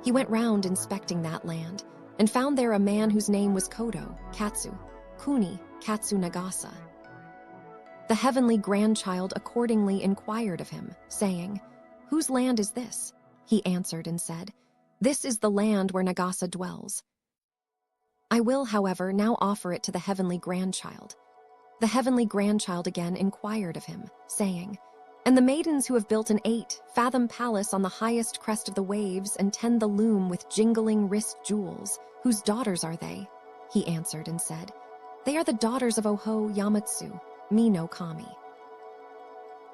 He went round inspecting that land, and found there a man whose name was Kodo, Katsu, Kuni, Katsu Nagasa. The heavenly grandchild accordingly inquired of him, saying, Whose land is this? He answered and said, This is the land where Nagasa dwells. I will, however, now offer it to the heavenly grandchild. The heavenly grandchild again inquired of him, saying, And the maidens who have built an 8-fathom palace on the highest crest of the waves and tend the loom with jingling wrist jewels, whose daughters are they? He answered and said, They are the daughters of Oho Yamatsu, Mi no Kami.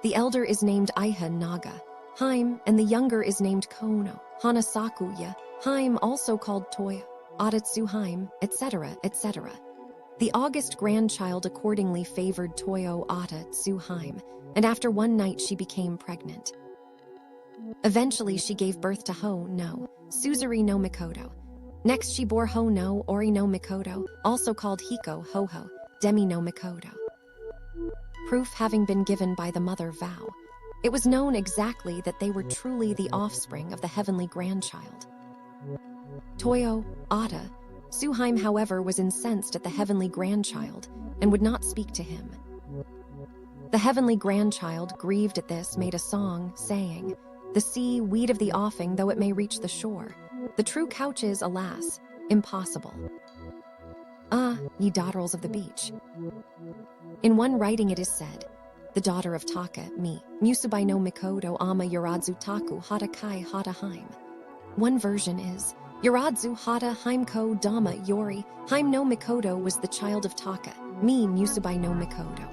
The elder is named Aiha Naga, Haim, and the younger is named Kono, Hanasakuya, Haim also called Toya, Adatsu Haim, etc., etc. The august grandchild accordingly favored Toyo Ata Tsuhaim, and after one night she became pregnant. Eventually she gave birth to Ho no, Suizei no Mikoto. Next she bore Ho no, Ori no Mikoto, also called Hiko Hoho, Demi no Mikoto. Proof having been given by the mother vow, it was known exactly that they were truly the offspring of the heavenly grandchild. Toyo, Ata, Tsuhaim, however, was incensed at the heavenly grandchild and would not speak to him. The heavenly grandchild, grieved at this, made a song, saying, The sea, weed of the offing, though it may reach the shore, the true couch is, alas, impossible. Ah, ye dotterels of the beach. In one writing it is said, The daughter of Taka, mi, Musubai no Mikoto ama Yoradzu Taku hata kai hata Haim. One version is, Yoradzu hata Haimko dama Yori, Haim no Mikoto was the child of Taka, mi Musubai no Mikoto.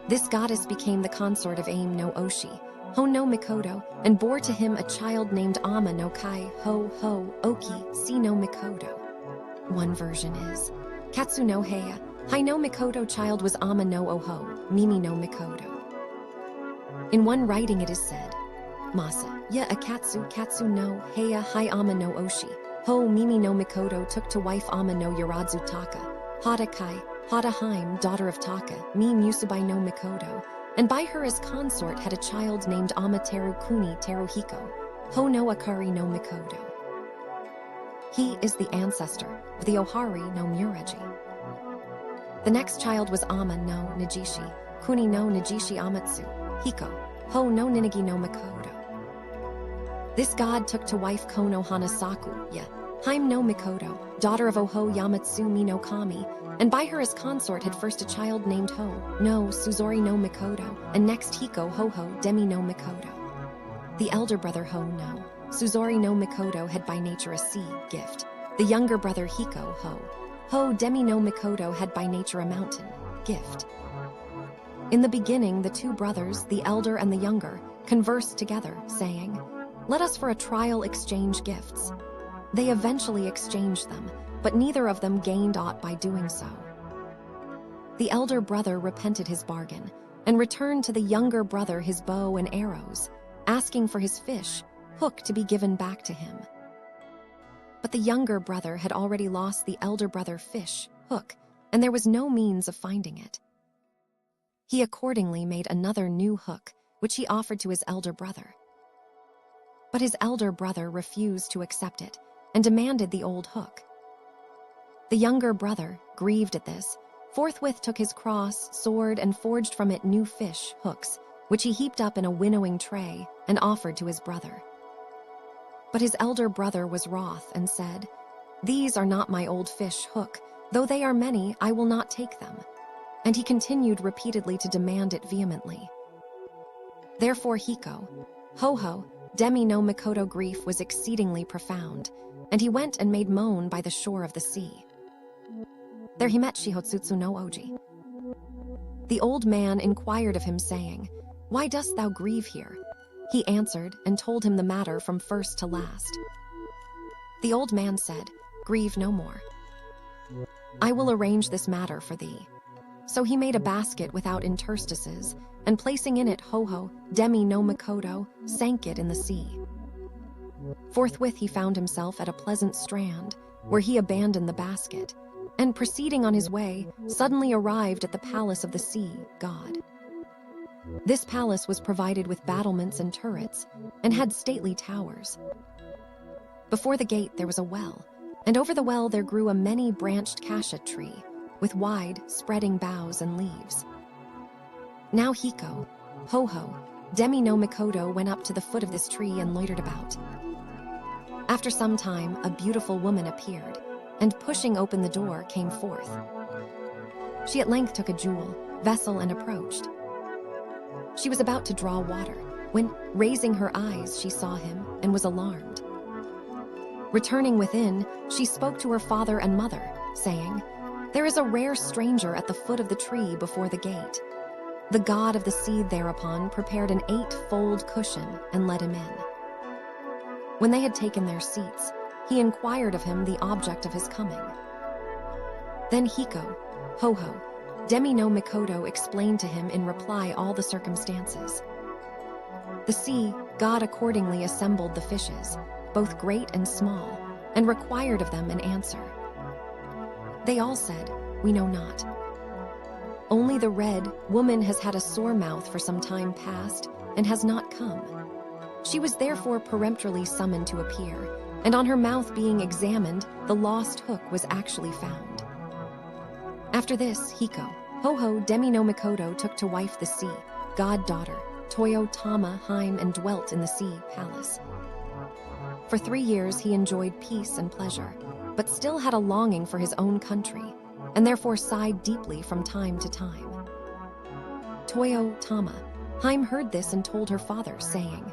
This goddess became the consort of Aim no Oshi, Ho no Mikoto, and bore to him a child named Ama no Kai, Ho Ho, Oki, Si no Mikoto. One version is, Katsu no Heya, Hai no Mikoto child was Ama no Oho, Mimi no Mikoto. In one writing it is said, Masa, ya akatsu katsu no, Heya hai Ama no Oshi, Ho Mimi no Mikoto took to wife Ama no Yaradzu Taka, Hada Kai, Hada Haim, daughter of Taka, Mi Musubai no Mikoto, and by her as consort had a child named Amaterasu Kuni Teruhiko, Ho no Akari no Mikoto. He is the ancestor of the Ohari no Mureji. The next child was Ama no Nijishi, Kuni no Nijishi Amatsu, Hiko, Ho no Ninigi no Mikoto. This god took to wife Kono Hanasaku, Haim no Mikoto, daughter of Oho Yamatsumi no Kami, and by her as consort had first a child named Ho no Suzori no Mikoto, and next Hiko Ho Demi no Mikoto. The elder brother Ho no Suzori no Mikoto had by nature a sea gift. The younger brother Hiko Ho Demi no Mikoto had by nature a mountain gift. In the beginning, the two brothers, the elder and the younger, conversed together, saying, "Let us for a trial exchange gifts." They eventually exchanged them, but neither of them gained aught by doing so. The elder brother repented his bargain and returned to the younger brother his bow and arrows, asking for his fish, hook, to be given back to him. But the younger brother had already lost the elder brother fish, hook, and there was no means of finding it. He accordingly made another new hook, which he offered to his elder brother. But his elder brother refused to accept it and demanded the old hook. The younger brother, grieved at this, forthwith took his cross, sword, and forged from it new fish, hooks, which he heaped up in a winnowing tray and offered to his brother. But his elder brother was wroth and said, "These are not my old fish, hook. Though they are many, I will not take them." And he continued repeatedly to demand it vehemently. Therefore Hiko, Ho Demi no Mikoto grief was exceedingly profound, and he went and made moan by the shore of the sea. There he met Shihotsutsu no Oji. The old man inquired of him, saying, "Why dost thou grieve here?" He answered and told him the matter from first to last. The old man said, "Grieve no more. I will arrange this matter for thee." So he made a basket without interstices, and placing in it Ho Demi no Mikoto, sank it in the sea. Forthwith he found himself at a pleasant strand, where he abandoned the basket, and proceeding on his way, suddenly arrived at the palace of the sea god. This palace was provided with battlements and turrets, and had stately towers. Before the gate there was a well, and over the well there grew a many-branched cassia tree, with wide, spreading boughs and leaves. Now Hiko, Ho Demi no Mikoto went up to the foot of this tree and loitered about. After some time, a beautiful woman appeared, and pushing open the door, came forth. She at length took a jewel, vessel, and approached. She was about to draw water, when, raising her eyes, she saw him, and was alarmed. Returning within, she spoke to her father and mother, saying, "There is a rare stranger at the foot of the tree before the gate." The god of the sea thereupon prepared an 8-fold cushion and led him in. When they had taken their seats, he inquired of him the object of his coming. Then Hiko, Ho Demi no Mikoto explained to him in reply all the circumstances. The sea god accordingly assembled the fishes, both great and small, and required of them an answer. They all said, "We know not. Only the red woman has had a sore mouth for some time past and has not come." She was therefore peremptorily summoned to appear, and on her mouth being examined, the lost hook was actually found. After this, Hiko, Ho Demi no Mikoto took to wife the sea god-daughter, Toyo Tama Haim, and dwelt in the sea palace. For 3 years he enjoyed peace and pleasure, but still had a longing for his own country, and therefore sighed deeply from time to time. Toyo Tama Haim heard this and told her father, saying,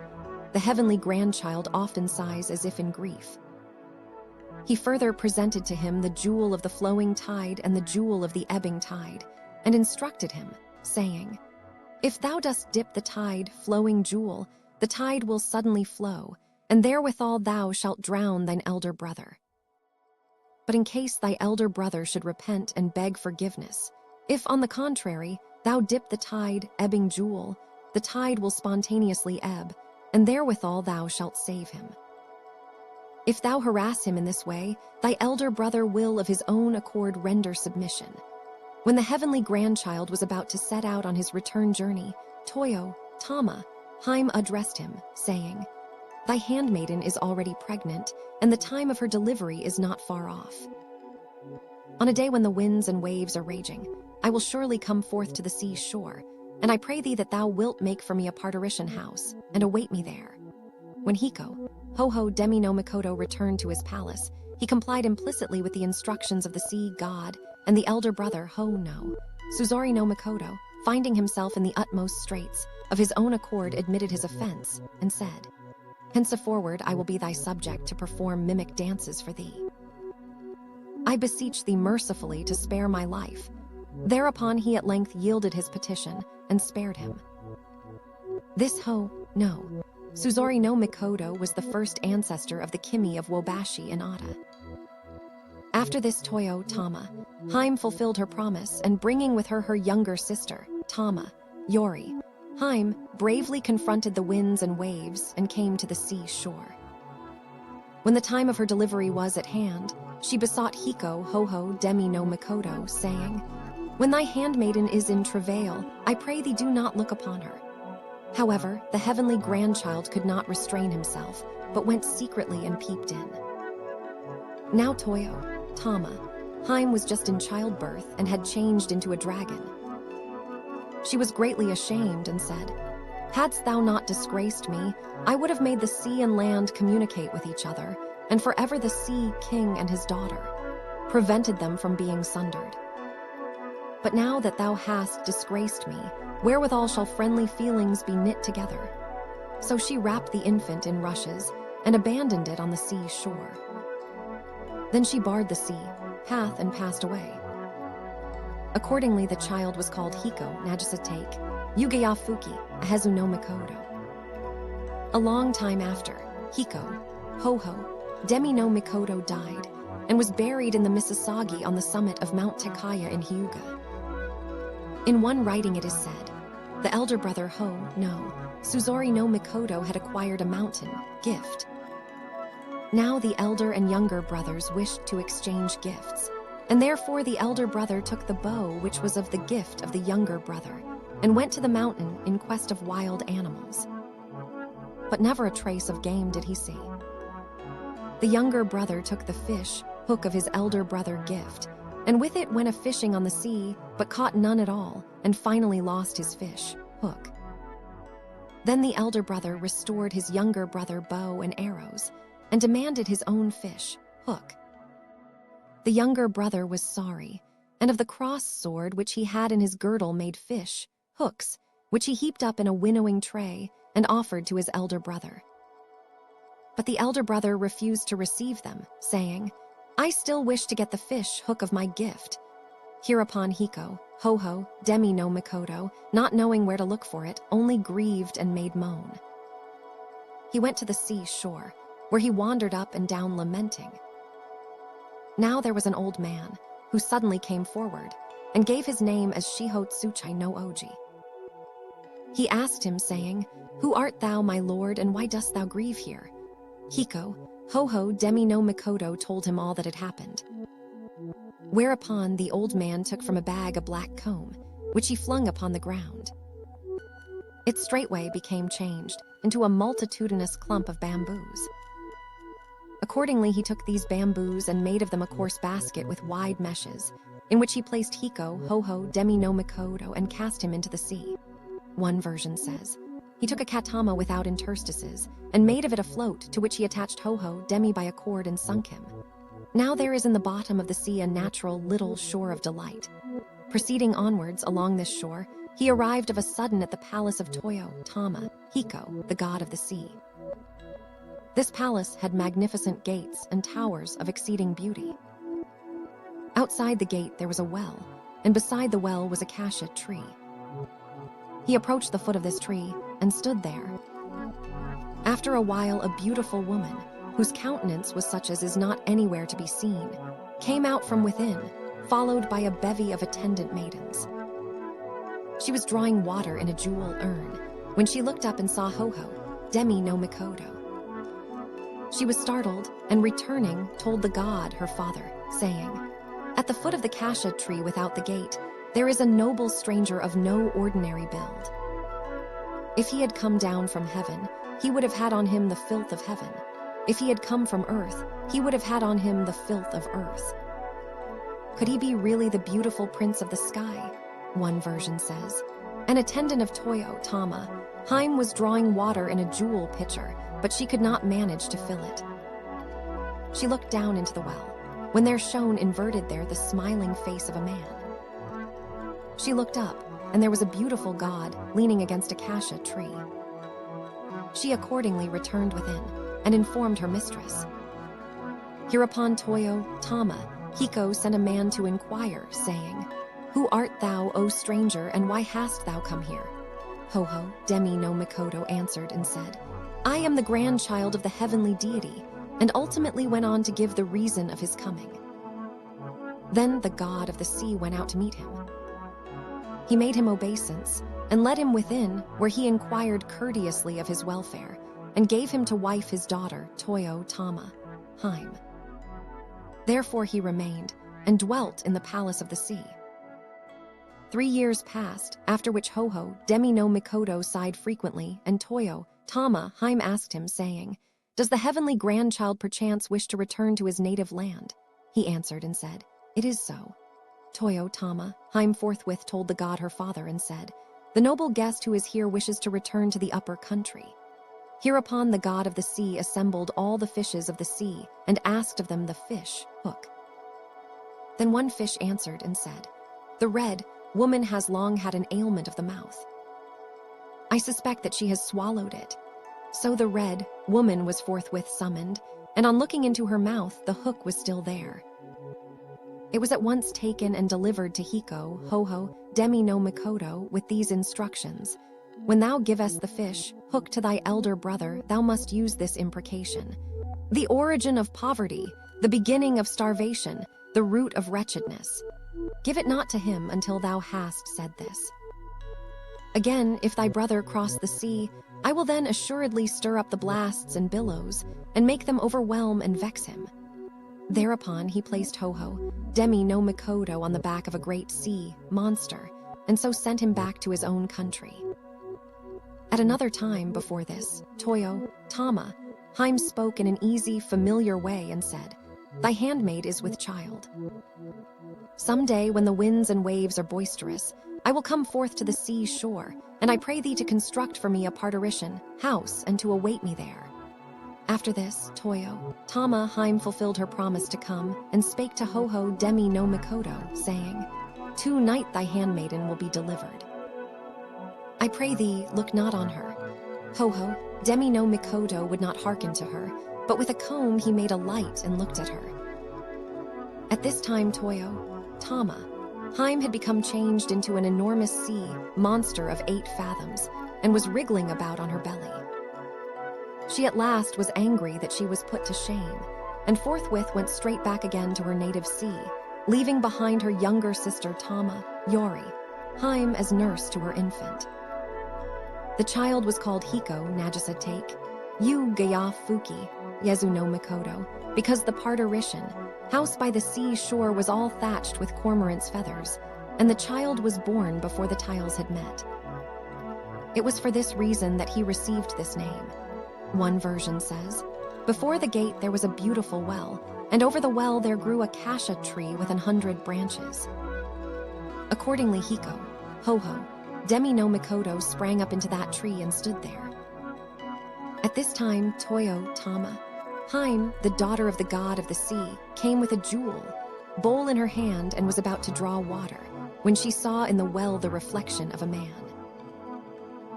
"The heavenly grandchild often sighs as if in grief." He further presented to him the jewel of the flowing tide and the jewel of the ebbing tide, and instructed him, saying, "If thou dost dip the tide, flowing jewel, the tide will suddenly flow, and therewithal thou shalt drown thine elder brother. But in case thy elder brother should repent and beg forgiveness, if, on the contrary, thou dip the tide, ebbing jewel, the tide will spontaneously ebb, and therewithal thou shalt save him." If thou harass him in this way, thy elder brother will of his own accord render submission. When the heavenly grandchild was about to set out on his return journey, Toyo, Tama, Haim addressed him, saying, Thy handmaiden is already pregnant, and the time of her delivery is not far off. On a day when the winds and waves are raging, I will surely come forth to the sea's shore, and I pray thee that thou wilt make for me a parturition house, and await me there. When Hiko, Ho-Ho Demi no Mikoto returned to his palace, he complied implicitly with the instructions of the sea god and the elder brother Ho-No. Suzori no Mikoto, finding himself in the utmost straits, of his own accord admitted his offense, and said, Henceforward I will be thy subject to perform mimic dances for thee. I beseech thee mercifully to spare my life. Thereupon he at length yielded his petition, and spared him. This Ho-No, Suzori no Mikoto was the first ancestor of the Kimi of Wobashi and Ada. After this Toyo, Tama, Haim fulfilled her promise, and bringing with her her younger sister, Tama, Yori, Haim bravely confronted the winds and waves and came to the sea shore. When the time of her delivery was at hand, she besought Hiko, Ho-Ho Demi no Mikoto, saying, When thy handmaiden is in travail, I pray thee do not look upon her. However, the heavenly grandchild could not restrain himself, but went secretly and peeped in. Now Toyo, Tama, Haim was just in childbirth and had changed into a dragon. She was greatly ashamed and said, Hadst thou not disgraced me, I would have made the sea and land communicate with each other, and forever the sea king and his daughter, prevented them from being sundered. But now that thou hast disgraced me, wherewithal shall friendly feelings be knit together? So she wrapped the infant in rushes and abandoned it on the sea shore. Then she barred the sea path and passed away. Accordingly, the child was called Hiko Nagisatake, Yugaya Fuki, Ahezu no Mikoto. A long time after, Hiko, Ho-Ho, Demi no Mikoto died and was buried in the Misasagi on the summit of Mount Takaya in Hyuga. In one writing it is said, the elder brother Ho-No, Suzori no Mikoto had acquired a mountain, gift. Now the elder and younger brothers wished to exchange gifts, and therefore the elder brother took the bow which was of the gift of the younger brother, and went to the mountain in quest of wild animals. But never a trace of game did he see. The younger brother took the fish, hook of his elder brother gift, and with it went a-fishing on the sea, but caught none at all, and finally lost his fish, hook. Then the elder brother restored his younger brother bow and arrows, and demanded his own fish, hook. The younger brother was sorry, and of the cross sword which he had in his girdle made fish, hooks, which he heaped up in a winnowing tray, and offered to his elder brother. But the elder brother refused to receive them, saying, I still wish to get the fish hook of my gift. Hereupon Hiko, Ho-Ho, Demi no Mikoto, not knowing where to look for it, only grieved and made moan. He went to the sea shore, where he wandered up and down lamenting. Now there was an old man, who suddenly came forward, and gave his name as Shiho Tsuchai no Oji. He asked him, saying, Who art thou, my lord, and why dost thou grieve here? Hiko, Ho-Ho Demi no Mikoto told him all that had happened. Whereupon the old man took from a bag a black comb, which he flung upon the ground. It straightway became changed into a multitudinous clump of bamboos. Accordingly he took these bamboos and made of them a coarse basket with wide meshes, in which he placed Hiko, Ho-Ho Demi no Mikoto, and cast him into the sea. One version says, he took a katama without interstices, and made of it a float, to which he attached Ho-Ho Demi by a cord and sunk him. Now there is in the bottom of the sea a natural little shore of delight. Proceeding onwards along this shore, he arrived of a sudden at the palace of Toyo, Tama, Hiko, the god of the sea. This palace had magnificent gates and towers of exceeding beauty. Outside the gate there was a well, and beside the well was a cassia tree. He approached the foot of this tree and stood there. After a while, a beautiful woman, whose countenance was such as is not anywhere to be seen, came out from within, followed by a bevy of attendant maidens. She was drawing water in a jewel urn, when she looked up and saw Ho-Ho, Demi no Mikoto. She was startled, and returning, told the god, her father, saying, "At the foot of the cassia tree without the gate, there is a noble stranger of no ordinary build. If he had come down from heaven, he would have had on him the filth of heaven. If he had come from earth, he would have had on him the filth of earth. Could he be really the beautiful prince of the sky?" One version says. An attendant of Toyo, Tama, Haim was drawing water in a jewel pitcher, but she could not manage to fill it. She looked down into the well, when there shone inverted there the smiling face of a man. She looked up, and there was a beautiful god leaning against a cassia tree. She accordingly returned within, and informed her mistress. Hereupon Toyo, Tama, Hiko sent a man to inquire, saying, "Who art thou, O stranger, and why hast thou come here?" Hoho, Demi no Mikoto answered and said, "I am the grandchild of the heavenly deity," and ultimately went on to give the reason of his coming. Then the god of the sea went out to meet him. He made him obeisance, and led him within, where he inquired courteously of his welfare, and gave him to wife his daughter, Toyo Tama, Haim. Therefore he remained, and dwelt in the palace of the sea. 3 years passed, after which Hoho, Demi no Mikoto sighed frequently, and Toyo, Tama, Haim asked him, saying, "Does the heavenly grandchild perchance wish to return to his native land?" He answered and said, "It is so." Toyo, Tama, Haim forthwith told the god her father and said, "The noble guest who is here wishes to return to the upper country." Hereupon the god of the sea assembled all the fishes of the sea and asked of them the fish, Hook. Then one fish answered and said, "The red woman has long had an ailment of the mouth. I suspect that she has swallowed it." So the red woman was forthwith summoned, and on looking into her mouth, the hook was still there. It was at once taken and delivered to Hiko, Hoho, Demi no Mikoto, with these instructions: "When thou givest the fish, hook to thy elder brother, thou must use this imprecation: The origin of poverty, the beginning of starvation, the root of wretchedness. Give it not to him until thou hast said this. Again, if thy brother cross the sea, I will then assuredly stir up the blasts and billows, and make them overwhelm and vex him." Thereupon he placed Hoho, Demi no Mikoto, on the back of a great sea monster, and so sent him back to his own country. At another time before this, Toyo, Tama, Haim spoke in an easy, familiar way and said, "Thy handmaid is with child. Some day when the winds and waves are boisterous, I will come forth to the sea shore, and I pray thee to construct for me a parturition house and to await me there." After this, Toyo, Tama, Haim fulfilled her promise to come, and spake to Hoho, Demi no Mikoto, saying, "Tonight thy handmaiden will be delivered. I pray thee, look not on her." Hoho, Demi no Mikoto, would not hearken to her, but with a comb he made a light and looked at her. At this time Toyo, Tama, Haim had become changed into an enormous sea monster of 8 fathoms, and was wriggling about on her belly. She at last was angry that she was put to shame, and forthwith went straight back again to her native sea, leaving behind her younger sister Tama, Yori, Haim as nurse to her infant. The child was called Hiko Nagisa Take, Yu Gaya Fuki, Yezu no Mikoto, because the parturition, house by the sea shore, was all thatched with cormorant's feathers, and the child was born before the tiles had met. It was for this reason that he received this name. One version says, "Before the gate there was a beautiful well, and over the well there grew a cassia tree with 100 branches." Accordingly Hiko, Hoho, Demi no Mikoto sprang up into that tree and stood there. At this time Toyo, Tama, Haim, the daughter of the god of the sea, came with a jewel bowl in her hand and was about to draw water, when she saw in the well the reflection of a man.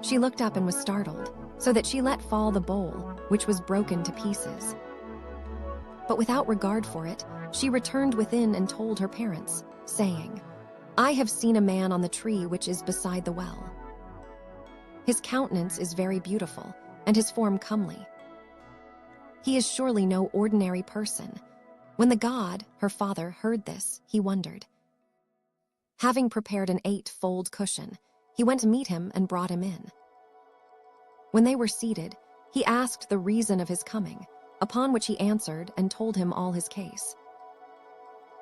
She looked up and was startled, so that she let fall the bowl, which was broken to pieces. But without regard for it, she returned within and told her parents, saying, "I have seen a man on the tree which is beside the well. His countenance is very beautiful, and his form comely. He is surely no ordinary person." When the god, her father, heard this, he wondered. Having prepared an 8-fold cushion, he went to meet him and brought him in. When they were seated, he asked the reason of his coming, upon which he answered and told him all his case.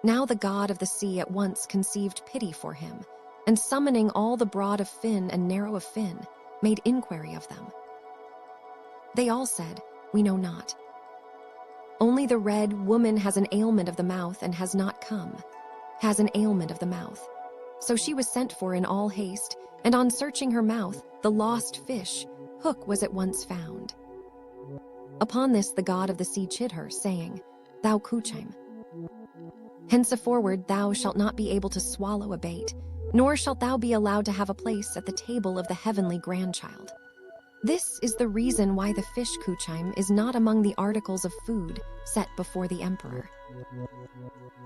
Now the god of the sea at once conceived pity for him, and summoning all the broad of fin and narrow of fin, made inquiry of them. They all said, "We know not. Only the red woman has an ailment of the mouth and has not come, has an ailment of the mouth." So she was sent for in all haste, and on searching her mouth, the lost fish, hook, was at once found. Upon this the god of the sea chid her, saying, "Thou Kuchaim, henceforward thou shalt not be able to swallow a bait, nor shalt thou be allowed to have a place at the table of the heavenly grandchild. This is the reason why the fish Kuchaim is not among the articles of food set before the emperor."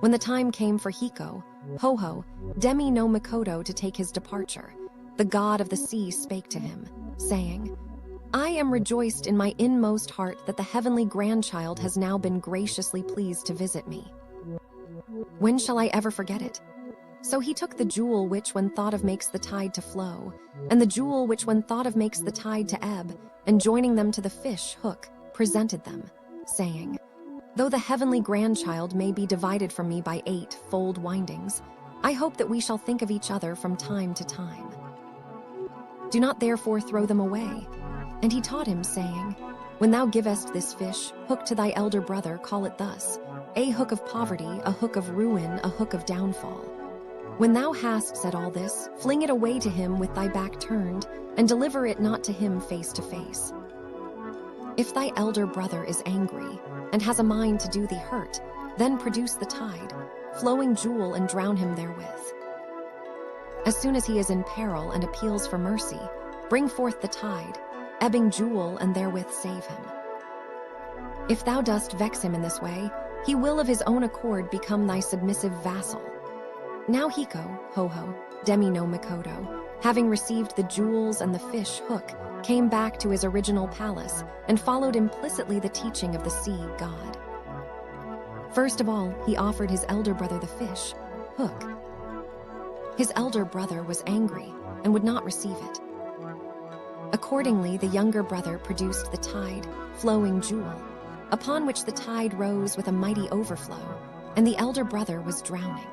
When the time came for Hiko, Hoho, Demi no Mikoto to take his departure, the god of the sea spake to him, saying, "I am rejoiced in my inmost heart that the heavenly grandchild has now been graciously pleased to visit me. When shall I ever forget it?" So he took the jewel which when thought of makes the tide to flow, and the jewel which when thought of makes the tide to ebb, and joining them to the fish hook, presented them, saying, "Though the heavenly grandchild may be divided from me by 8-fold windings, I hope that we shall think of each other from time to time. Do not therefore throw them away." And he taught him, saying, "When thou givest this fish hook to thy elder brother, call it thus: a hook of poverty, a hook of ruin, a hook of downfall. When thou hast said all this, fling it away to him with thy back turned, and deliver it not to him face to face. If thy elder brother is angry, and has a mind to do thee hurt, then produce the tide, flowing jewel, and drown him therewith. As soon as he is in peril and appeals for mercy, bring forth the tide, ebbing jewel, and therewith save him. If thou dost vex him in this way, he will of his own accord become thy submissive vassal." Now Hiko, Hoho, Demi no Mikoto, having received the jewels and the fish hook, came back to his original palace and followed implicitly the teaching of the sea god. First of all, he offered his elder brother the fish hook. His elder brother was angry and would not receive it. Accordingly, the younger brother produced the tide, flowing jewel, upon which the tide rose with a mighty overflow, and the elder brother was drowning.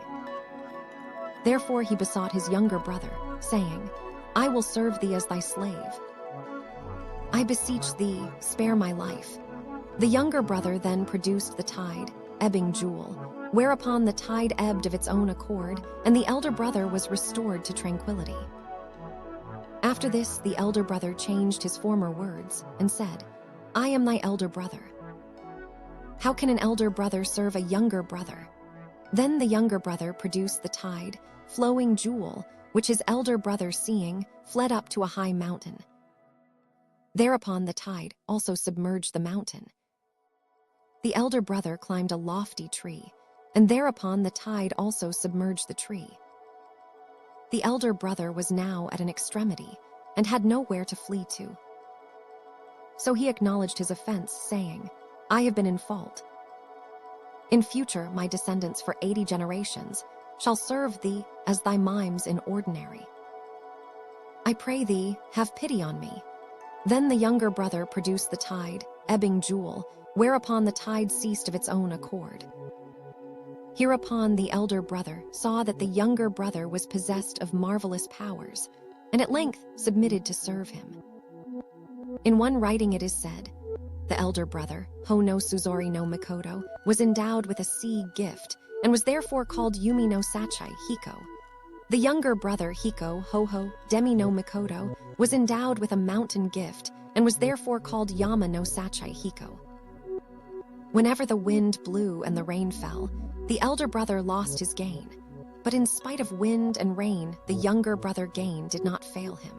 Therefore he besought his younger brother, saying, "I will serve thee as thy slave. I beseech thee, spare my life." The younger brother then produced the tide, ebbing jewel, whereupon the tide ebbed of its own accord, and the elder brother was restored to tranquility. After this, the elder brother changed his former words and said, "I am thy elder brother. How can an elder brother serve a younger brother?" Then the younger brother produced the tide, flowing jewel, which his elder brother, seeing, fled up to a high mountain. Thereupon the tide also submerged the mountain. The elder brother climbed a lofty tree, and thereupon the tide also submerged the tree. The elder brother was now at an extremity, and had nowhere to flee to. So he acknowledged his offense, saying, "I have been in fault. In future, my descendants for 80 generations shall serve thee as thy mimes in ordinary. I pray thee, have pity on me." Then the younger brother produced the tide, ebbing jewel, whereupon the tide ceased of its own accord. Hereupon the elder brother saw that the younger brother was possessed of marvelous powers, and at length submitted to serve him. In one writing it is said, "The elder brother, Hono Suzori no Mikoto, was endowed with a sea gift, and was therefore called Yumi no Sachai Hiko. The younger brother, Hiko, Hoho, Demi no Mikoto, was endowed with a mountain gift, and was therefore called Yama no Sachai Hiko. Whenever the wind blew and the rain fell, the elder brother lost his gain, but in spite of wind and rain, the younger brother gain did not fail him.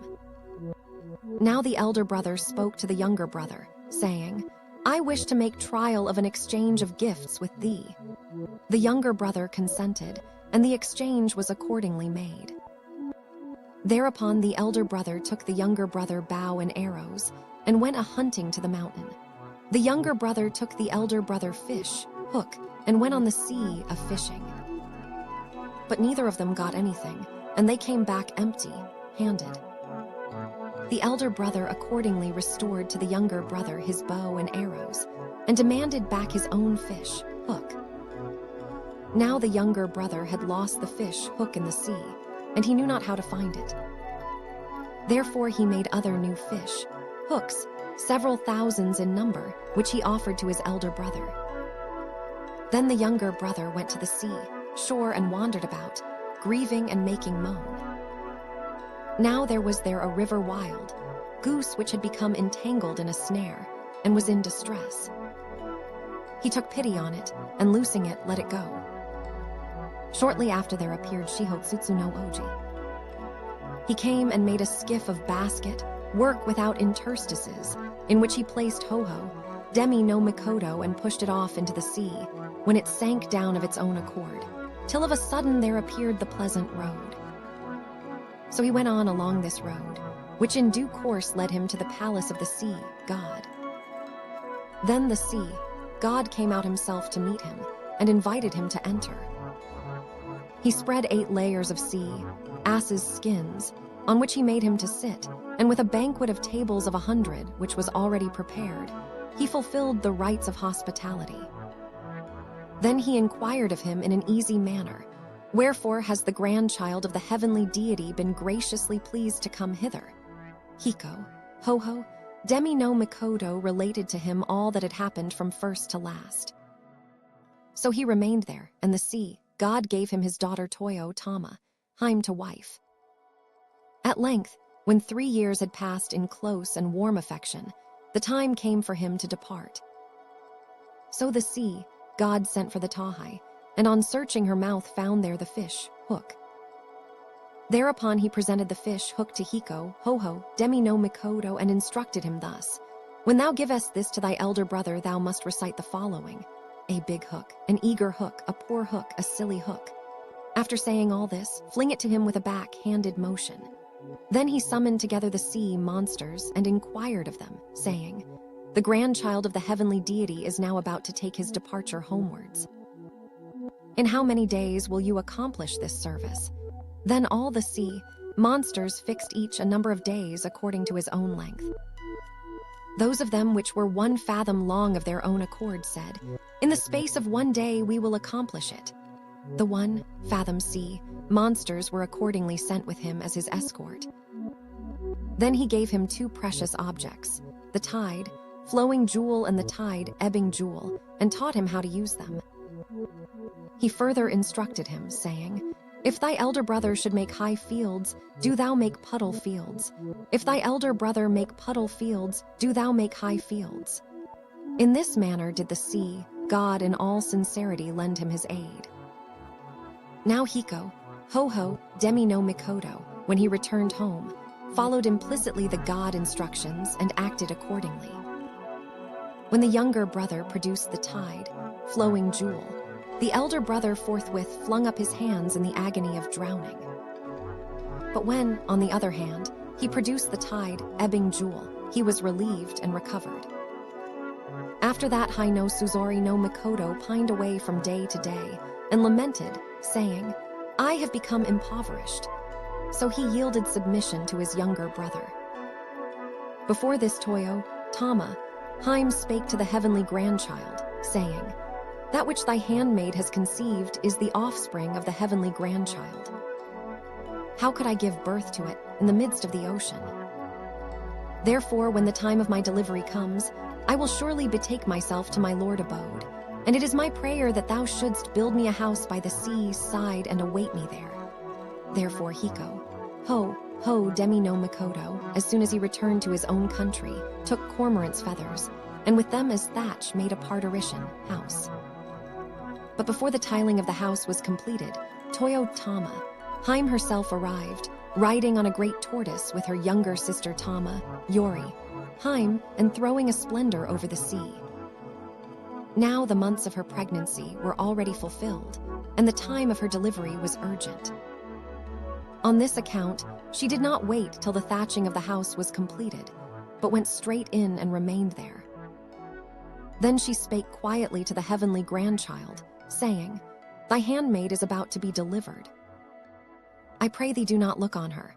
Now the elder brother spoke to the younger brother, saying, "I wish to make trial of an exchange of gifts with thee." The younger brother consented, and the exchange was accordingly made. Thereupon the elder brother took the younger brother bow and arrows, and went a-hunting to the mountain. The younger brother took the elder brother fish, hook, and went on the sea a-fishing. But neither of them got anything, and they came back empty-handed. The elder brother accordingly restored to the younger brother his bow and arrows, and demanded back his own fish, Hook. Now the younger brother had lost the fish, Hook, in the sea, and he knew not how to find it. Therefore he made other new fish, Hooks, several thousands in number, which he offered to his elder brother. Then the younger brother went to the sea, shore, and wandered about, grieving and making moan. Now there was there a river wild, goose which had become entangled in a snare, and was in distress. He took pity on it, and loosing it, let it go. Shortly after there appeared Shihotsusu no Oji. He came and made a skiff of basket, work without interstices, in which he placed Ho-Ho, Demi no Mikoto, and pushed it off into the sea, when it sank down of its own accord, till of a sudden there appeared the pleasant road. So he went on along this road, which in due course led him to the palace of the sea, God. Then the sea, God came out himself to meet him, and invited him to enter. He spread 8 layers of sea, asses' skins, on which he made him to sit, and with a banquet of tables of 100, which was already prepared, he fulfilled the rites of hospitality. Then he inquired of him in an easy manner, wherefore has the grandchild of the heavenly deity been graciously pleased to come hither? Hiko, Ho-Ho, Demi no Mikoto related to him all that had happened from first to last. So he remained there, and the sea, God gave him his daughter Toyo Tama, Haim to wife. At length, when 3 years had passed in close and warm affection, the time came for him to depart. So the sea, God sent for the Tahai, and on searching her mouth found there the fish, Hook. Thereupon he presented the fish, Hook, to Hiko, Ho-Ho, Demi no Mikoto, and instructed him thus: When thou givest this to thy elder brother, thou must recite the following: a big hook, an eager hook, a poor hook, a silly hook. After saying all this, fling it to him with a back-handed motion. Then he summoned together the sea monsters and inquired of them, saying, The grandchild of the heavenly deity is now about to take his departure homewards. In how many days will you accomplish this service? Then all the sea monsters fixed each a number of days according to his own length. Those of them which were 1 fathom long of their own accord said, In the space of 1 day we will accomplish it. The 1 fathom sea monsters were accordingly sent with him as his escort. Then he gave him 2 precious objects, the tide, flowing jewel, and the tide, ebbing jewel, and taught him how to use them. He further instructed him, saying, If thy elder brother should make high fields, do thou make puddle fields. If thy elder brother make puddle fields, do thou make high fields. In this manner did the sea, God in all sincerity lend him his aid. Now Hiko, Ho-Ho, Demi no Mikoto, when he returned home, followed implicitly the God instructions and acted accordingly. When the younger brother produced the tide, flowing jewel, the elder brother forthwith flung up his hands in the agony of drowning. But when, on the other hand, he produced the tide, ebbing jewel, he was relieved and recovered. After that Hai no Suzori no Mikoto pined away from day to day, and lamented, saying, I have become impoverished. So he yielded submission to his younger brother. Before this Toyo, Tama, Haim spake to the heavenly grandchild, saying, That which thy handmaid has conceived is the offspring of the heavenly grandchild. How could I give birth to it in the midst of the ocean? Therefore, when the time of my delivery comes, I will surely betake myself to my lord abode, and it is my prayer that thou shouldst build me a house by the sea's side and await me there. Therefore Hiko, Ho, Demi no Mikoto, as soon as he returned to his own country, took cormorant's feathers, and with them as thatch made a parturition house. But before the tiling of the house was completed, Toyo Tama, Haim herself arrived, riding on a great tortoise with her younger sister Tama, Yori, Haim, and throwing a splendor over the sea. Now the months of her pregnancy were already fulfilled, and the time of her delivery was urgent. On this account, she did not wait till the thatching of the house was completed, but went straight in and remained there. Then she spake quietly to the heavenly grandchild, saying, Thy handmaid is about to be delivered. I pray thee do not look on her.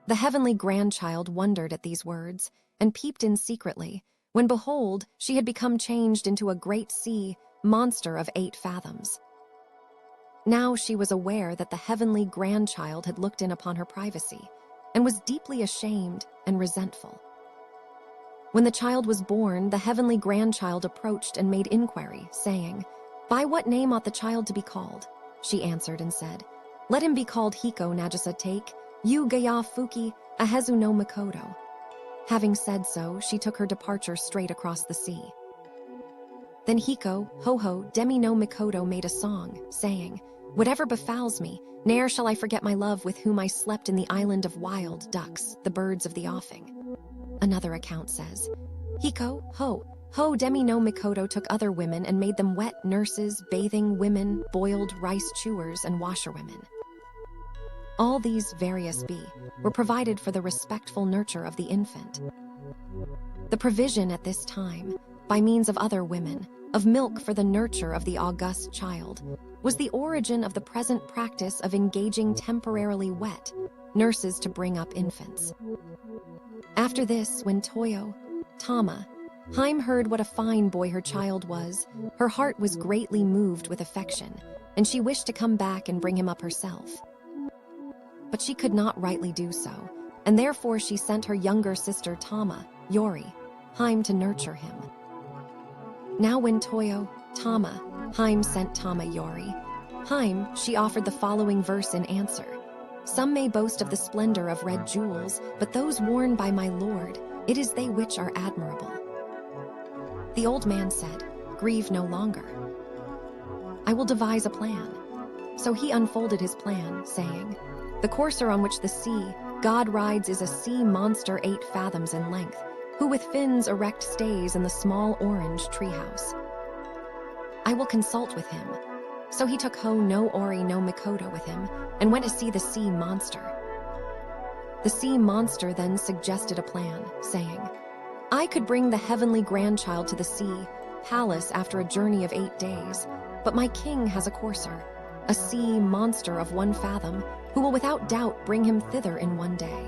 The heavenly grandchild wondered at these words, and peeped in secretly, when behold, she had become changed into a great sea monster of 8 fathoms. Now she was aware that the heavenly grandchild had looked in upon her privacy, and was deeply ashamed and resentful. When the child was born, the heavenly grandchild approached and made inquiry, saying, "By what name ought the child to be called?" She answered and said, "Let him be called Hiko Nagisa Take, Yu Gaya Fuki, Ahezu no Mikoto." Having said so, she took her departure straight across the sea. Then Hiko, Ho-Ho, Demi no Mikoto made a song, saying, "Whatever befalls me, ne'er shall I forget my love with whom I slept in the island of wild ducks, the birds of the offing." Another account says, Hiko, Ho, Demi no Mikoto took other women and made them wet nurses, bathing women, boiled rice chewers, and washerwomen. All these various were provided for the respectful nurture of the infant. The provision at this time, by means of other women, of milk for the nurture of the august child, was the origin of the present practice of engaging temporarily wet nurses to bring up infants. After this, when Toyo, Tama, Haim heard what a fine boy her child was, her heart was greatly moved with affection, and she wished to come back and bring him up herself. But she could not rightly do so, and therefore she sent her younger sister Tama, Yori, Haim to nurture him. Now when Toyo, Tama, Haim sent Tama Yori, Haim, she offered the following verse in answer. "Some may boast of the splendor of red jewels, but those worn by my lord, it is they which are admirable." The old man said, "Grieve no longer. I will devise a plan." So he unfolded his plan, saying, "The courser on which the sea god rides is a sea monster 8 fathoms in length, who with fins erect stays in the small orange treehouse. I will consult with him." So he took Ho no Ori no Mikoto with him, and went to see the sea monster. The sea monster then suggested a plan, saying, "I could bring the heavenly grandchild to the sea palace after a journey of 8 days, but my king has a courser, a sea monster of 1 fathom, who will without doubt bring him thither in 1 day.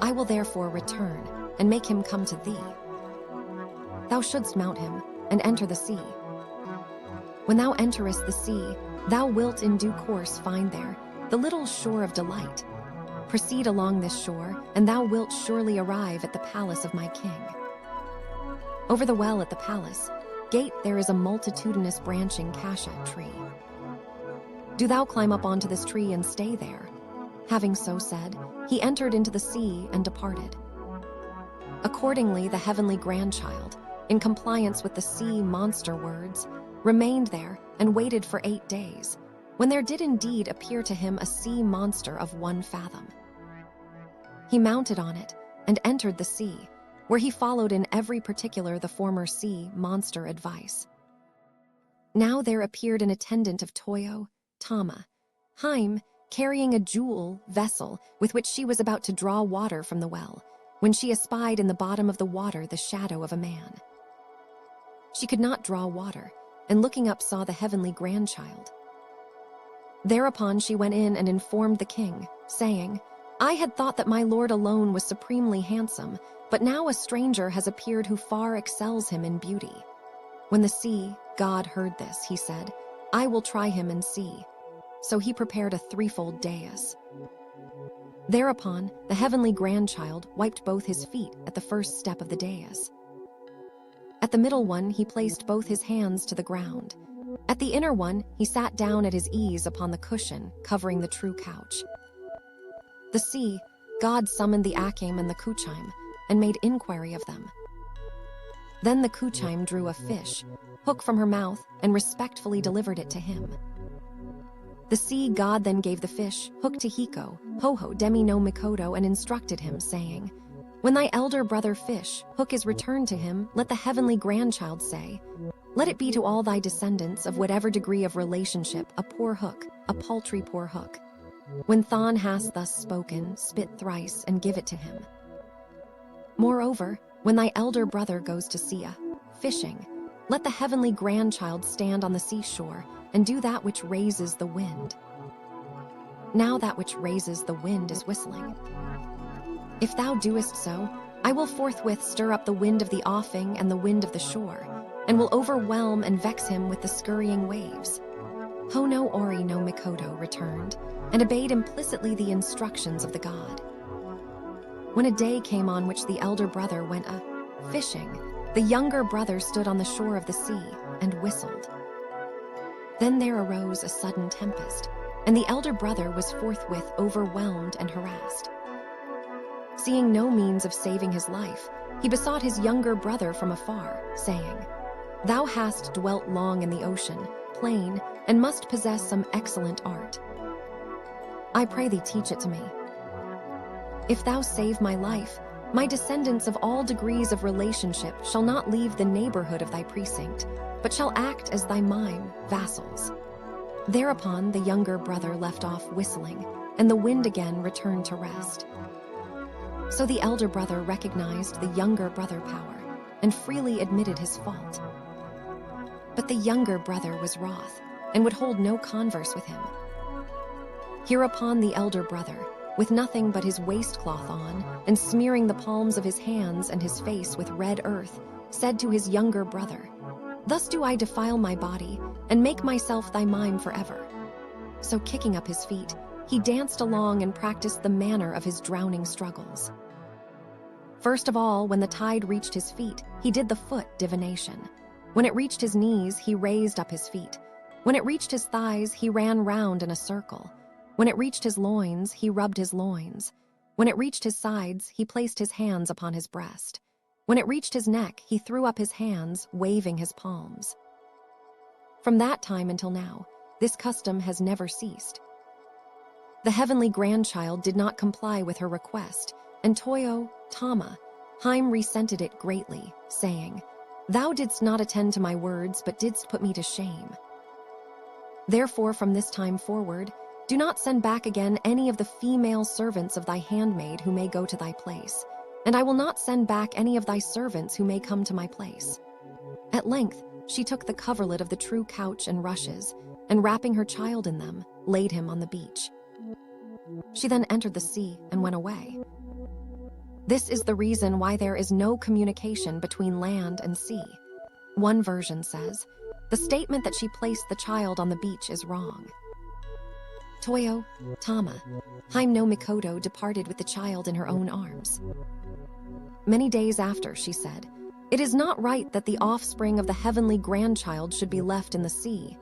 I will therefore return, and make him come to thee. Thou shouldst mount him, and enter the sea. When thou enterest the sea, thou wilt in due course find there the little shore of delight. Proceed along this shore, and thou wilt surely arrive at the palace of my king. Over the well at the palace gate there is a multitudinous branching cassia tree. Do thou climb up onto this tree and stay there." Having so said, he entered into the sea and departed. Accordingly, the heavenly grandchild, in compliance with the sea monster words, remained there and waited for 8 days, when there did indeed appear to him a sea monster of 1 fathom. He mounted on it and entered the sea, where he followed in every particular the former sea monster advice. Now there appeared an attendant of Toyo, Tama, Haim, carrying a jewel vessel with which she was about to draw water from the well, when she espied in the bottom of the water the shadow of a man. She could not draw water, and looking up saw the heavenly grandchild. Thereupon she went in and informed the king, saying, "I had thought that my lord alone was supremely handsome, but now a stranger has appeared who far excels him in beauty." When the sea god heard this, he said, "I will try him and see." So he prepared a 3-fold dais. Thereupon, the heavenly grandchild wiped both his feet at the first step of the dais. At the middle one, he placed both his hands to the ground. At the inner one, he sat down at his ease upon the cushion covering the true couch. The sea god summoned the Akim and the Kuchaim and made inquiry of them. Then the Kuchaim drew a fish hook from her mouth and respectfully delivered it to him. The sea god then gave the fish hook to Hiko, Ho-Ho, Demi no Mikoto, and instructed him, saying, "When thy elder brother fish hook is returned to him, let the heavenly grandchild say, 'Let it be to all thy descendants of whatever degree of relationship a poor hook, a paltry poor hook.' When Thon hast thus spoken, spit thrice and give it to him. Moreover, when thy elder brother goes to Sia, fishing, let the heavenly grandchild stand on the seashore and do that which raises the wind. Now that which raises the wind is whistling. If thou doest so, I will forthwith stir up the wind of the offing and the wind of the shore, and will overwhelm and vex him with the scurrying waves. Hono Ori no Mikoto returned, and obeyed implicitly the instructions of the god. When a day came on which the elder brother went fishing, the younger brother stood on the shore of the sea and whistled. Then there arose a sudden tempest, and the elder brother was forthwith overwhelmed and harassed. Seeing no means of saving his life, he besought his younger brother from afar, saying, "Thou hast dwelt long in the ocean, plain, and must possess some excellent art. I pray thee teach it to me. If thou save my life, my descendants of all degrees of relationship shall not leave the neighborhood of thy precinct, but shall act as thy mime vassals." Thereupon the younger brother left off whistling, and the wind again returned to rest. So the elder brother recognized the younger brother power, and freely admitted his fault. But the younger brother was wroth, and would hold no converse with him. Hereupon the elder brother, with nothing but his waistcloth on, and smearing the palms of his hands and his face with red earth, said to his younger brother, "Thus do I defile my body, and make myself thy mime forever." So kicking up his feet, he danced along and practiced the manner of his drowning struggles. First of all, when the tide reached his feet, he did the foot divination. When it reached his knees, he raised up his feet. When it reached his thighs, he ran round in a circle. When it reached his loins, he rubbed his loins. When it reached his sides, he placed his hands upon his breast. When it reached his neck, he threw up his hands, waving his palms. From that time until now, this custom has never ceased. The heavenly grandchild did not comply with her request, and Toyo, Tama, Haim resented it greatly, saying, "Thou didst not attend to my words, but didst put me to shame. Therefore, from this time forward, do not send back again any of the female servants of thy handmaid who may go to thy place, and I will not send back any of thy servants who may come to my place." At length, she took the coverlet of the true couch and rushes, and wrapping her child in them, laid him on the beach. She then entered the sea and went away. This is the reason why there is no communication between land and sea. One version says, the statement that she placed the child on the beach is wrong. Toyo, Tama, Haim no Mikoto departed with the child in her own arms. Many days after, she said, "It is not right that the offspring of the heavenly grandchild should be left in the sea."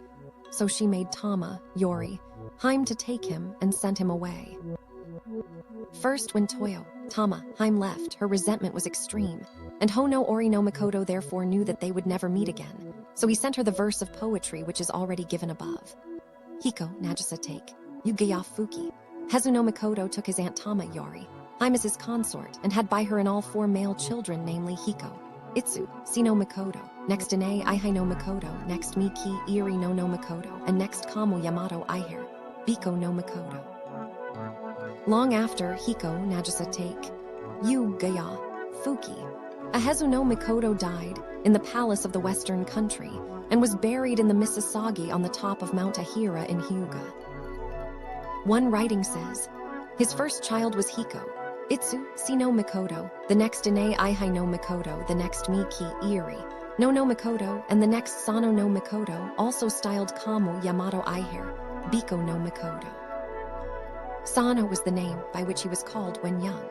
So she made Tama, Yori, Haim to take him and sent him away. First, when Toyo, Tama, Haim left, her resentment was extreme, and Hono Ori no Mikoto therefore knew that they would never meet again, so he sent her the verse of poetry which is already given above. Hiko, Nagisa take, Yugaya Fuki. Hezu no Mikoto took his aunt Tama, Yori, Haim as his consort, and had by her in all 4 male children, namely Hiko, Itsu, Sino Mikoto, next Ine Ihai no Mikoto, next Miki Iri no Mikoto, and next Kamu Yamato Iher, Biko no Mikoto. Long after Hiko, Nagisa take, Yu-Gaya, Fuki, Ahezu no Mikoto died in the palace of the western country and was buried in the Misasagi on the top of Mount Ahira in Hyuga. One writing says, his first child was Hiko, Itsu, Sino Mikoto, the next Ine Ihai no Mikoto, the next Miki Iri, no Mikoto, and the next Sano no Mikoto, also styled Kamu Yamato Iher, Biko no Mikoto. Sano was the name by which he was called when young.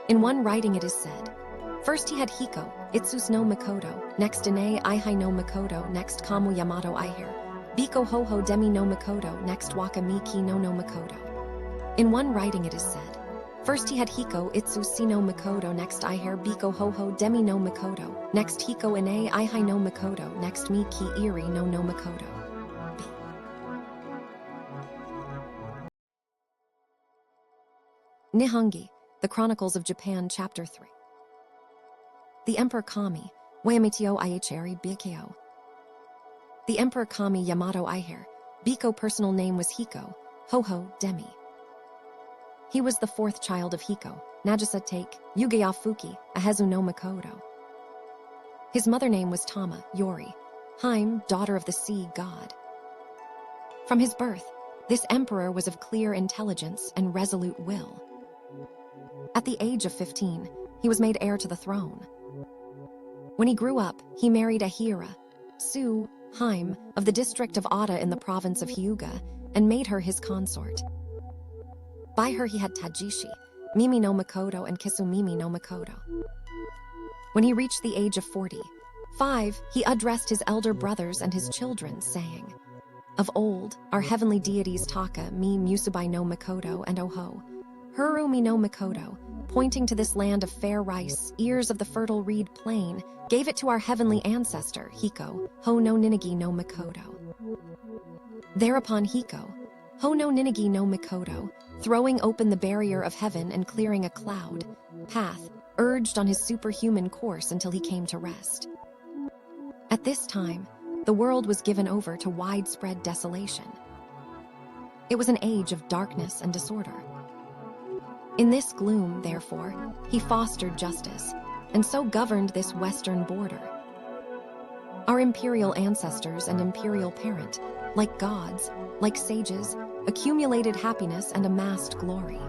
In one writing it is said, first he had Hiko, Itsus no Mikoto, next Ine Ihai no Mikoto, next Kamu Yamato Iher, Biko Hoho Demi no Mikoto, next Waka Miki no Mikoto. In one writing it is said, first he had Hiko, Itsu Sino Mikoto, next Iher, Biko Hoho Demi no Mikoto, next Hiko Ine Ihai no Mikoto, next Miki Iri no Mikoto. Nihongi, The Chronicles of Japan, Chapter 3. The Emperor Kami, Wayamitio Ichiri Bikyo. The Emperor Kami Yamato Iher, Biko personal name was Hiko, Hoho Demi. He was the 4th child of Hiko, Nagisa take, Yugaya Fuki, Ahezu no Mikoto. His mother name was Tama, Yori, Haim, daughter of the sea god. From his birth, this emperor was of clear intelligence and resolute will. At the age of 15, he was made heir to the throne. When he grew up, he married Ahira, Su Haim, of the district of Ada in the province of Hyuga, and made her his consort. By her he had Tajishi, Mimi no Makoto, and Kisumimi no Makoto. When he reached the age of 45, he addressed his elder brothers and his children, saying, "Of old, our heavenly deities Taka, Mi Musubai no Makoto, and Oho, Hurumi no Makoto, pointing to this land of fair rice, ears of the fertile reed plain, gave it to our heavenly ancestor, Hiko, Ho no Ninigi no Makoto." Thereupon Hiko, Ho no Ninigi no Makoto, throwing open the barrier of heaven and clearing a cloud path, urged on his superhuman course until he came to rest. At this time, the world was given over to widespread desolation. It was an age of darkness and disorder. In this gloom, therefore, he fostered justice, and so governed this western border. Our imperial ancestors and imperial parent, like gods, like sages, accumulated happiness and amassed glory.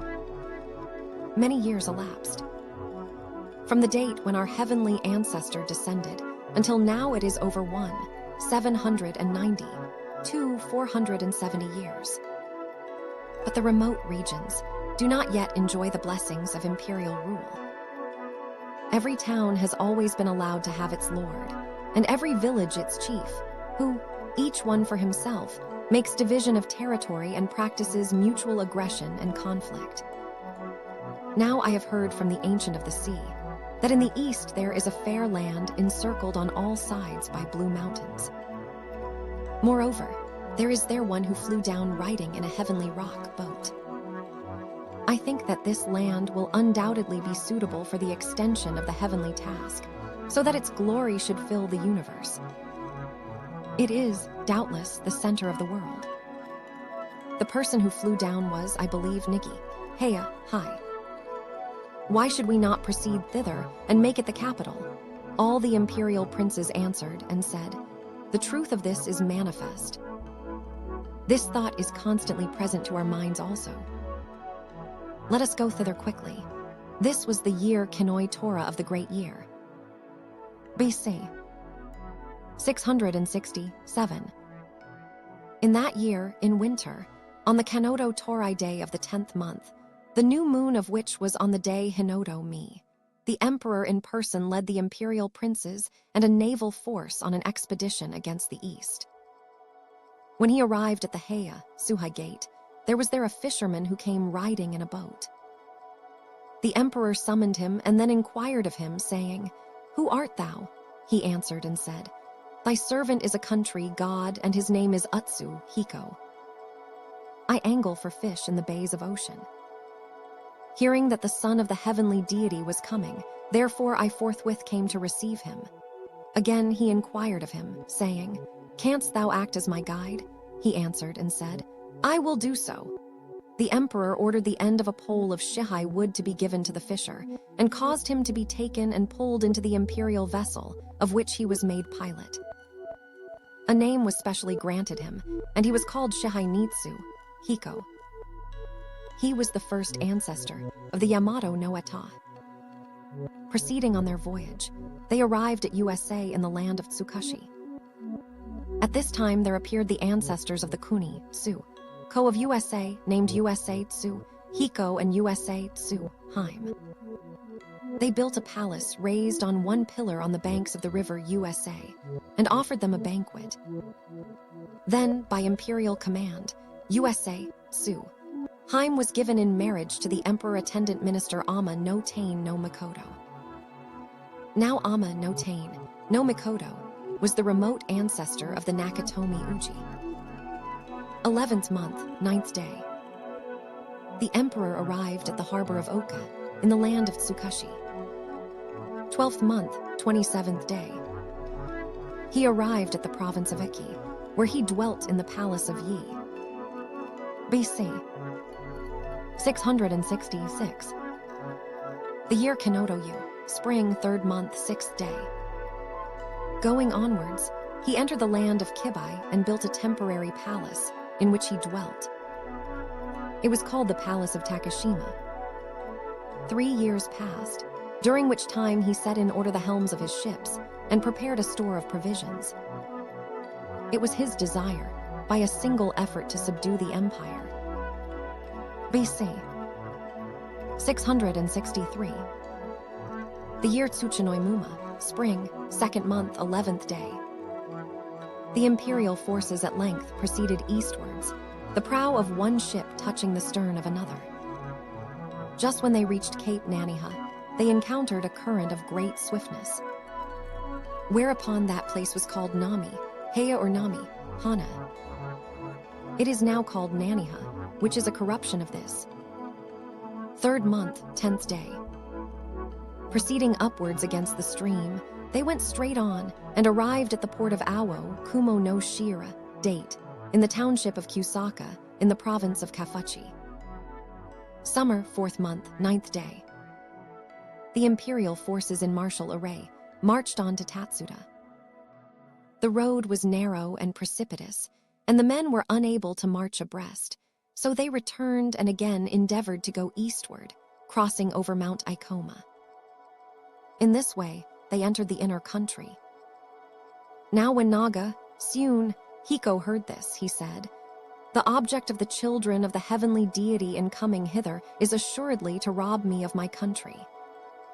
Many years elapsed. From the date when our heavenly ancestor descended, until now it is over 790 to 470 years. But the remote regions do not yet enjoy the blessings of imperial rule. Every town has always been allowed to have its lord, and every village its chief, who, each one for himself, makes division of territory and practices mutual aggression and conflict. Now I have heard from the Ancient of the Sea that in the east there is a fair land encircled on all sides by blue mountains. Moreover, there is there one who flew down riding in a heavenly rock boat. I think that this land will undoubtedly be suitable for the extension of the heavenly task, so that its glory should fill the universe. It is, doubtless, the center of the world. The person who flew down was, I believe, Nigi, Heya, Hai. Why should we not proceed thither and make it the capital? All the imperial princes answered and said, "The truth of this is manifest." This thought is constantly present to our minds also. Let us go thither quickly. This was the year Kinoi Torah of the Great Year. BC 667. In that year, in winter, on the Kanoto Torai day of the 10th month, the new moon of which was on the day Hinoto Mi, the emperor in person led the imperial princes and a naval force on an expedition against the east. When he arrived at the Heya, Suhai Gate, there was there a fisherman who came riding in a boat. The emperor summoned him and then inquired of him, saying, "Who art thou?" He answered and said, "Thy servant is a country god, and his name is Utsu Hiko. I angle for fish in the bays of ocean." Hearing that the son of the heavenly deity was coming, therefore I forthwith came to receive him. Again he inquired of him, saying, "Canst thou act as my guide?" He answered and said, "I will do so." The emperor ordered the end of a pole of shihai wood to be given to the fisher, and caused him to be taken and pulled into the imperial vessel, of which he was made pilot. A name was specially granted him, and he was called Shihai Nitsu, Hiko. He was the first ancestor of the Yamato no Eta. Proceeding on their voyage, they arrived at USA in the land of Tsukushi. At this time there appeared the ancestors of the Kuni, Tsu, Ko of USA, named USA Tsu, Hiko, and USA Tsu, Haim. They built a palace raised on one pillar on the banks of the river USA, and offered them a banquet. Then, by imperial command, USA Tsu, Haim was given in marriage to the emperor attendant minister Ama no Tain no Makoto. Now Ama no Tain no Makoto was the remote ancestor of the Nakatomi Uji. 11th month, 9th day. The emperor arrived at the harbor of Oka, in the land of Tsukushi. 12th month, 27th day. He arrived at the province of Eki, where he dwelt in the palace of Yi. BC 666. The year Kanoto Yu, spring, 3rd month, 6th day. Going onwards, he entered the land of Kibai and built a temporary palace in which he dwelt. It was called the Palace of Takashima. 3 years passed, during which time he set in order the helms of his ships and prepared a store of provisions. It was his desire, by a single effort, to subdue the empire. BC 663. The year Tsukuyomi, spring, 2nd month, 11th day. The imperial forces at length proceeded eastwards, the prow of one ship touching the stern of another. Just when they reached Cape Naniha, they encountered a current of great swiftness. Whereupon that place was called Nami, Heya or Nami, Hana. It is now called Naniha, which is a corruption of this. 3rd month, 10th day. Proceeding upwards against the stream, they went straight on and arrived at the port of Awo, Kumo no Shira, date, in the township of Kusaka, in the province of Kafuchi. Summer, 4th month, 9th day. The imperial forces in martial array marched on to Tatsuda. The road was narrow and precipitous, and the men were unable to march abreast, so they returned and again endeavored to go eastward, crossing over Mount Ikoma. In this way, they entered the inner country. Now when Naga, Tsun, Hiko heard this, he said, "The object of the children of the heavenly deity in coming hither is assuredly to rob me of my country."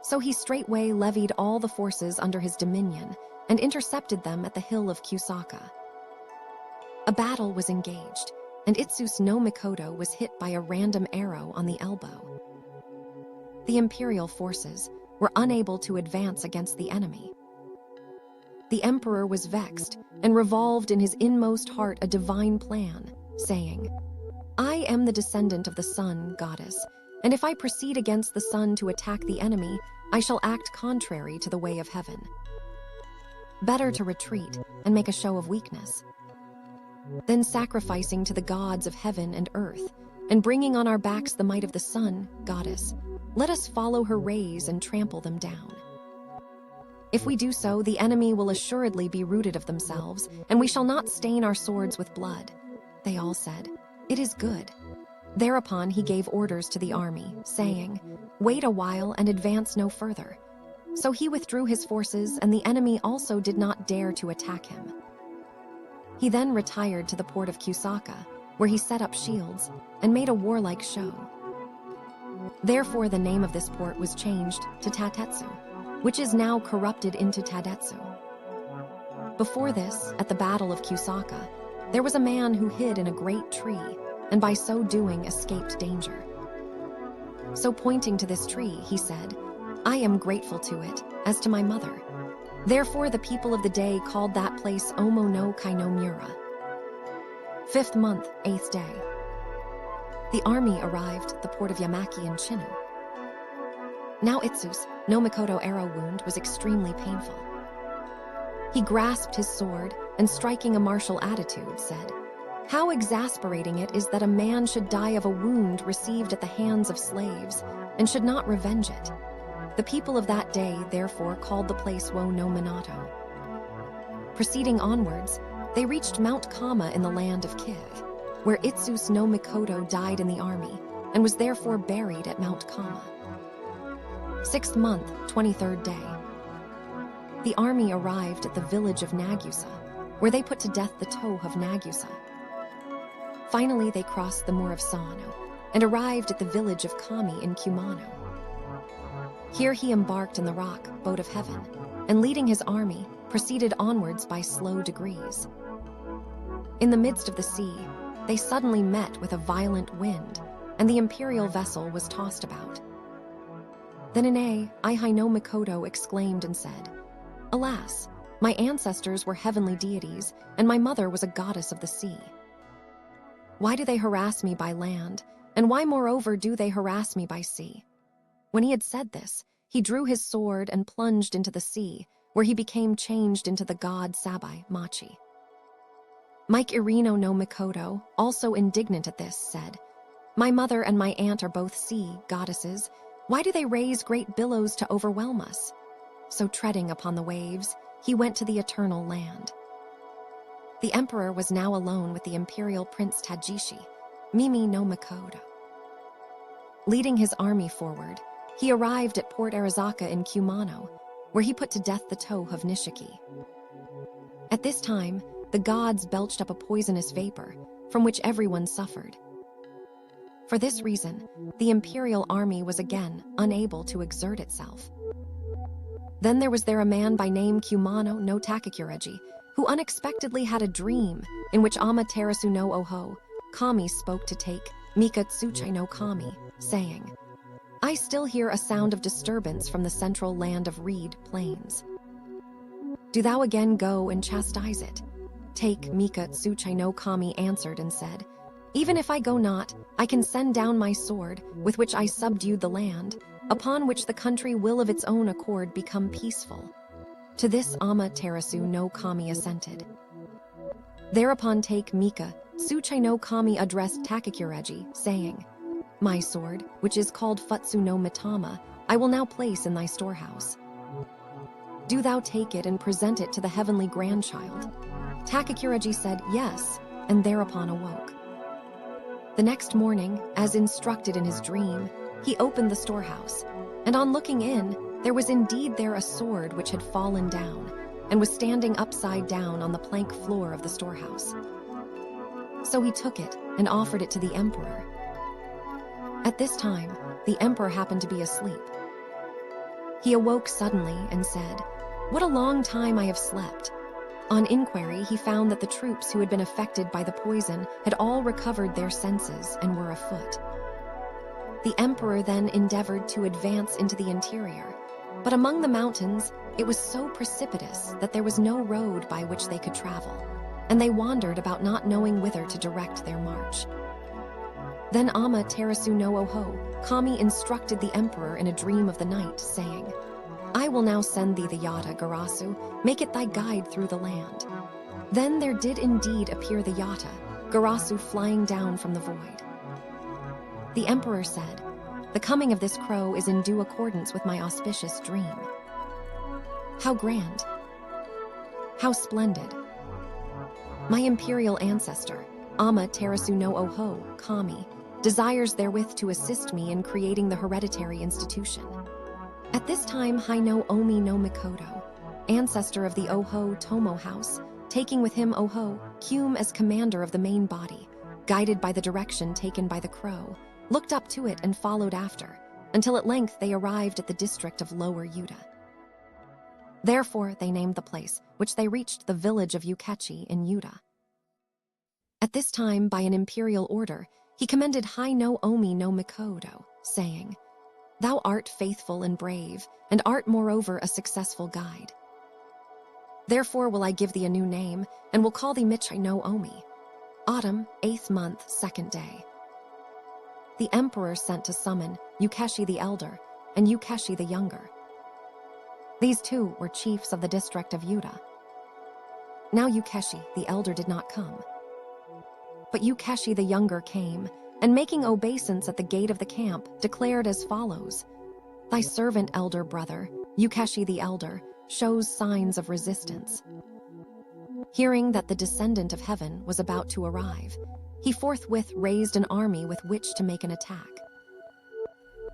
So he straightway levied all the forces under his dominion and intercepted them at the hill of Kusaka. A battle was engaged, and Itsus no Mikoto was hit by a random arrow on the elbow. The imperial forces were unable to advance against the enemy. The emperor was vexed and revolved in his inmost heart a divine plan, saying, "I am the descendant of the sun, goddess, and if I proceed against the sun to attack the enemy, I shall act contrary to the way of heaven. Better to retreat and make a show of weakness. Then sacrificing to the gods of heaven and earth, and bringing on our backs the might of the sun, goddess, let us follow her rays and trample them down. If we do so, the enemy will assuredly be rooted of themselves, and we shall not stain our swords with blood." They all said, "It is good." Thereupon he gave orders to the army, saying, "Wait a while and advance no further." So he withdrew his forces, and the enemy also did not dare to attack him. He then retired to the port of Kusaka, where he set up shields and made a warlike show. Therefore the name of this port was changed to Tatetsu, which is now corrupted into Tadetsu. Before this, at the Battle of Kusaka, there was a man who hid in a great tree, and by so doing escaped danger. So pointing to this tree, he said, "I am grateful to it, as to my mother." Therefore the people of the day called that place Omo no Kainomura. 5th month, 8th day. The army arrived at the port of Yamaki in Chinu. Now Itsus no Mikoto arrow wound was extremely painful. He grasped his sword and, striking a martial attitude, said, "How exasperating it is that a man should die of a wound received at the hands of slaves, and should not revenge it." The people of that day therefore called the place Wo no Minato. Proceeding onwards, they reached Mount Kama in the land of Kiv, where Itsus no Mikoto died in the army, and was therefore buried at Mount Kama. 6th month, 23rd day. The army arrived at the village of Nagusa, where they put to death the Toh of Nagusa. Finally, they crossed the moor of Sano, and arrived at the village of Kami in Kumano. Here he embarked in the rock boat of heaven, and leading his army, proceeded onwards by slow degrees. In the midst of the sea, they suddenly met with a violent wind, and the imperial vessel was tossed about. Then Ine, Ihai no Mikoto exclaimed and said, "Alas, my ancestors were heavenly deities, and my mother was a goddess of the sea. Why do they harass me by land, and why moreover do they harass me by sea?" When he had said this, he drew his sword and plunged into the sea, where he became changed into the god Sabai Machi. Mike Irino no Mikoto, also indignant at this, said, "My mother and my aunt are both sea goddesses. Why do they raise great billows to overwhelm us?" So treading upon the waves, he went to the eternal land. The emperor was now alone with the imperial prince Tajishi, Mimi no Mikoto. Leading his army forward, He arrived at Port Arazaka in Kumano, where he put to death the Toe of Nishiki. At this time, the gods belched up a poisonous vapor, from which everyone suffered. For this reason, the imperial army was again unable to exert itself. Then there was there a man by name Kumano no Takakureji, who unexpectedly had a dream in which Amaterasu no Oho, Kami spoke to take Mika Tsuchai no Kami, saying, "I still hear a sound of disturbance from the central land of reed plains. Do thou again go and chastise it." Take Mika Tsuchai no Kami answered and said, "Even if I go not, I can send down my sword, with which I subdued the land, upon which the country will of its own accord become peaceful." To this Amaterasu no Kami assented. Thereupon Take Mika Tsuchai no Kami addressed Takakureji, saying, "My sword, which is called Futsu no Mitama, I will now place in thy storehouse. Do thou take it and present it to the heavenly grandchild." Takakureji said yes, and thereupon awoke. The next morning, as instructed in his dream, he opened the storehouse, and on looking in, there was indeed there a sword which had fallen down, and was standing upside down on the plank floor of the storehouse. So he took it and offered it to the emperor. At this time, the emperor happened to be asleep. He awoke suddenly and said, "What a long time I have slept." On inquiry, he found that the troops who had been affected by the poison had all recovered their senses and were afoot. The emperor then endeavored to advance into the interior, but among the mountains, it was so precipitous that there was no road by which they could travel, and they wandered about not knowing whither to direct their march. Then Amaterasu no Oho, Kami instructed the emperor in a dream of the night, saying, "I will now send thee the Yata, Garasu, make it thy guide through the land." Then there did indeed appear the Yata, Garasu flying down from the void. The emperor said, "The coming of this crow is in due accordance with my auspicious dream." How grand! How splendid! My imperial ancestor, Amaterasu no Oho, Kami, desires therewith to assist me in creating the hereditary institution. At this time, Haino Omi no Mikoto, ancestor of the Oho Tomo house, taking with him Oho, Kume as commander of the main body, guided by the direction taken by the crow, looked up to it and followed after, until at length they arrived at the district of Lower Yuta. Therefore they named the place, which they reached, the village of Yukechi in Yuta. At this time, by an imperial order, he commended Haino Omi no Mikoto, saying, "Thou art faithful and brave, and art moreover a successful guide. Therefore will I give thee a new name, and will call thee Michai no Omi. Autumn, 8th month, 2nd day." The emperor sent to summon Yukeshi the elder and Yukeshi the younger. These two were chiefs of the district of Yuta. Now Yukeshi the elder did not come, but Yukeshi the younger came, and making obeisance at the gate of the camp, declared as follows: "Thy servant, elder brother, Yukeshi the elder, shows signs of resistance." Hearing that the descendant of heaven was about to arrive, he forthwith raised an army with which to make an attack.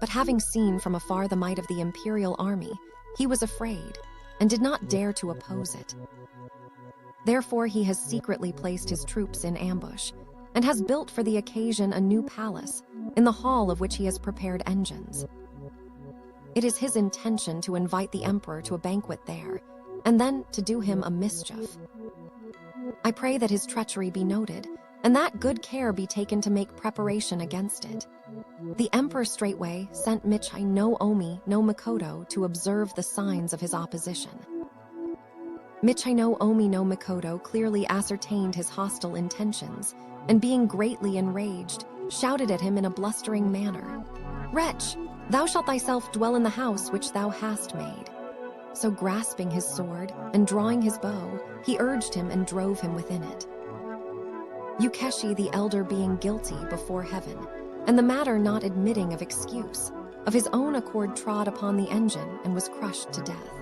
But having seen from afar the might of the imperial army, he was afraid, and did not dare to oppose it. Therefore he has secretly placed his troops in ambush, and has built for the occasion a new palace, in the hall of which he has prepared engines. It is his intention to invite the emperor to a banquet there, and then to do him a mischief. I pray that his treachery be noted, and that good care be taken to make preparation against it. The emperor straightway sent Michai no Omi no Mikoto to observe the signs of his opposition. Michai no Omi no Mikoto clearly ascertained his hostile intentions, and being greatly enraged, shouted at him in a blustering manner, "Wretch, thou shalt thyself dwell in the house which thou hast made." So grasping his sword and drawing his bow, he urged him and drove him within it. Yukeshi the elder being guilty before heaven, and the matter not admitting of excuse, of his own accord trod upon the engine and was crushed to death.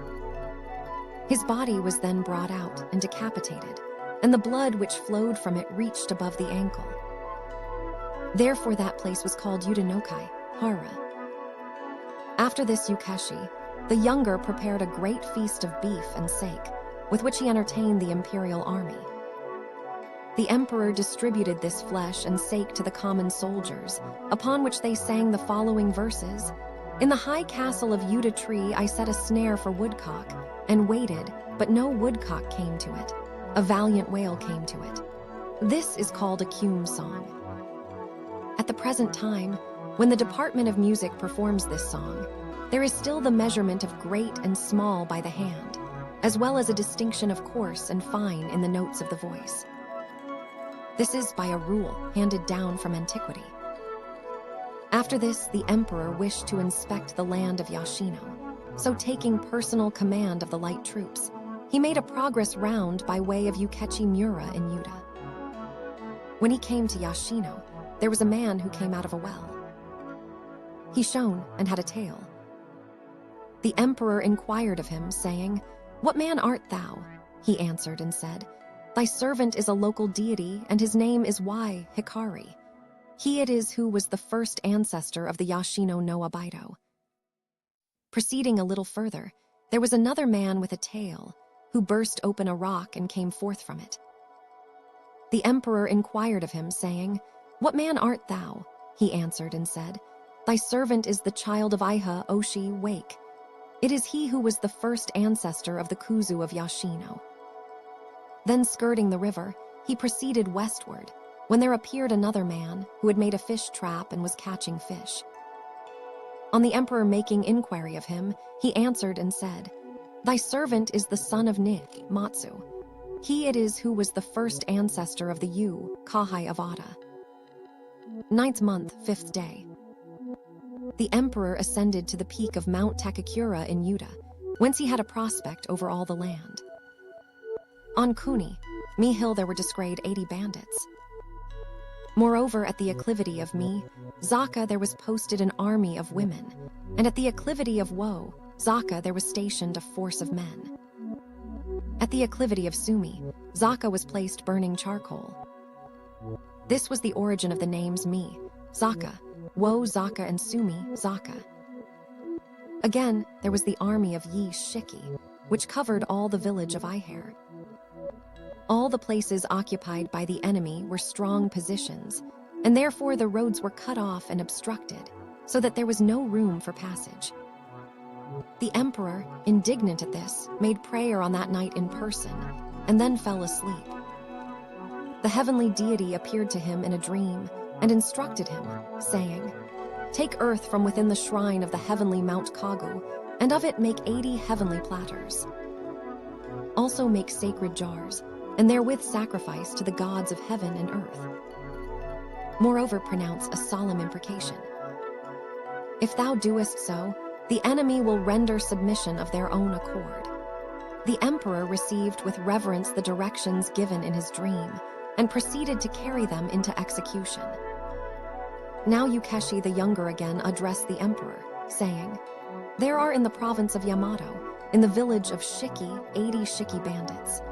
His body was then brought out and decapitated, and the blood which flowed from it reached above the ankle. Therefore that place was called Yutanokai, Hara. After this Yukeshi, the younger prepared a great feast of beef and sake, with which he entertained the imperial army. The emperor distributed this flesh and sake to the common soldiers, upon which they sang the following verses. In the high castle of Yuta Tree I set a snare for woodcock, and waited, but no woodcock came to it. A valiant whale came to it. This is called a cume song. At the present time, when the Department of Music performs this song, there is still the measurement of great and small by the hand, as well as a distinction of coarse and fine in the notes of the voice. This is by a rule handed down from antiquity. After this, the emperor wished to inspect the land of Yashino, so taking personal command of the light troops, he made a progress round by way of Yukechi Mura in Yuta. When he came to Yashino, there was a man who came out of a well. He shone and had a tail. The emperor inquired of him, saying, "What man art thou?" He answered and said, "Thy servant is a local deity, and his name is Hikari. He it is who was the first ancestor of the Yashino no Abido." Proceeding a little further, there was another man with a tail, who burst open a rock and came forth from it. The emperor inquired of him, saying, "What man art thou?" He answered and said, "Thy servant is the child of Iha Oshi Wake. It is he who was the first ancestor of the Kuzu of Yashino." Then skirting the river, he proceeded westward, when there appeared another man who had made a fish trap and was catching fish. On the emperor making inquiry of him, he answered and said, "Thy servant is the son of Matsu. He it is who was the first ancestor of the Yu, Kahai of Ada." 9th month, 5th day. The emperor ascended to the peak of Mount Takakura in Yuta, whence he had a prospect over all the land. On Kuni, Mi Hill, there were descried 80 bandits. Moreover, at the acclivity of Zaka there was posted an army of women, and at the acclivity of Zaka there was stationed a force of men. At the acclivity of Sumi, Zaka was placed burning charcoal. This was the origin of the names Zaka, Zaka, and Sumi, Zaka. Again, there was the army of Shiki, which covered all the village of Ihair. All the places occupied by the enemy were strong positions, and therefore the roads were cut off and obstructed, so that there was no room for passage. The emperor, indignant at this, made prayer on that night in person, and then fell asleep. The heavenly deity appeared to him in a dream and instructed him, saying, "Take earth from within the shrine of the heavenly Mount Kagu, and of it make 80 heavenly platters. Also make sacred jars, and therewith sacrifice to the gods of heaven and earth. Moreover, pronounce a solemn imprecation. If thou doest so, the enemy will render submission of their own accord." The emperor received with reverence the directions given in his dream, and proceeded to carry them into execution. Now Yukeshi the younger again addressed the emperor, saying, "There are in the province of Yamato, in the village of Shiki, 80 Shiki bandits.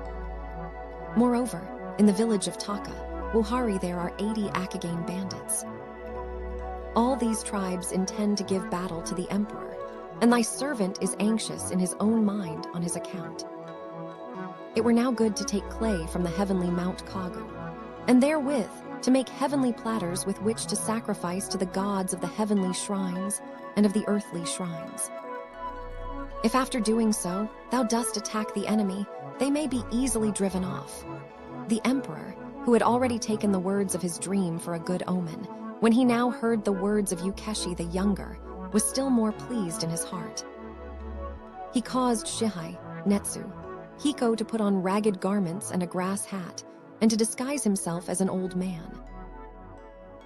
Moreover, in the village of Taka, Wuhari, there are 80 Akagane bandits. All these tribes intend to give battle to the emperor, and thy servant is anxious in his own mind on his account. It were now good to take clay from the heavenly Mount Kagu, and therewith to make heavenly platters with which to sacrifice to the gods of the heavenly shrines and of the earthly shrines. If after doing so thou dost attack the enemy, they may be easily driven off." The emperor, who had already taken the words of his dream for a good omen, when he now heard the words of Yukeshi the younger, was still more pleased in his heart. He caused Shihai, Netsu, Hiko to put on ragged garments and a grass hat, and to disguise himself as an old man.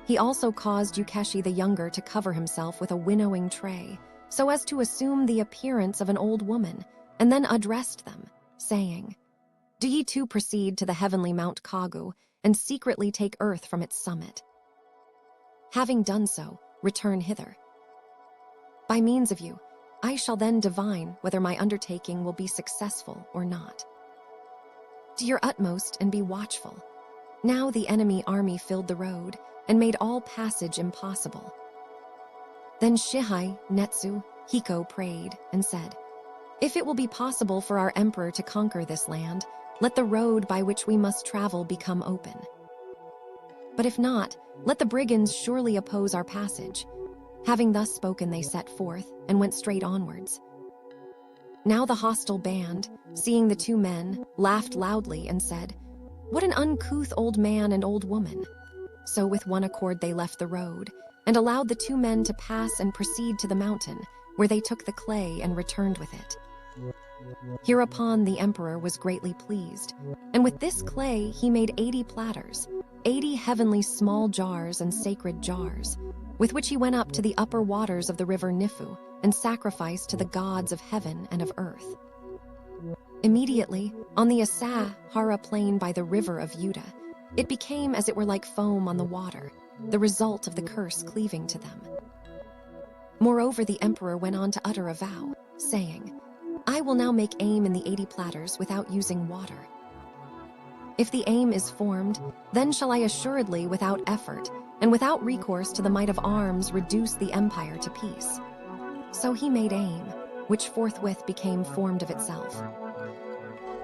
He also caused Yukeshi the younger to cover himself with a winnowing tray, so as to assume the appearance of an old woman, and then addressed them, saying, "Do ye too proceed to the heavenly Mount Kagu, and secretly take earth from its summit. Having done so, return hither. By means of you, I shall then divine whether my undertaking will be successful or not. Do your utmost and be watchful." Now the enemy army filled the road and made all passage impossible. Then Shihai, Netsu, Hiko prayed and said, "If it will be possible for our emperor to conquer this land, let the road by which we must travel become open. But if not, let the brigands surely oppose our passage." Having thus spoken, they set forth and went straight onwards. Now the hostile band, seeing the two men, laughed loudly and said, "What an uncouth old man and old woman." So with one accord they left the road, and allowed the two men to pass and proceed to the mountain, where they took the clay and returned with it. Hereupon the emperor was greatly pleased, and with this clay he made 80 platters, 80 heavenly small jars and sacred jars, with which he went up to the upper waters of the river Nifu and sacrificed to the gods of heaven and of earth. Immediately, on the Asahara plain by the river of Yuta, it became as it were like foam on the water, the result of the curse cleaving to them. Moreover, the emperor went on to utter a vow, saying, "I will now make aim in the 80 platters without using water. If the aim is formed, then shall I assuredly, without effort, and without recourse to the might of arms, reduce the empire to peace." So he made aim, which forthwith became formed of itself.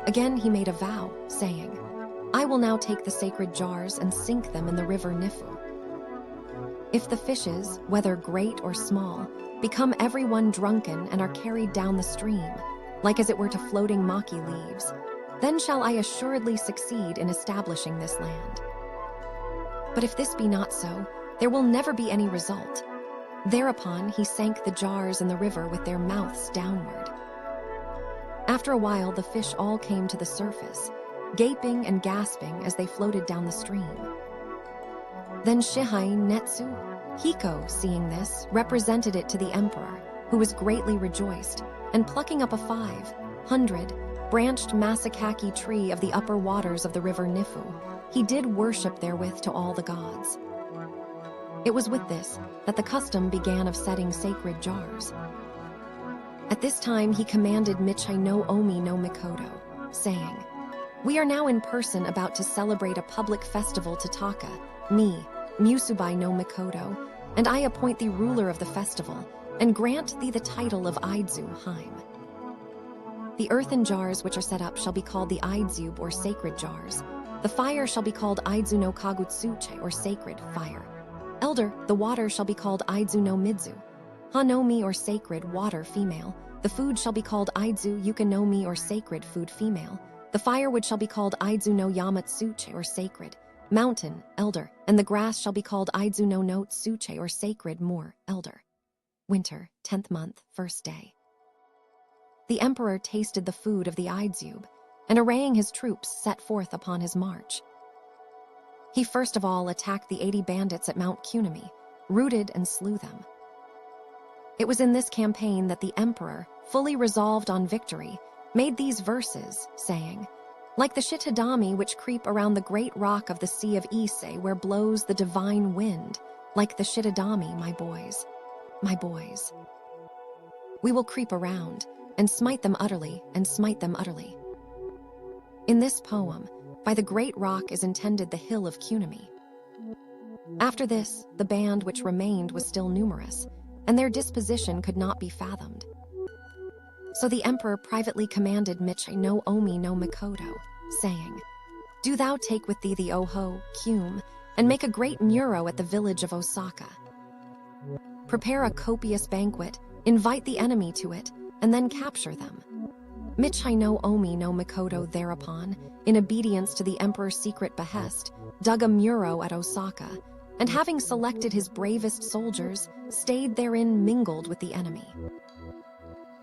Again he made a vow, saying, "I will now take the sacred jars and sink them in the river Nifu. If the fishes, whether great or small, become every one drunken and are carried down the stream, like as it were to floating maki leaves, then shall I assuredly succeed in establishing this land. But if this be not so, there will never be any result." Thereupon he sank the jars in the river with their mouths downward. After a while the fish all came to the surface, gaping and gasping as they floated down the stream. Then Shihai Netsu Hiko, seeing this, represented it to the emperor, who was greatly rejoiced, and plucking up a 500-branched Masakaki tree of the upper waters of the river Nifu, he did worship therewith to all the gods. It was with this that the custom began of setting sacred jars. At this time he commanded Michai no Omi no Mikoto, saying, "We are now in person about to celebrate a public festival to Taka, me, Musubai no Mikoto, and I appoint thee ruler of the festival, and grant thee the title of Idzu Haim. The earthen jars which are set up shall be called the Idzub or sacred jars. The fire shall be called Idzu no Kagutsuche or sacred fire. Elder, the water shall be called Idzu no Midzu. Hanomi or sacred water female. The food shall be called Idzu Yukanomi or sacred food female. The firewood shall be called Idzu no Yamatsuche or sacred mountain, elder, and the grass shall be called Idzu no Notsuche or sacred moor, elder." Winter, 10th month, 1st day. The emperor tasted the food of the Idzub, and arraying his troops set forth upon his march. He first of all attacked the 80 bandits at Mount Kunami, routed and slew them. It was in this campaign that the emperor, fully resolved on victory, made these verses, saying, "Like the Shitadami which creep around the great rock of the sea of Ise where blows the divine wind, like the Shitadami, my boys, we will creep around, and smite them utterly, and smite them utterly." In this poem, by the great rock is intended the hill of Kunami. After this, the band which remained was still numerous, and their disposition could not be fathomed. So the emperor privately commanded Michai no Omi no Mikoto, saying, "Do thou take with thee the Oho, Kume, and make a great muro at the village of Osaka. Prepare a copious banquet, invite the enemy to it, and then capture them." Michai no Omi no Mikoto thereupon, in obedience to the emperor's secret behest, dug a muro at Osaka, and having selected his bravest soldiers, stayed therein mingled with the enemy.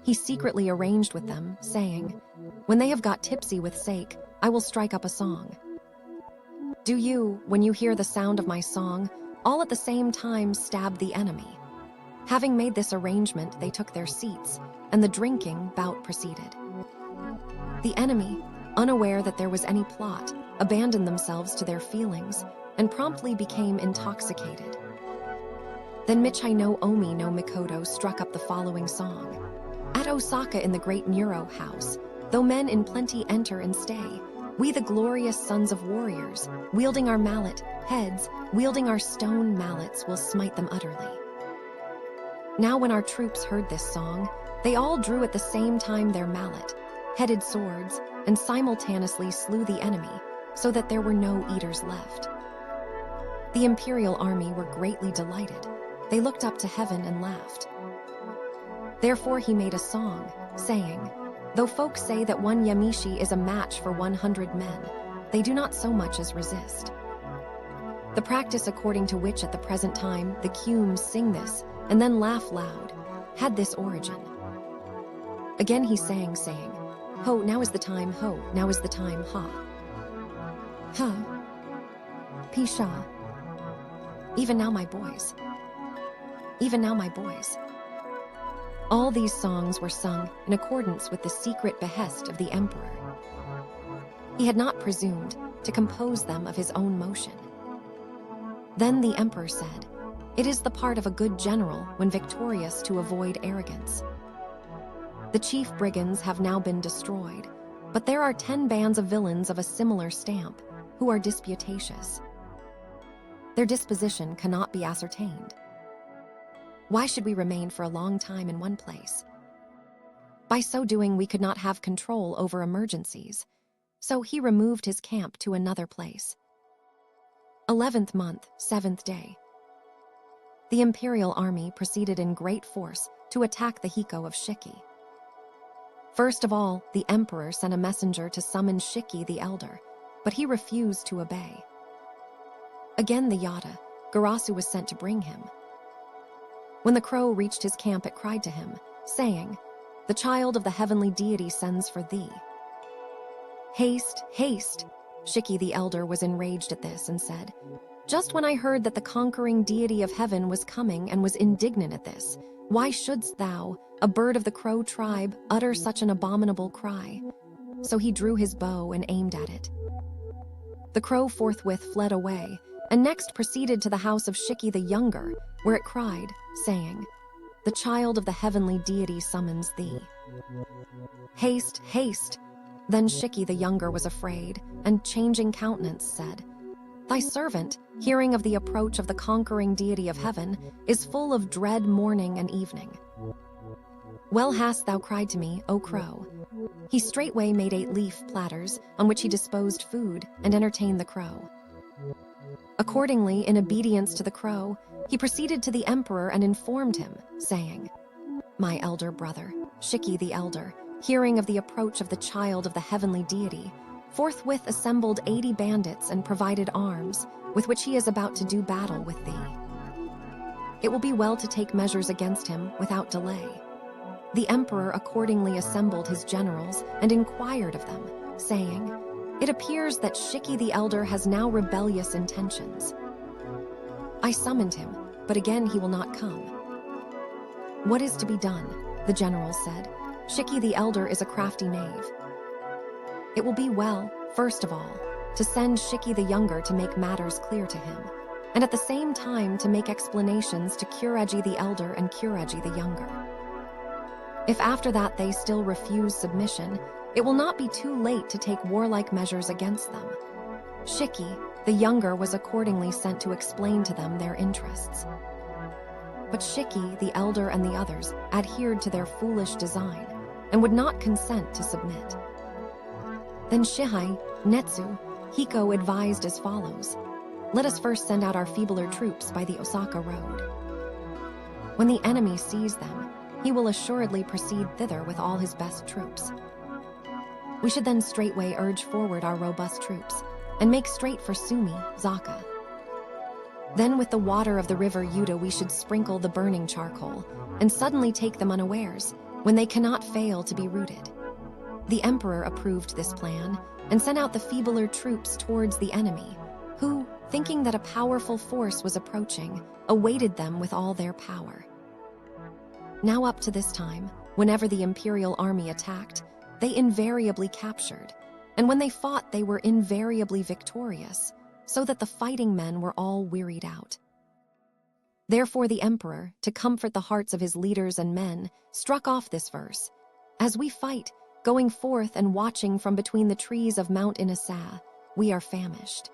He secretly arranged with them, saying, "When they have got tipsy with sake, I will strike up a song. Do you, when you hear the sound of my song, all at the same time stab the enemy." Having made this arrangement, they took their seats, and the drinking bout proceeded. The enemy, unaware that there was any plot, abandoned themselves to their feelings, and promptly became intoxicated. Then Michai no Omi no Mikoto struck up the following song. "At Osaka in the great Muro house, though men in plenty enter and stay, we the glorious sons of warriors, wielding our mallet, heads, wielding our stone mallets, will smite them utterly." Now when our troops heard this song, they all drew at the same time their mallet, headed swords, and simultaneously slew the enemy, so that there were no eaters left. The imperial army were greatly delighted. They looked up to heaven and laughed. Therefore he made a song, saying, "Though folks say that one yamishi is a match for 100 men, they do not so much as resist." The practice according to which at the present time the Kyums sing this and then laugh loud had this origin. Again he sang, saying, "Ho, now is the time, ho, now is the time, ha. Ha. Pisha. Even now my boys. Even now my boys." All these songs were sung in accordance with the secret behest of the emperor. He had not presumed to compose them of his own motion. Then the emperor said, "It is the part of a good general when victorious to avoid arrogance. The chief brigands have now been destroyed, but there are 10 bands of villains of a similar stamp who are disputatious. Their disposition cannot be ascertained. Why should we remain for a long time in one place? By so doing, we could not have control over emergencies, so he removed his camp to another place. 11th month, 7th day. The imperial army proceeded in great force to attack the Hiko of Shiki. First of all, the emperor sent a messenger to summon Shiki the elder, but he refused to obey. Again the Yata, Garasu, was sent to bring him. When the crow reached his camp, it cried to him, saying, "The child of the heavenly deity sends for thee." "Haste, haste!" Shiki the elder was enraged at this and said, "Just when I heard that the conquering deity of heaven was coming and was indignant at this, why shouldst thou, a bird of the crow tribe, utter such an abominable cry?" So he drew his bow and aimed at it. The crow forthwith fled away, and next proceeded to the house of Shiki the younger, where it cried, saying, "The child of the heavenly deity summons thee." "Haste, haste!" Then Shiki the younger was afraid, and changing countenance said, "Thy servant, hearing of the approach of the conquering deity of heaven, is full of dread morning and evening. Well hast thou cried to me, O crow." He straightway made 8 leaf platters, on which he disposed food, and entertained the crow. Accordingly, in obedience to the crow, he proceeded to the emperor and informed him, saying, "My elder brother, Shiki the elder, hearing of the approach of the child of the heavenly deity, forthwith assembled 80 bandits and provided arms, with which he is about to do battle with thee. It will be well to take measures against him without delay." The emperor accordingly assembled his generals and inquired of them, saying, "It appears that Shiki the elder has now rebellious intentions. I summoned him, but again he will not come. What is to be done?" The generals said. "Shiki the elder is a crafty knave. It will be well, first of all, to send Shiki the younger to make matters clear to him, and at the same time to make explanations to Kureji the elder and Kureji the younger. If after that they still refuse submission, it will not be too late to take warlike measures against them." Shiki, the younger, was accordingly sent to explain to them their interests. But Shiki, the elder, and the others adhered to their foolish design and would not consent to submit. Then Shihai, Netsu, Hiko advised as follows: "Let us first send out our feebler troops by the Osaka road. When the enemy sees them, he will assuredly proceed thither with all his best troops. We should then straightway urge forward our robust troops and make straight for Sumi, Zaka. Then with the water of the river Yuta we should sprinkle the burning charcoal and suddenly take them unawares, when they cannot fail to be routed." The emperor approved this plan and sent out the feebler troops towards the enemy, who, thinking that a powerful force was approaching, awaited them with all their power. Now up to this time, whenever the imperial army attacked, they invariably captured, and when they fought they were invariably victorious, so that the fighting men were all wearied out. Therefore the emperor, to comfort the hearts of his leaders and men, struck off this verse: "As we fight, going forth and watching from between the trees of Mount Inasa, we are famished.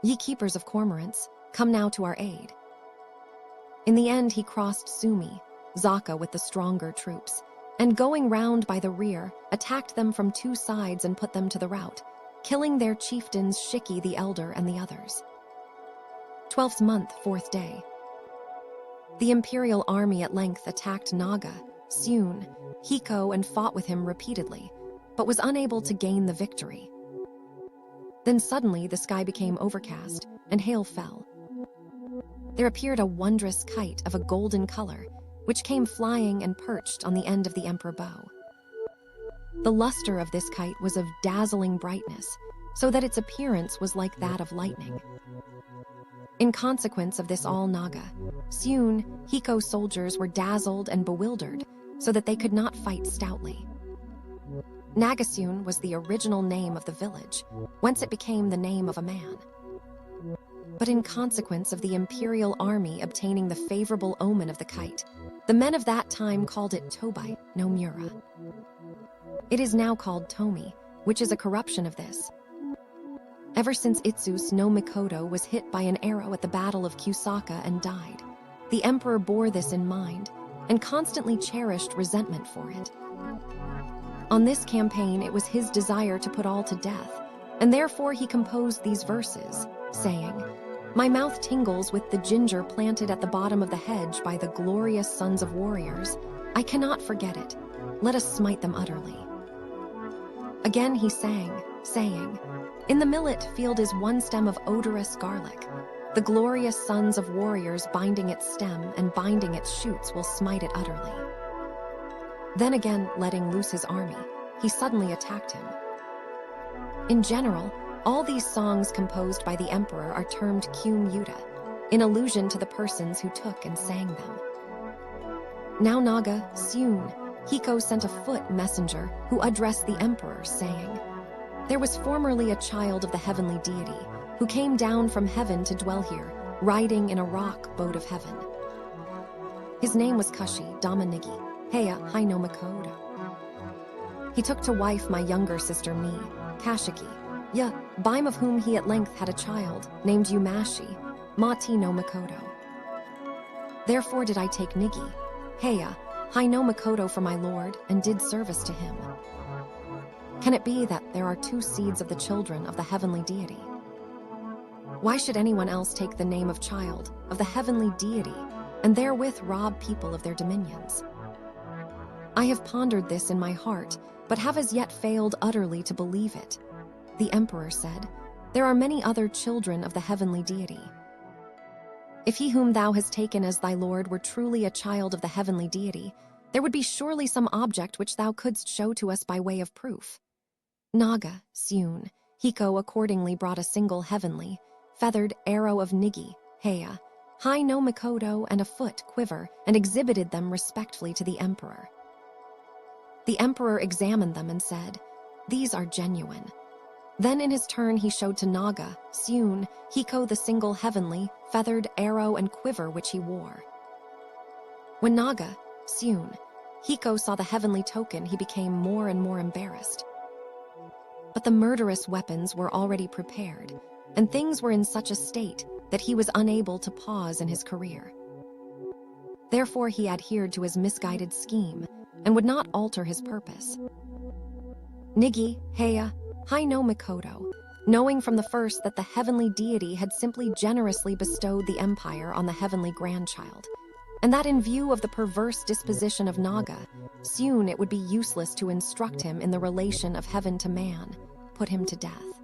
Ye keepers of cormorants, come now to our aid." In the end, he crossed Sumi, Zaka with the stronger troops, and going round by the rear, attacked them from two sides and put them to the rout, killing their chieftains Shiki the Elder and the others. 12th month, 4th day. The imperial army at length attacked Naga, Seun, Hiko and fought with him repeatedly, but was unable to gain the victory. Then suddenly the sky became overcast, and hail fell. There appeared a wondrous kite of a golden color, which came flying and perched on the end of the emperor bow. The luster of this kite was of dazzling brightness, so that its appearance was like that of lightning. In consequence of this all Naga, Seun, Hiko soldiers were dazzled and bewildered, so that they could not fight stoutly. Nagaseun was the original name of the village, whence it became the name of a man. But in consequence of the imperial army obtaining the favorable omen of the kite, the men of that time called it Tobai no Mura. It is now called Tomi, which is a corruption of this. Ever since Itsus no Mikoto was hit by an arrow at the Battle of Kusaka and died, the emperor bore this in mind and constantly cherished resentment for it. On this campaign, it was his desire to put all to death, and therefore he composed these verses, saying, "My mouth tingles with the ginger planted at the bottom of the hedge by the glorious sons of warriors. I cannot forget it. Let us smite them utterly." Again he sang, saying, "In the millet field is one stem of odorous garlic. The glorious sons of warriors binding its stem and binding its shoots will smite it utterly." Then again, letting loose his army, he suddenly attacked him. In general, all these songs composed by the emperor are termed Kyum Yuta, in allusion to the persons who took and sang them. Now Naga, Seun, Hiko sent a foot messenger who addressed the emperor, saying, "There was formerly a child of the heavenly deity who came down from heaven to dwell here, riding in a rock boat of heaven. His name was Kashi Dama Nigi, Heya Haino Makoda. He took to wife my younger sister me, Kashiki, by of whom he at length had a child, named Yumashi, Mati no Makoto. Therefore did I take Nigi, Heya, Haino Makoto for my lord, and did service to him. Can it be that there are two seeds of the children of the heavenly deity? Why should anyone else take the name of child of the heavenly deity and therewith rob people of their dominions? I have pondered this in my heart, but have as yet failed utterly to believe it." The emperor said, "There are many other children of the heavenly deity. If he whom thou hast taken as thy lord were truly a child of the heavenly deity, there would be surely some object which thou couldst show to us by way of proof." Naga, Seun, Hiko accordingly brought a single heavenly, feathered arrow of Nigi, Heya, Hai no Mikoto, and a foot quiver, and exhibited them respectfully to the emperor. The emperor examined them and said, "These are genuine." Then in his turn he showed to Naga, Seun, Hiko the single heavenly, feathered arrow and quiver which he wore. When Naga, Seun, Hiko saw the heavenly token, he became more and more embarrassed. But the murderous weapons were already prepared, and things were in such a state that he was unable to pause in his career. Therefore he adhered to his misguided scheme and would not alter his purpose. Nigi, Heya, Hai no Mikoto, knowing from the first that the heavenly deity had simply generously bestowed the empire on the heavenly grandchild, and that in view of the perverse disposition of Naga, Seun it would be useless to instruct him in the relation of heaven to man, put him to death.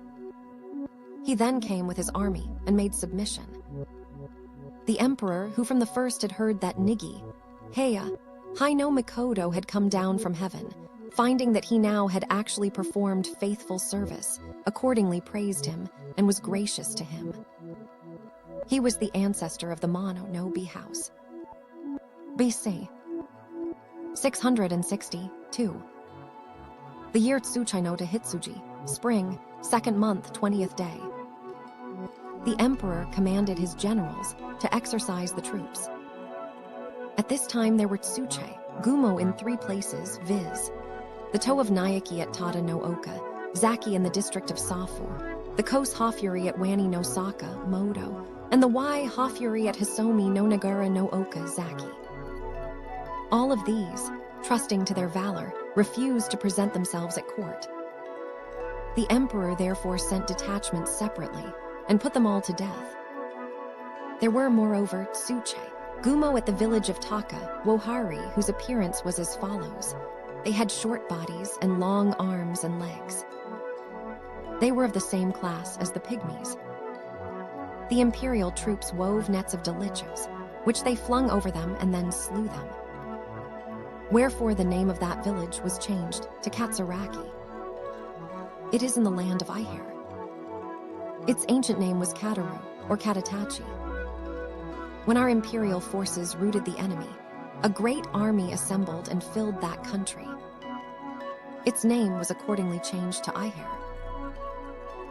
He then came with his army and made submission. The emperor, who from the first had heard that Nigi, Heya, Hai no Mikoto had come down from heaven, finding that he now had actually performed faithful service, accordingly praised him and was gracious to him. He was the ancestor of the Mono no B house. BC 662. The year Tsuchino to Hitsuji, spring, 2nd month, 20th day. The emperor commanded his generals to exercise the troops. At this time there were Tsuche, Gumo in 3 places, viz. the Toe of Nayaki at Tada no Oka, Zaki in the district of Safor, the Kos Hafuri at Wani no Saka, Modo, and the Y Hafuri at Hisomi no Nagara no Oka Zaki. All of these, trusting to their valor, refused to present themselves at court. The emperor therefore sent detachments separately and put them all to death. There were, moreover, Tsuche, Gumo at the village of Taka, Wohari, whose appearance was as follows. They had short bodies and long arms and legs. They were of the same class as the pygmies. The imperial troops wove nets of dolichos, which they flung over them and then slew them. Wherefore the name of that village was changed to Katsuraki. It is in the land of Aiher. Its ancient name was Kataru, or Katatachi. When our imperial forces routed the enemy, a great army assembled and filled that country. Its name was accordingly changed to Aiher.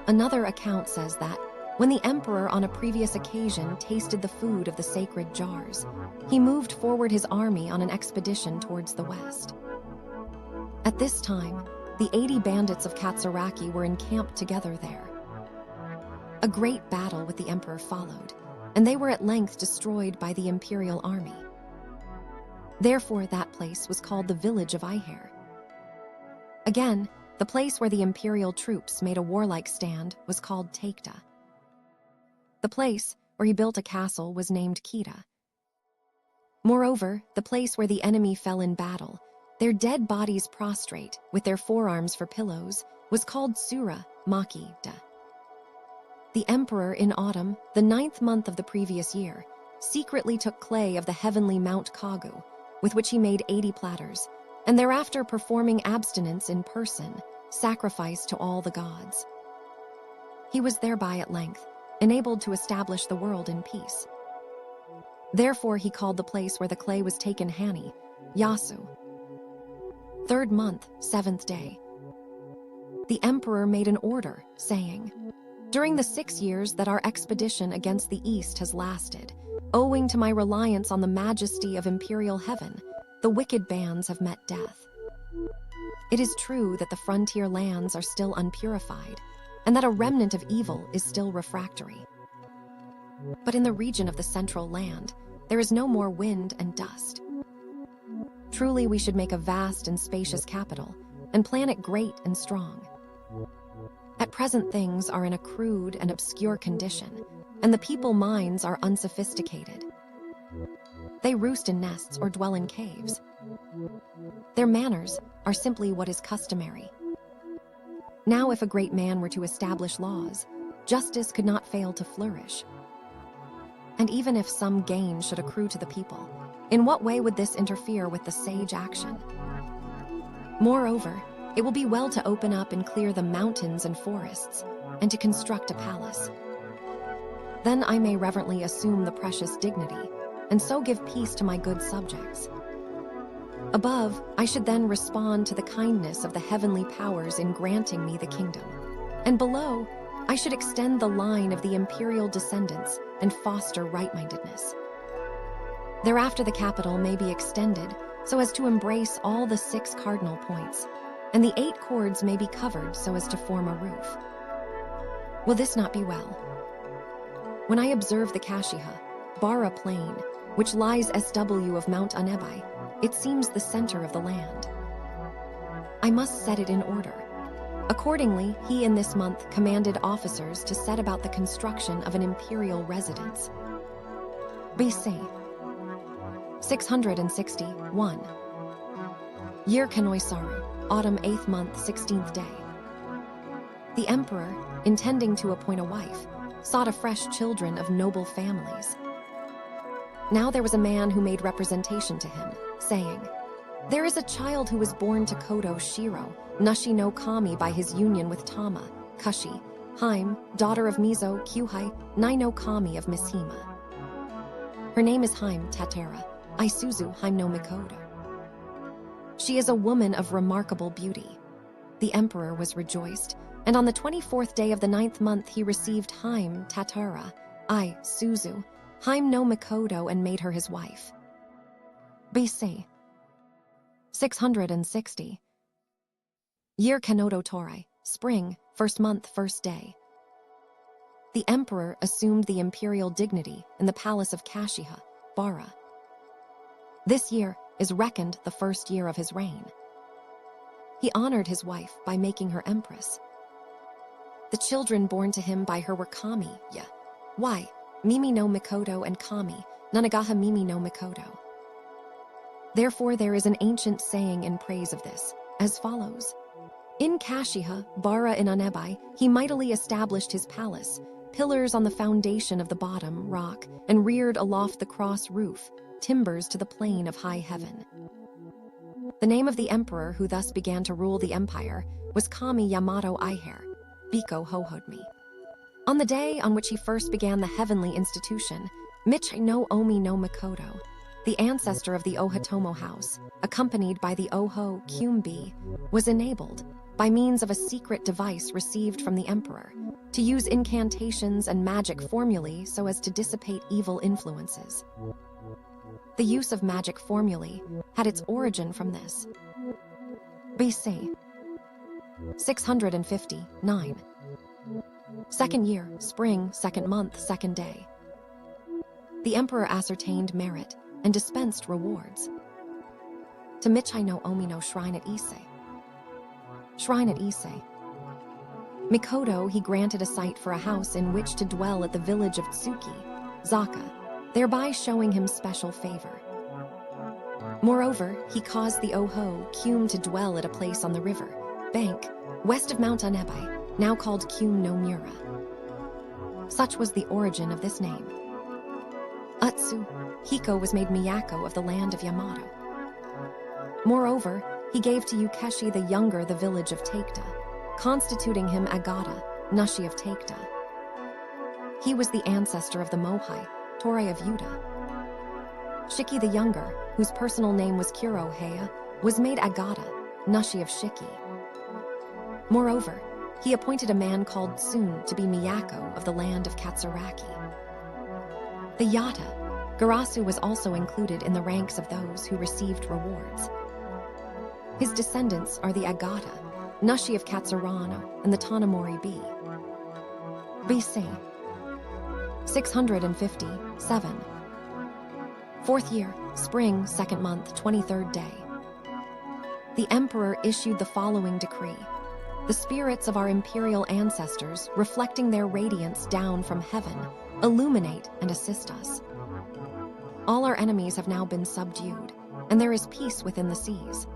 Another account says that, when the emperor on a previous occasion tasted the food of the sacred jars, he moved forward his army on an expedition towards the west. At this time, the 80 bandits of Katsuraki were encamped together there. A great battle with the emperor followed, and they were at length destroyed by the imperial army. Therefore, that place was called the village of Aiher. Again, the place where the imperial troops made a warlike stand was called Taikta. The place where he built a castle was named Kita. Moreover, the place where the enemy fell in battle, their dead bodies prostrate, with their forearms for pillows, was called Sura Maki-da. The emperor in autumn, the 9th month of the previous year, secretly took clay of the heavenly Mount Kagu, with which he made 80 platters, and thereafter performing abstinence in person, sacrificed to all the gods. He was thereby at length enabled to establish the world in peace. Therefore he called the place where the clay was taken Hani, Yasu. 3rd month, 7th day. The emperor made an order, saying, "During the 6 years that our expedition against the east has lasted, owing to my reliance on the majesty of imperial heaven, the wicked bands have met death. It is true that the frontier lands are still unpurified, and that a remnant of evil is still refractory. But in the region of the central land, there is no more wind and dust. Truly we should make a vast and spacious capital, and plan it great and strong. At present things are in a crude and obscure condition, and the people minds are unsophisticated. They roost in nests or dwell in caves. Their manners are simply what is customary. Now if a great man were to establish laws, justice could not fail to flourish. And even if some gain should accrue to the people, in what way would this interfere with the sage action? Moreover, it will be well to open up and clear the mountains and forests, and to construct a palace. Then I may reverently assume the precious dignity, and so give peace to my good subjects. Above, I should then respond to the kindness of the heavenly powers in granting me the kingdom. And below, I should extend the line of the imperial descendants and foster right-mindedness. Thereafter the capital may be extended so as to embrace all the 6 cardinal points, and the 8 cords may be covered so as to form a roof. Will this not be well? When I observe the Kashiha, Bara Plain, which lies SW of Mount Anebai, it seems the center of the land. I must set it in order. Accordingly, he in this month commanded officers to set about the construction of an imperial residence. BC 661. Year Kanoisaru, autumn 8th month, 16th day. The emperor, intending to appoint a wife, sought afresh children of noble families. Now there was a man who made representation to him, saying, "There is a child who was born to Kodo Shiro, Nushi no Kami by his union with Tama, Kushi, Haim, daughter of Mizo, Kyuhai, Nai no Kami of Mishima. Her name is Haim Tatera, Isuzu Haim no Mikoto. She is a woman of remarkable beauty." The emperor was rejoiced, and on the 24th day of the 9th month he received Haim Tatera, Suzu, Haim no Mikoto, and made her his wife. BC 660. Year Kanoto Torai, spring, 1st month, 1st day. the emperor assumed the imperial dignity in the palace of Kashiha, Bara. This year is reckoned the first year of his reign. He honored his wife by making her empress. The children born to him by her were Kami, Mimi no Mikoto, and Kami, Nanagaha Mimi no Mikoto. Therefore, there is an ancient saying in praise of this, as follows. In Kashiha, Bara in Anebai, he mightily established his palace, pillars on the foundation of the bottom, rock, and reared aloft the cross roof, timbers to the plain of high heaven. The name of the emperor who thus began to rule the empire was Kami Yamato Ihe, Biko Hohodmi. On the day on which he first began the heavenly institution, Michi no Omi no Mikoto, the ancestor of the Ohatomo house, accompanied by the Oho Kyumbi, was enabled, by means of a secret device received from the emperor, to use incantations and magic formulae so as to dissipate evil influences. The use of magic formulae had its origin from this. BC 659. Second year, spring, second month, second day. The emperor ascertained merit and dispensed rewards. To Michi no Omi no shrine at Ise. Shrine at Ise. Mikoto he granted a site for a house in which to dwell at the village of Tsuki, Zaka, thereby showing him special favor. Moreover, he caused the Oho Kyum to dwell at a place on the river bank, west of Mount Anebai, now called Kyum no Mura. Such was the origin of this name. Utsu, Hiko was made Miyako of the land of Yamato. Moreover, he gave to Yukeshi the younger the village of Taikta, constituting him Agata, Nushi of Taikta. He was the ancestor of the Mohai, Torai of Yuta. Shiki the younger, whose personal name was Kurohaya, was made Agata, Nushi of Shiki. Moreover, he appointed a man called Tsun to be Miyako of the land of Katsuraki. The Yata, Garasu was also included in the ranks of those who received rewards. His descendants are the Agata, Nushi of Katsurano, and the Tanamori B. BC 657. Fourth year, spring, second month, 23rd day. The emperor issued the following decree. The spirits of our imperial ancestors, reflecting their radiance down from heaven, illuminate and assist us. All our enemies have now been subdued, and there is peace within the seas.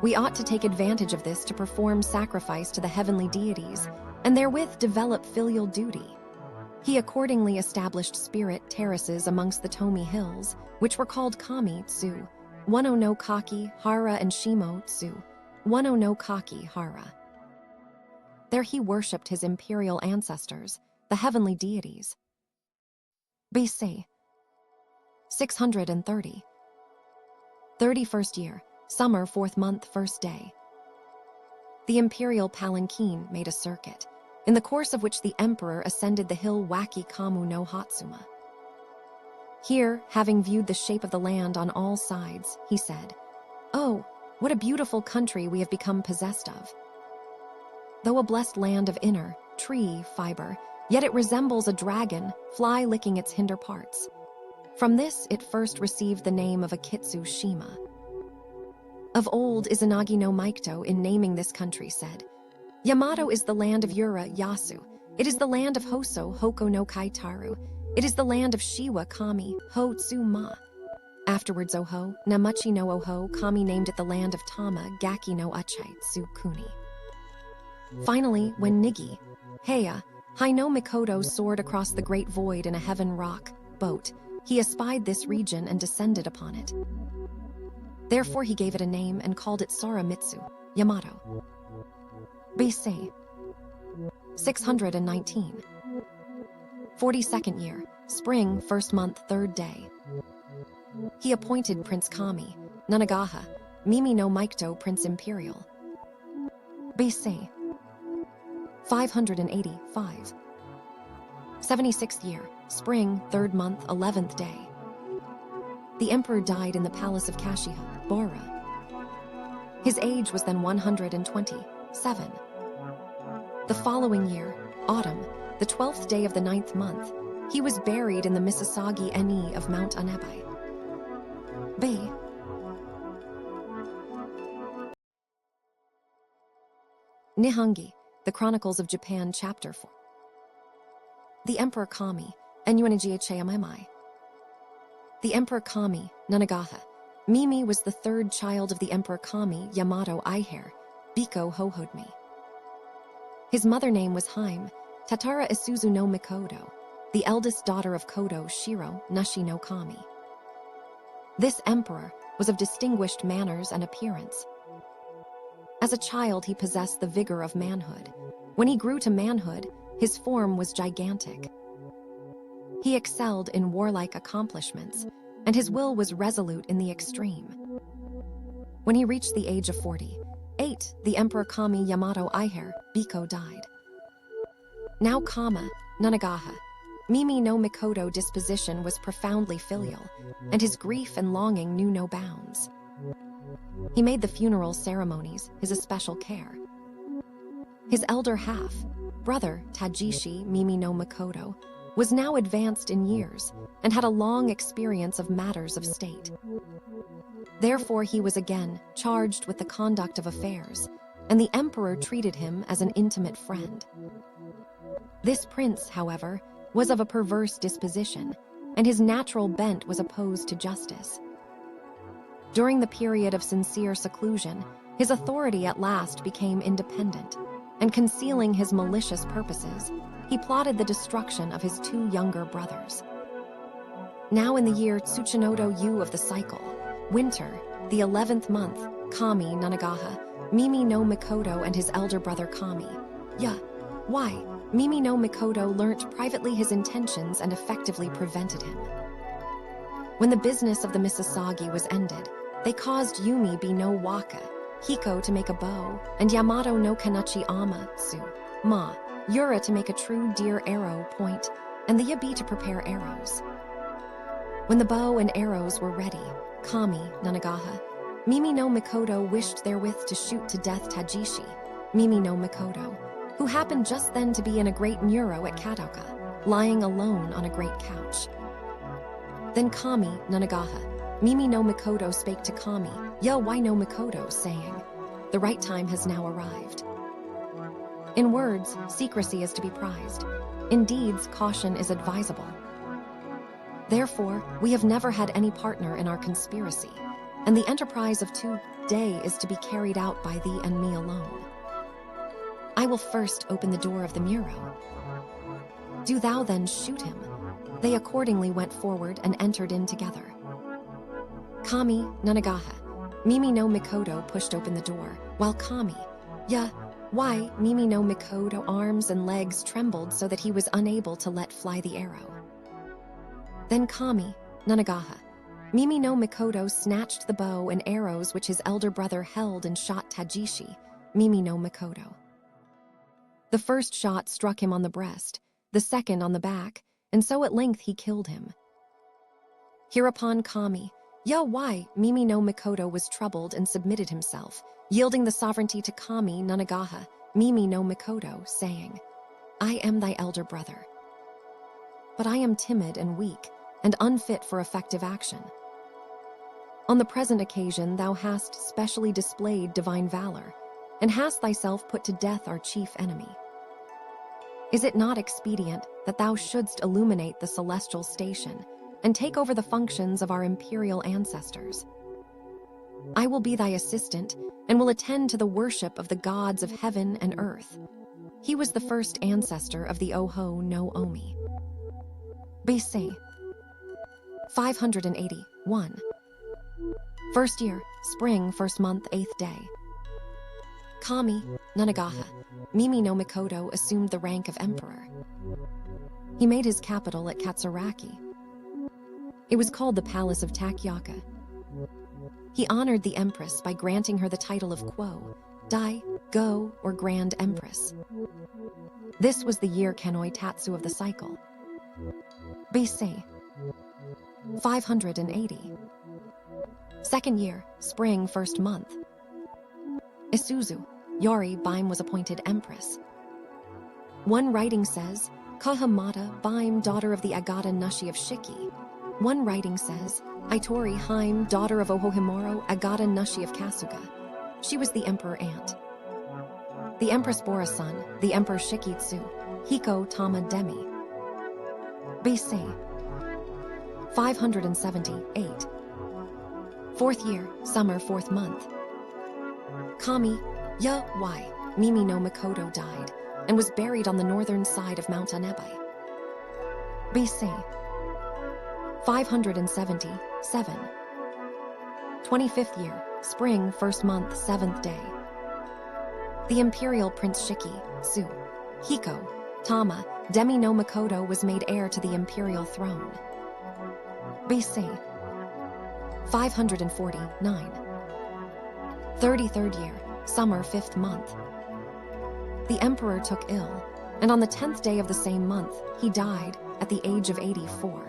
We ought to take advantage of this to perform sacrifice to the heavenly deities, and therewith develop filial duty. He accordingly established spirit terraces amongst the Tomi hills, which were called Kami Tsu, Wano no Kaki, Hara, and Shimo Tsu, Wano no Kaki, Hara. There he worshipped his imperial ancestors, the heavenly deities. BC 630. 31st year, summer, 4th month, 1st day. The imperial palanquin made a circuit, in the course of which the emperor ascended the hill Waki Kamu no Hatsuma. Here, having viewed the shape of the land on all sides, he said, "Oh, what a beautiful country we have become possessed of. Though a blessed land of inner, tree fiber, yet it resembles a dragon, fly licking its hinder parts. From this it first received the name of Akitsu Shima." Of old, Izanagi no Mikoto, in naming this country, said, "Yamato is the land of Yura Yasu. It is the land of Hoso Hoko no Kaitaru. It is the land of Shiwa Kami Ho Tsu Ma." Afterwards, Oho, Namuchi no Oho, Kami named it the land of Tama Gaki no Uchai Tsu Kuni. Finally, when Nigi, Heya, Hai no Mikoto soared across the great void in a heaven rock boat, he espied this region and descended upon it. Therefore he gave it a name and called it Saramitsu, Yamato. BC 619. 42nd year, spring, 1st month, 3rd day. He appointed Prince Kami, Nanagaha, Mimi no Mikoto Prince Imperial. BC 585. 76th year, spring, 3rd month, 11th day. The emperor died in the palace of Kashiha, Bara. His age was then 127. The following year, autumn, the 12th day of the 9th month, he was buried in the Misasagi-eni of Mount Anebai. Bay. Nihongi, the Chronicles of Japan, Chapter 4. The Emperor Kami, Enuanagiacheamai. The Emperor Kami, Nanagaha. Mimi was the third child of the Emperor Kami, Yamato Ihair, Biko Hohodmi. His mother name was Haim, Tatara Isuzu no Mikoto, the eldest daughter of Kodo Shiro, Nashi no Kami. This emperor was of distinguished manners and appearance. As a child, he possessed the vigor of manhood. When he grew to manhood, his form was gigantic. He excelled in warlike accomplishments, and his will was resolute in the extreme. When he reached the age of 48, the Emperor Kami Yamato Ihair, Biko, died. Now Kama, Nanagaha, Mimi no Mikoto disposition was profoundly filial, and his grief and longing knew no bounds. He made the funeral ceremonies his especial care. His elder half, brother Tajishi Mimi no Mikoto, was now advanced in years and had a long experience of matters of state. Therefore he was again charged with the conduct of affairs, and the emperor treated him as an intimate friend. This prince, however, was of a perverse disposition, and his natural bent was opposed to justice. During the period of sincere seclusion, his authority at last became independent, and concealing his malicious purposes, he plotted the destruction of his two younger brothers. Now in the year Tsuchinodo Yu of the cycle, winter, the 11th month, Kami Nanagaha, Mimi no Mikoto and his elder brother Kami, Mimi no Mikoto learnt privately his intentions and effectively prevented him. When the business of the Misasagi was ended, they caused Yomi be no Waka, Hiko to make a bow, and Yamato no Kanachi Amatsu, Yura to make a true deer arrow point, and the Yabi to prepare arrows. When the bow and arrows were ready, Kami, Nanagaha, Mimi no Mikoto wished therewith to shoot to death Tajishi, Mimi no Mikoto, who happened just then to be in a great Nuro at Kadoka, lying alone on a great couch. Then Kami, Nanagaha, Mimi no Mikoto spake to Kami, why no Mikoto, saying, "The right time has now arrived." In words, secrecy is to be prized. In deeds, caution is advisable. Therefore, we have never had any partner in our conspiracy, and the enterprise of today is to be carried out by thee and me alone. I will first open the door of the Muro. Do thou then shoot him. They accordingly went forward and entered in together. Kami, Nanagaha, Mimi no Mikoto pushed open the door, while Kami, Mimi no Mikoto arms and legs trembled so that he was unable to let fly the arrow. Then Kami, Nanagaha, Mimi no Mikoto snatched the bow and arrows which his elder brother held and shot Tajishi, Mimi no Mikoto. The first shot struck him on the breast, the second on the back, and so at length he killed him. Hereupon Kami, Mimi no Mikoto was troubled and submitted himself, yielding the sovereignty to Kami, Nanagaha, Mimi no Mikoto, saying, "I am thy elder brother. But I am timid and weak, and unfit for effective action. On the present occasion thou hast specially displayed divine valor, and hast thyself put to death our chief enemy. Is it not expedient that thou shouldst illuminate the celestial station, and take over the functions of our imperial ancestors? I will be thy assistant, and will attend to the worship of the gods of heaven and earth." He was the first ancestor of the Oho no Omi. BC 581. First year, spring, first month, 8th day. Kami, Nanagaha, Mimi no Mikoto assumed the rank of emperor. He made his capital at Katsuraki. It was called the Palace of Takyaka. He honored the empress by granting her the title of Quo, Dai, Go, or Grand Empress. This was the year Kanoi Tatsu of the cycle. BC 580. Second year, spring, first month. Isuzu, Yori Baim was appointed empress. One writing says, Kahamata Baim, daughter of the Agata Nushi of Shiki. One writing says, Itori Haim, daughter of Ohohimoro, Agata Nushi of Kasuga. She was the emperor aunt. The Empress Bora's son, the Emperor Shikitsu, Hiko Tama Demi. BC 578. Fourth year, summer, fourth month. Kami, Mimi no Mikoto died and was buried on the northern side of Mount Anebai. BC 577. 25th year, spring, first month, seventh day. The imperial Prince Shiki, Su, Hiko, Tama, Demi no Mikoto was made heir to the imperial throne. BC 549. 33rd year, summer, fifth month. The emperor took ill, and on the 10th day of the same month, he died at the age of 84.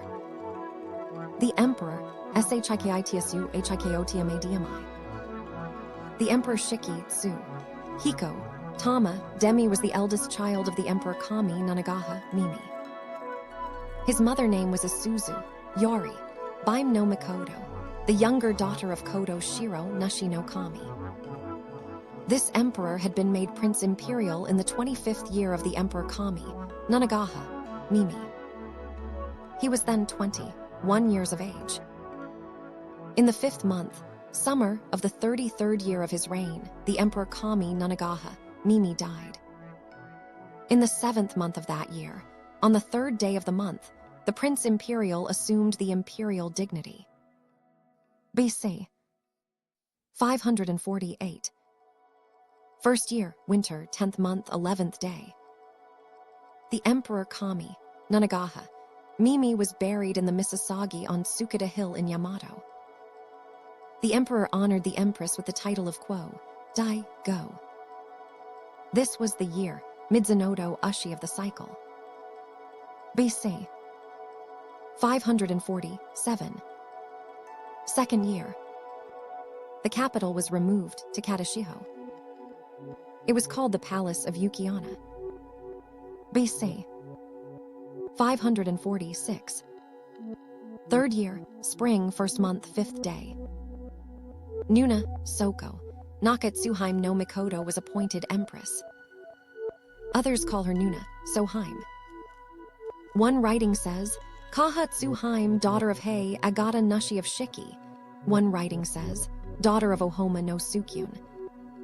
The emperor, Shikitsu Hikotiamadiamai. The emperor Shiki, Tsu, Hiko, Tama, Demi was the eldest child of the emperor Kami Nanagaha, Mimi. His mother name was Isuzu, Yori, Baim no Mikoto, the younger daughter of Kodo Shiro Nushi no Kami. This emperor had been made Prince Imperial in the 25th year of the Emperor Kami, Nanagaha, Mimi. He was then 21 years of age. In the 5th month, summer of the 33rd year of his reign, the Emperor Kami Nanagaha, Mimi died. In the 7th month of that year, on the 3rd day of the month, the Prince Imperial assumed the imperial dignity. BC 548. First year, winter, 10th month, 11th day. The Emperor Kami, Nanagaha, Mimi was buried in the Misasagi on Tsukida Hill in Yamato. The emperor honored the empress with the title of Quo, Dai, Go. This was the year, Mizunodo Ushi of the cycle. BC 547. Second year. The capital was removed to Kadashiho. It was called the Palace of Yukiana. BC 546. Third year, spring, first month, fifth day. Nuna, Soko, Nakatsuheim no Mikoto was appointed empress. Others call her Nuna, Soheim. One writing says, Kaha Tsuheim, daughter of Hei, Agata Nushi of Shiki. One writing says, daughter of Ohoma no Sukyun.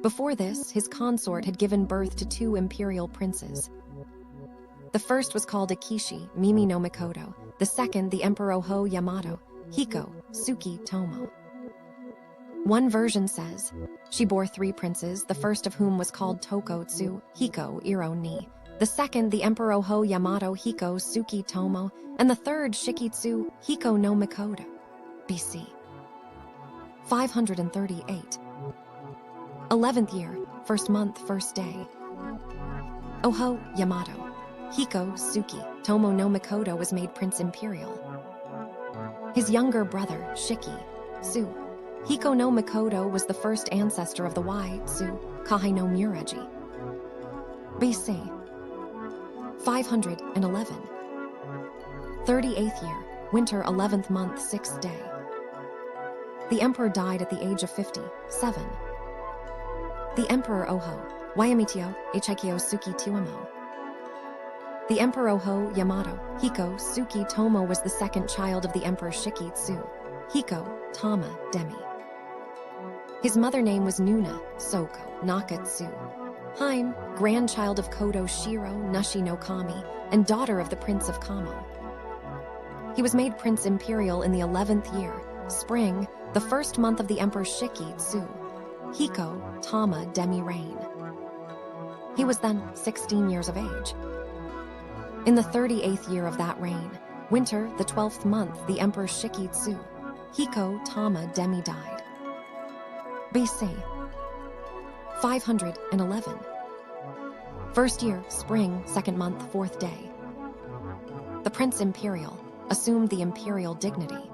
Before this, his consort had given birth to 2 imperial princes. The first was called Akishi, Mimi no Mikoto. The second, the Emperor Oho Yamato, Hiko, Suki Tomo. One version says, she bore 3 princes, the first of whom was called Tokotsu, Hiko, Iro ni. The second, the Emperor Oho Yamato, Hiko, Suki Tomo. And the third, Shikitsu, Hiko no Mikoto. BC 538. 11th year, first month, first day. Oho Yamato, Hiko, Suki, Tomo no Mikoto was made Prince Imperial. His younger brother, Shiki, Su, Hiko no Mikoto was the first ancestor of the Tsu, Kahai no Mureji. BC 511. 38th year, winter, 11th month, 6th day. The emperor died at the age of 57. The Emperor Oho, Wayamitio, Hikyo Suki Tuamo. The Emperor Oho Yamato, Hiko, Suki Tomo was the second child of the Emperor Shikitsu, Hiko, Tama, Demi. His mother name was Nuna, Soko, Nakatsu. Haim, grandchild of Kodo Shiro, Nushi no Kami, and daughter of the Prince of Kamo. He was made Prince Imperial in the 11th year, spring, the first month of the Emperor Shikitsu, Hiko, Tama, Demi reign. He was then 16 years of age. In the 38th year of that reign, winter, the 12th month, the Emperor Shikitsu, Hiko, Tama, Demi died. BC 511. First year, spring, second month, fourth day. The Prince Imperial assumed the imperial dignity.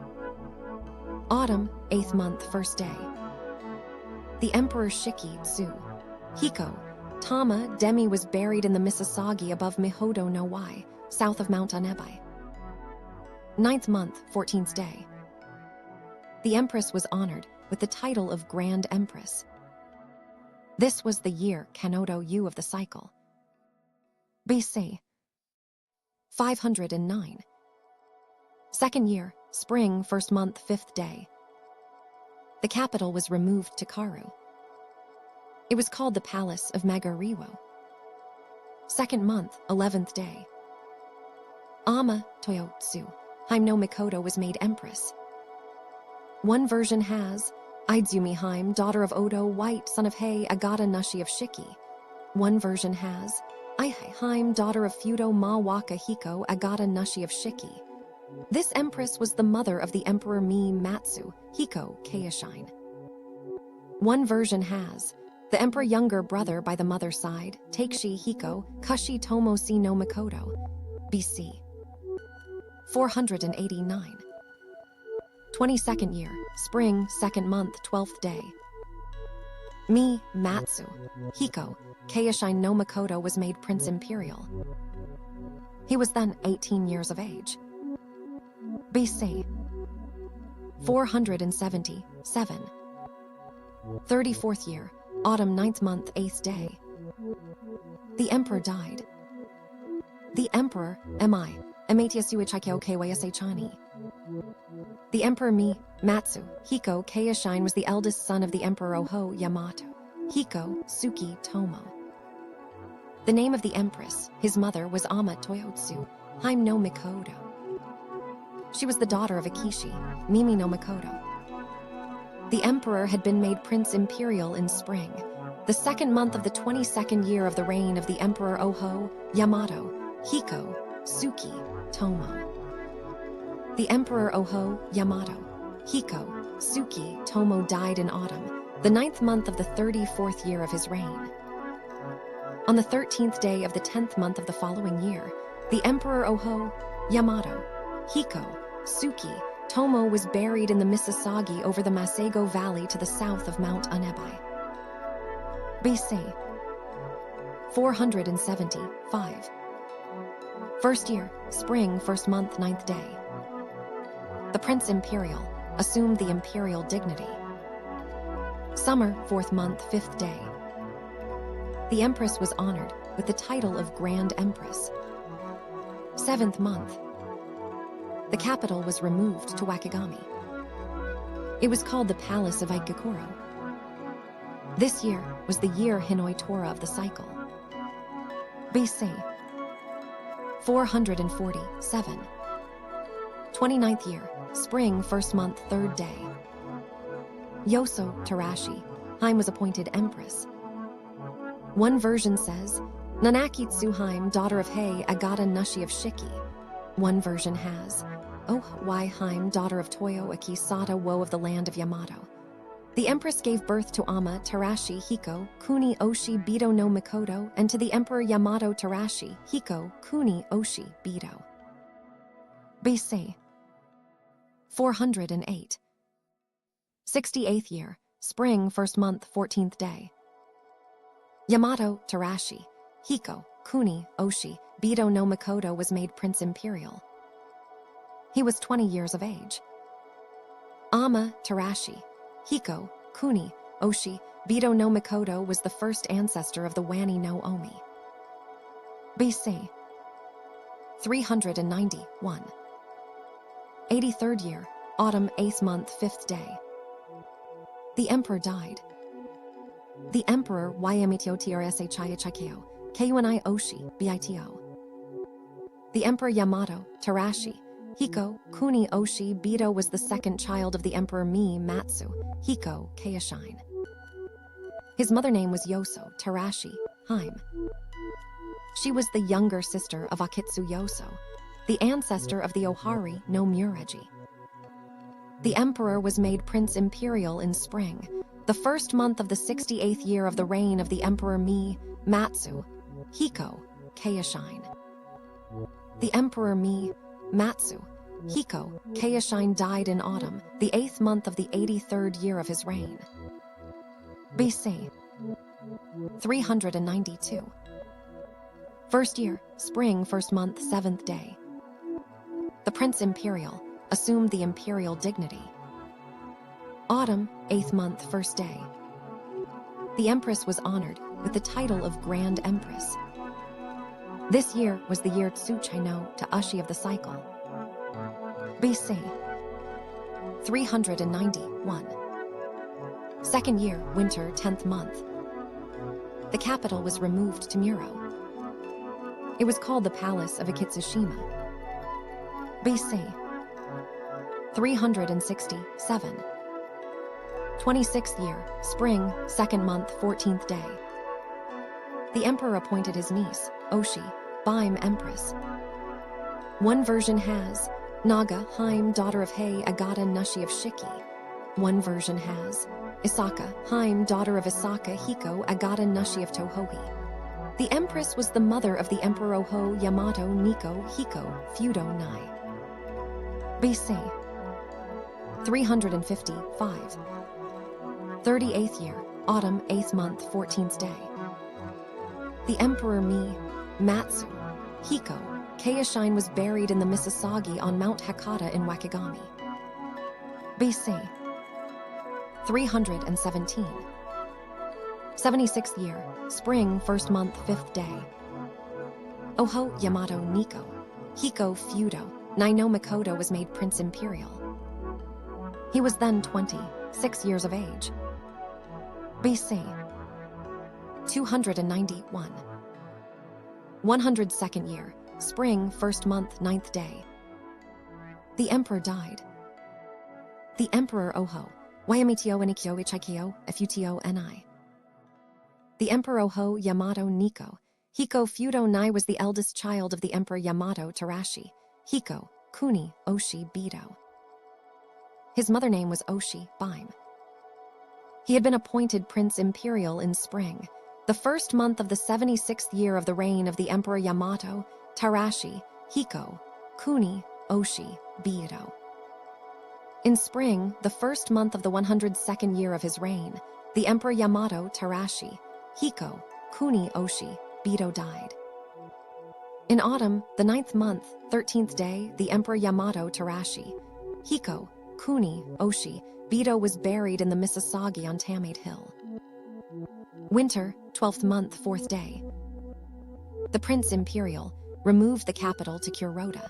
Autumn, 8th month, first day. The Emperor Shikitsu, Hiko, Tama, Demi was buried in the Misasagi above Mihodo no Wai, south of Mount Anebai. 9th month, 14th day. The Empress was honored with the title of Grand Empress. This was the year Kanoto Yu of the cycle. BC 509. Second year, spring, 1st month, 5th day. The capital was removed to Karu. It was called the Palace of Magariwo. 2nd month, 11th day. Amaterasu, no Mikoto, was made empress. One version has Izumi Haim, daughter of Odo, White, son of Hei, Agata Nushi of Shiki. One version has Ihai Haim, daughter of Fudo Ma Waka Hiko, Agata Nushi of Shiki. This empress was the mother of the Emperor Mi Matsu, Hiko Keishine. One version has the emperor younger brother by the mother's side, Takeshi Hiko, Kushi Tomosi no Mikoto, BC 489. 22nd year, spring, 2nd month, 12th day. Mi Matsu, Hiko, Keishine no Mikoto was made Prince Imperial. He was then 18 years of age. BC 477. 34th year, autumn, 9th month, 8th day. The emperor died. The emperor, Mi, Amaterasu Ichikyo Kwasa Chani. The Emperor Mi Matsu, Hiko Keishine, was the eldest son of the Emperor Oho Yamato, Hiko Suki Tomo. The name of the empress, his mother, was Ama Toyotsu, Haim no Mikoto. She was the daughter of Akishi, Mimi no Mikoto. The emperor had been made Prince Imperial in spring, the 2nd month of the 22nd year of the reign of the Emperor Oho Yamato, Hiko Suki Tomo. The Emperor Oho Yamato, Hiko Suki Tomo, died in autumn, the 9th month of the 34th year of his reign. On the 13th day of the 10th month of the following year, the Emperor Oho Yamato, Hiko Suki Tomo, was buried in the Misasagi over the Masego Valley to the south of Mount Anebai. BC 475. 1st year, spring, 1st month, 9th day. The Prince Imperial assumed the imperial dignity. Summer, 4th month, 5th day. The Empress was honored with the title of Grand Empress. 7th month. The capital was removed to Wakigami. It was called the Palace of Igakuro. This year was the year Hinoi Tora of the cycle. BC 447. 29th year, spring, 1st month, 3rd day. Yoso Terashi, Haim, was appointed empress. One version says, Nanakitsu Haim, daughter of Hei, Agata Nushi of Shiki. One version has, Oh Wai Haim, daughter of Toyo Akisata Wo of the land of Yamato. The empress gave birth to Ama Terashi Hiko Kuni Oshi Bido no Mikoto, and to the Emperor Yamato Terashi Hiko Kuni Oshi Bido. BC 408. 68th year, spring, 1st month, 14th day. Yamato Terashi Hiko Kuni Oshi Bido no Mikoto was made Prince Imperial. He was 20 years of age. Ama Terashi Hiko Kuni Oshi Bido no Mikoto was the first ancestor of the Wani no Omi. BC 391. 83rd year, autumn, 8th month, 5th day. The emperor died. The emperor Yamityo Trsa Chikyo Kuni Oshi Bito. The emperor Yamato Terashi Hiko Kuni Oshi Bido was the second child of the emperor Mi Matsu Hiko Keishine. His mother name was Yoso Terashi Haim. She was the younger sister of Akitsu Yoso, the ancestor of the Ohari no Mureji. The emperor was made Prince Imperial in spring, the 1st month of the 68th year of the reign of the Emperor Mi Matsu Hiko Keishine. The Emperor Mi Matsu Hiko Keishine died in autumn, the 8th month of the 83rd year of his reign. BC 392. First year, spring, first month, 7th day. The Prince Imperial assumed the imperial dignity. Autumn, 8th month, 1st day. The Empress was honored with the title of Grand Empress. This year was the year Tsukuyomi to Ushi of the cycle. BC 391. Second year, winter, 10th month. The capital was removed to Muro. It was called the Palace of Akitsushima. BC 367. 26th year, spring, 2nd month, 14th day. The emperor appointed his niece, Oshi, Baim Empress. One version has Naga, Haim, daughter of Hei, Agata, Nushi of Shiki. One version has Isaka, Haim, daughter of Isaka, Hiko, Agata, Nushi of Tohohi. The empress was the mother of the Emperor Oho, Yamato, Nikko, Hiko, Fudo, Nai. BC 355. 38th year, autumn, 8th month, 14th day. The Emperor Matsu, Hiko, Keishine was buried in the Misasagi on Mount Hakata in Wakigami. BC 317. 76th year, spring, 1st month, 5th day. Oho Yamato Nikko, Hiko Fudo, Naino Makoto was made Prince Imperial. He was then 26 years of age. BC 291. 102nd year, spring, 1st month, 9th day. The emperor died. The Emperor Oho, Wayamito Enikyo Ichikyo, Futo Ni. The Emperor Oho Yamato Nikko, Hiko Fudo Nai was the eldest child of the Emperor Yamato Terashi, Hiko, Kuni, Oshi, Bido. His mother name was Oshi, Baim. He had been appointed Prince Imperial in spring, the 1st month of the 76th year of the reign of the Emperor Yamato, Terashi, Hiko, Kuni, Oshi, Bido. In spring, the 1st month of the 102nd year of his reign, the Emperor Yamato Terashi, Hiko, Kuni, Oshi, Bido died. In autumn, the 9th month, 13th day, the Emperor Yamato Terashi, Hiko, Kuni, Oshi, Bido was buried in the Misasagi on Tamade Hill. Winter, 12th month, 4th day. The Prince Imperial removed the capital to Kuroda.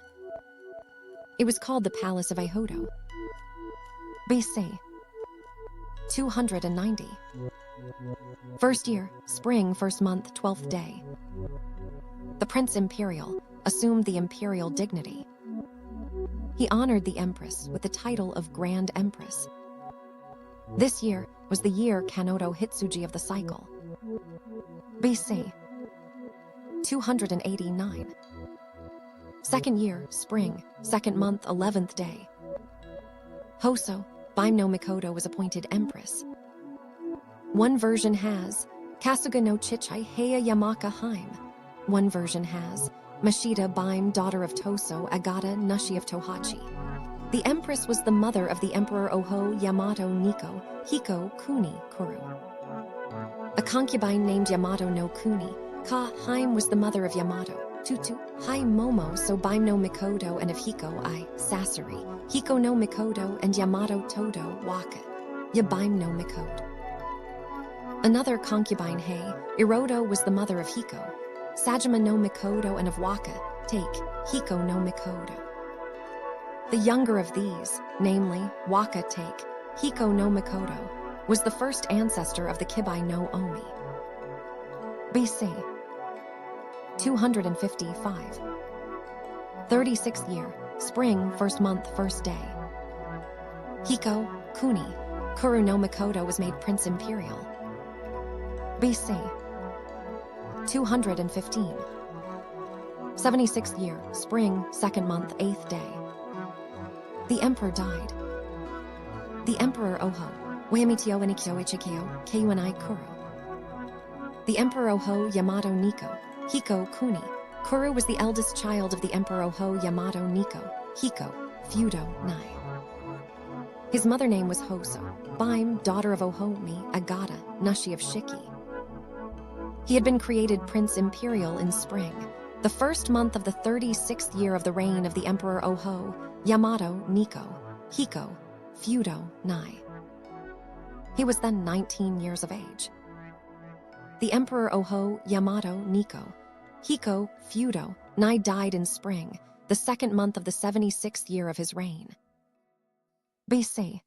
It was called the Palace of Eihodo. BC 290. First year, spring, 1st month, 12th day. The Prince Imperial assumed the imperial dignity. He honored the Empress with the title of Grand Empress. This year was the year Kanoto Hitsuji of the cycle. BC 289. Second year, spring, 2nd month, 11th day. Hoso, Baim no Mikoto was appointed Empress. One version has Kasuga no Chichai Heia Yamaka Haim. One version has Mashida Baim, daughter of Toso, Agata, Nushi of Tohachi. The Empress was the mother of the Emperor Oho, Yamato, Nikko, Hiko, Kuni, Kuru. A concubine named Yamato no Kuni, Ka Haim was the mother of Yamato, Tutu, Hai Momo, so Baim no Mikoto, and of Hiko, I, Sasori, Hiko no Mikoto, and Yamato Todo, Waka, Yabaim no Mikoto. Another concubine, Hei, Irodo, was the mother of Hiko, Sajima no Mikoto, and of Waka, take, Hiko no Mikoto. The younger of these, namely, Waka take, Hiko no Mikoto, was the first ancestor of the Kibai no Omi. BC 255. 36th year, spring, 1st month, 1st day. Hiko, Kuni, Kuru no Mikoto was made Prince Imperial. BC 215. 76th year, spring, 2nd month, 8th day. The emperor died. The Emperor Oho, Wayamito Enikyo Ichikyo, Kuni Kuru. The Emperor Oho Yamato Nikko, Hiko Kuni. Kuru was the eldest child of the Emperor Oho Yamato Nikko, Hiko, Fudo Nai. His mother name was Hoso, Baim, daughter of Ohomi, Agata, Nushi of Shiki. He had been created Prince Imperial in spring, the first month of the 36th year of the reign of the Emperor Oho, Yamato Nikko, Hiko, Fudo Nai. He was then 19 years of age. The Emperor Oho, Yamato Nikko, Hiko, Fudo Nai died in spring, the second month of the 76th year of his reign. BC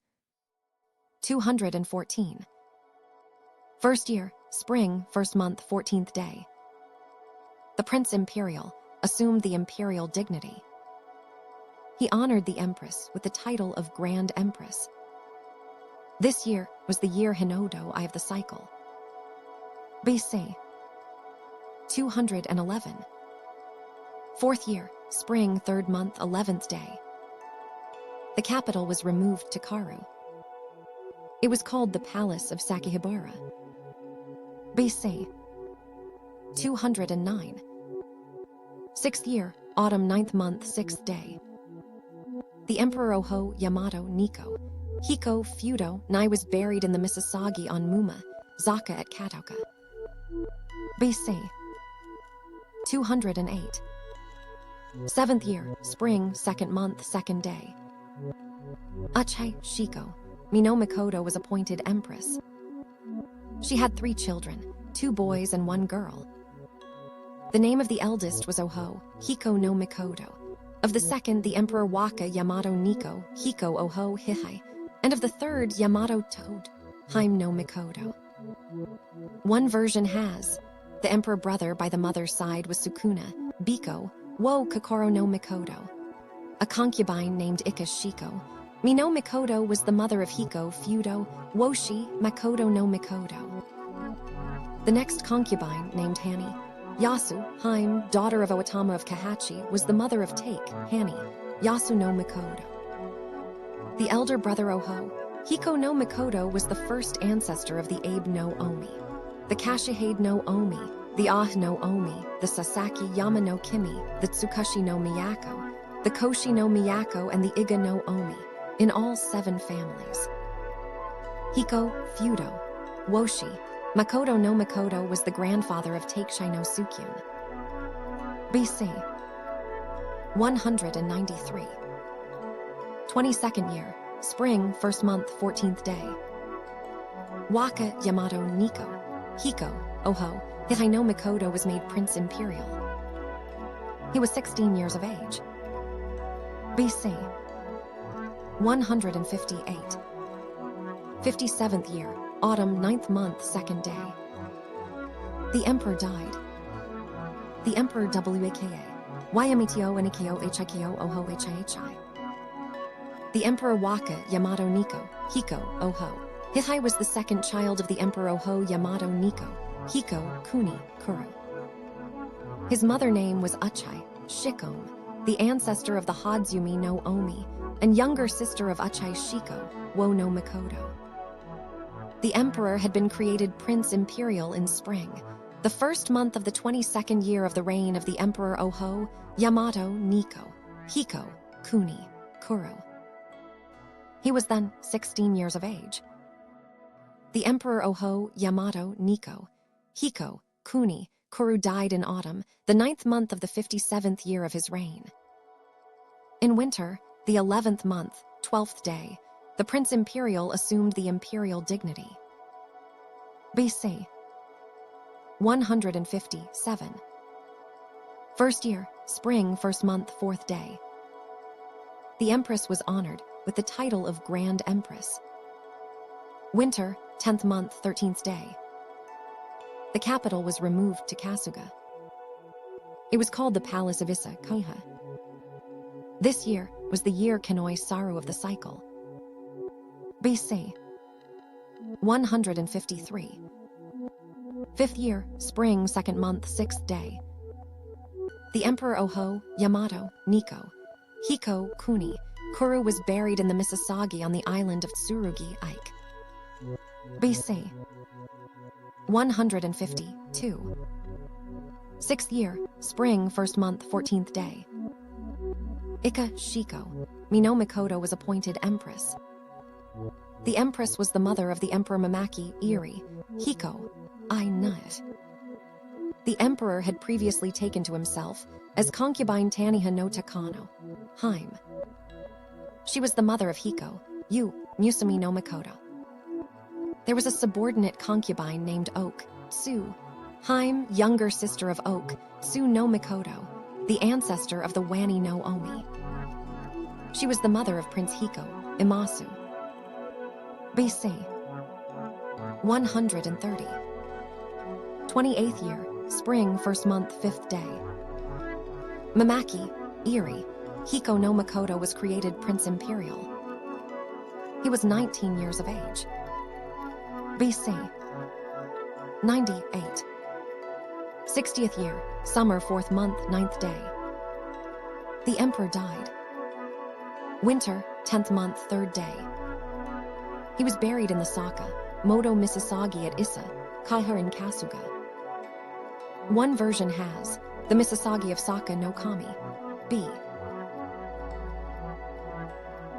214. First year, spring, first month, 14th day. The Prince Imperial assumed the imperial dignity. He honored the Empress with the title of Grand Empress. This year was the year Hinodo I of the cycle. BC 211. Fourth year, spring, third month, 11th day. The capital was removed to Karu. It was called the Palace of Sakihibara. BC 209. Sixth year, autumn, 9th month, 6th day. The Emperor Oho Yamato Nikko, Hiko Fudo Nai was buried in the Misasagi on Muma, Zaka at Katoka. BC 208. Seventh year, spring, second month, second day. Achai Shiko, Mino Mikoto was appointed empress. She had 3 children, 2 boys and 1 girl. The name of the eldest was Oho, Hiko no Mikoto. Of the second, the Emperor Waka Yamato Nikko, Hiko Oho Hihai. And of the third, Yamato Toad, Haim no Mikoto. One version has, the emperor brother by the mother's side was Sukuna, Biko, Wo Kokoro no Mikoto. A concubine named Ika Shiko. Mino Mikoto was the mother of Hiko, Fudo, Woshi, Makoto no Mikoto. The next concubine, named Hani, Yasu, Haim, daughter of Oatama of Kahachi, was the mother of Take, Hani, Yasu no Mikoto. The elder brother Oho, Hiko no Mikoto, was the first ancestor of the Abe no Omi, the Kashihade no Omi, the Ah no Omi, the Sasaki Yama no Kimi, the Tsukushi no Miyako, the Koshi no Miyako, and the Iga no Omi, in all 7 families. Hiko, Fudo, Woshi, Makoto no Mikoto was the grandfather of Takeshai no Sukyun. BC 193. 22nd year, spring, first month, 14th day. Waka Yamato Nikko, Hiko, Oho, Hihai no Mikoto was made Prince Imperial. He was 16 years of age. BC 158. 57th year, autumn, 9th month, 2nd day. The emperor died. The emperor Waka, Yamito Anikyo Hiko Oho Hihi. The Emperor Waka Yamato Nikko, Hiko, Oho. Hihai was the second child of the Emperor Oho Yamato Nikko, Hiko, Kuni, Kuru. His mother name was Achai, Shikome, the ancestor of the Hatsumi no Omi, and younger sister of Achai Shiko, Wo no Mikoto. The emperor had been created Prince Imperial in spring, the first month of the 22nd year of the reign of the Emperor Oho Yamato Nikko, Hiko, Kuni, Kuru. He was then 16 years of age. The Emperor Oho Yamato Nikko, Hiko, Kuni, Kuru died in autumn, the 9th month of the 57th year of his reign. In winter, the 11th month, 12th day, the Prince Imperial assumed the imperial dignity. BC 157. First year, spring, first month, 4th day. The Empress was honored with the title of Grand Empress. Winter, 10th month, 13th day. The capital was removed to Kasuga. It was called the Palace of Issa Kaiha. This year was the year Kanoi Saru of the cycle. BC 153. 5th year, spring, 2nd month, 6th day. The Emperor Oho Yamato Nikko, Hiko, Kuni, Kuru was buried in the Misasagi on the island of Tsurugi Ike. BC 152. 6th year, spring, 1st month, 14th day. Ika Shiko, Mino Mikoto was appointed empress. The empress was the mother of the Emperor Mamaki Iri, Hiko, I Nut. The emperor had previously taken to himself as concubine Taniha no Takano, Haim. She was the mother of Hiko, Musumi no Makoto. There was a subordinate concubine named Oak, Su, Haim, younger sister of Oak, Su no Makoto, the ancestor of the Wani no Omi. She was the mother of Prince Hiko, Imasu. BC 130. 28th year, spring, 1st month, 5th day. Mamaki, Iri, Hiko no Makoto was created Prince Imperial. He was 19 years of age. BC 98. 60th year, summer, 4th month, 9th day. The emperor died. Winter, 10th month, 3rd day. He was buried in the Saka, Moto Misasagi at Issa, Kaiha in Kasuga. One version has the Misasagi of Saka no Kami, B.